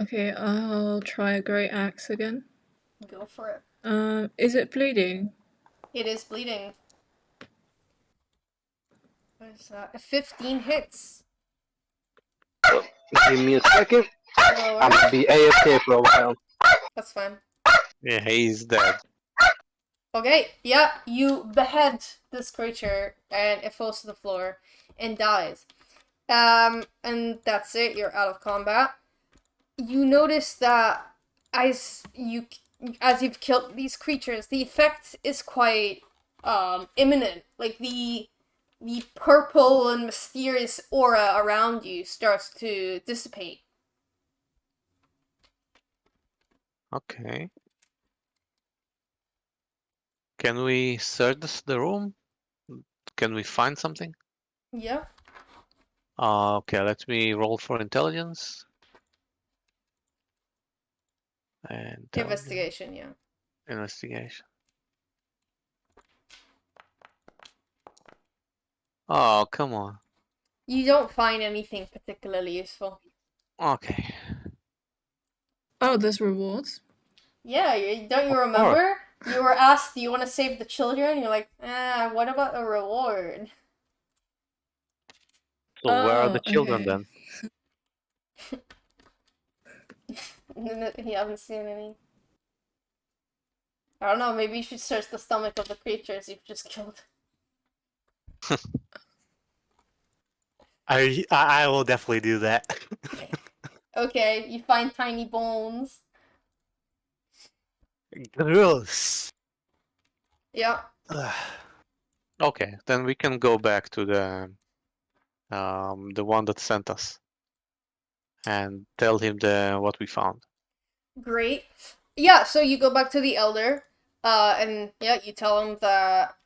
Okay, I'll try a great axe again. Go for it. Is it bleeding? It is bleeding. What is that? 15 hits. Give me a second. No I'm worries. gonna be AFK for a while. That's fine. Yeah, he's dead. Okay, yeah, you behead this creature and it falls to the floor and dies. And that's it, you're out of combat. You notice that as you've killed these creatures, the effect is quite imminent. Like the purple and mysterious aura around you starts to dissipate. Okay. Can we search the room? Can we find something? Yeah. Okay, let me roll for intelligence. And Investigation, yeah. investigation. Oh, come on. You don't find anything particularly useful. Okay. Oh, there's rewards. Yeah, don't you remember? You were asked, do you want to save the children? You're like, what about a reward? So where are Oh, the children okay. then? You haven't seen any. I don't know, maybe you should search the stomach of the creatures you've just killed. I will definitely do that. Okay, you find tiny bones. Gross. Yeah. Okay, then we can go back to the one that sent us and tell him what we found. Great. Yeah, so you go back to the elder, and yeah, you tell him that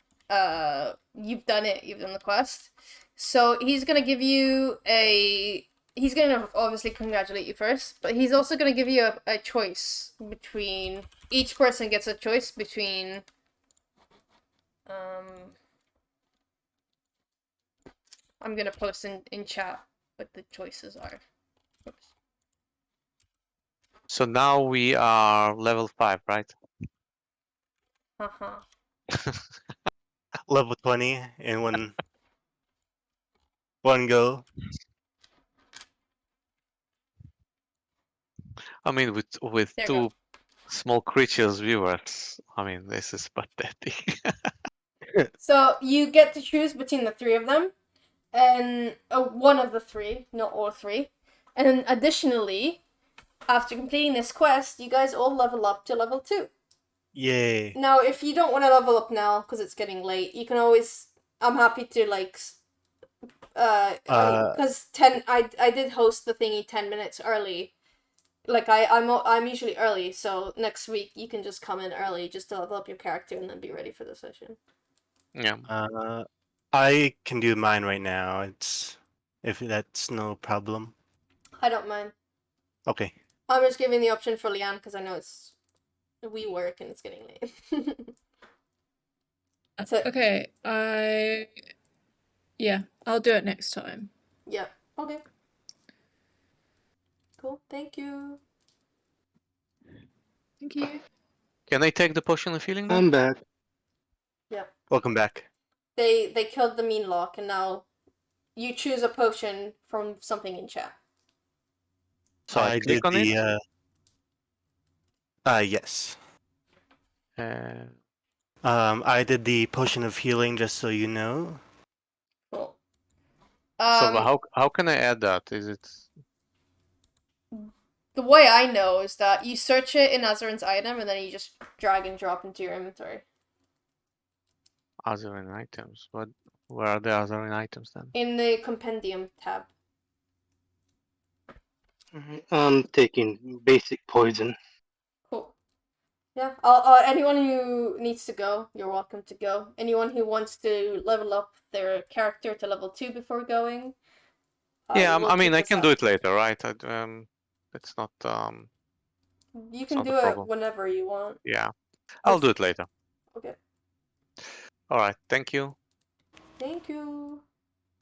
you've done it, you've done the quest. So he's gonna give you he's gonna obviously congratulate you first, but he's also gonna give you a choice between, each person gets a choice between I'm gonna post in chat what the choices are. Oops. So now we are level 5, right? Uh-huh. Level 20 in one go. I mean, with There you two go. small creatures viewers, I mean, this is pathetic. So you get to choose between the three of them, and one of the three, not all three. And then additionally, after completing this quest, you guys all level up to level 2. Yay. Now, if you don't want to level up now because it's getting late, you can always I'm happy to like Uh, because I did host the thingy 10 minutes early. Like I'm usually early, so next week you can just come in early just to level up your character and then be ready for the session. Yeah. I can do mine right now. It's if that's no problem. I don't mind. Okay. I'm just giving the option for Leanne because I know we work and it's getting late. So Okay, yeah, I'll do it next time. yeah, okay, cool. Thank you. Thank you. Can I take the potion of healing now? I'm back. Welcome back. They killed the mean lock and now you choose a potion from something in chat. So I did click on it. the yes. I did the potion of healing, just so you know. Cool. So how can I add that? Is it The way I know is that you search it in Azarin's item and then you just drag and drop into your inventory. Azarin items? Where are the Azarin items then? In the compendium tab. I'm taking basic poison. Cool. Yeah. Anyone who needs to go, you're welcome to go. Anyone who wants to level up their character to level 2 before going. Yeah, we'll I mean keep I this can up. do it later, right? It's not You it's can not do a it problem. whenever you want. Yeah, I'll do it later. Okay. All right, thank you. Thank you.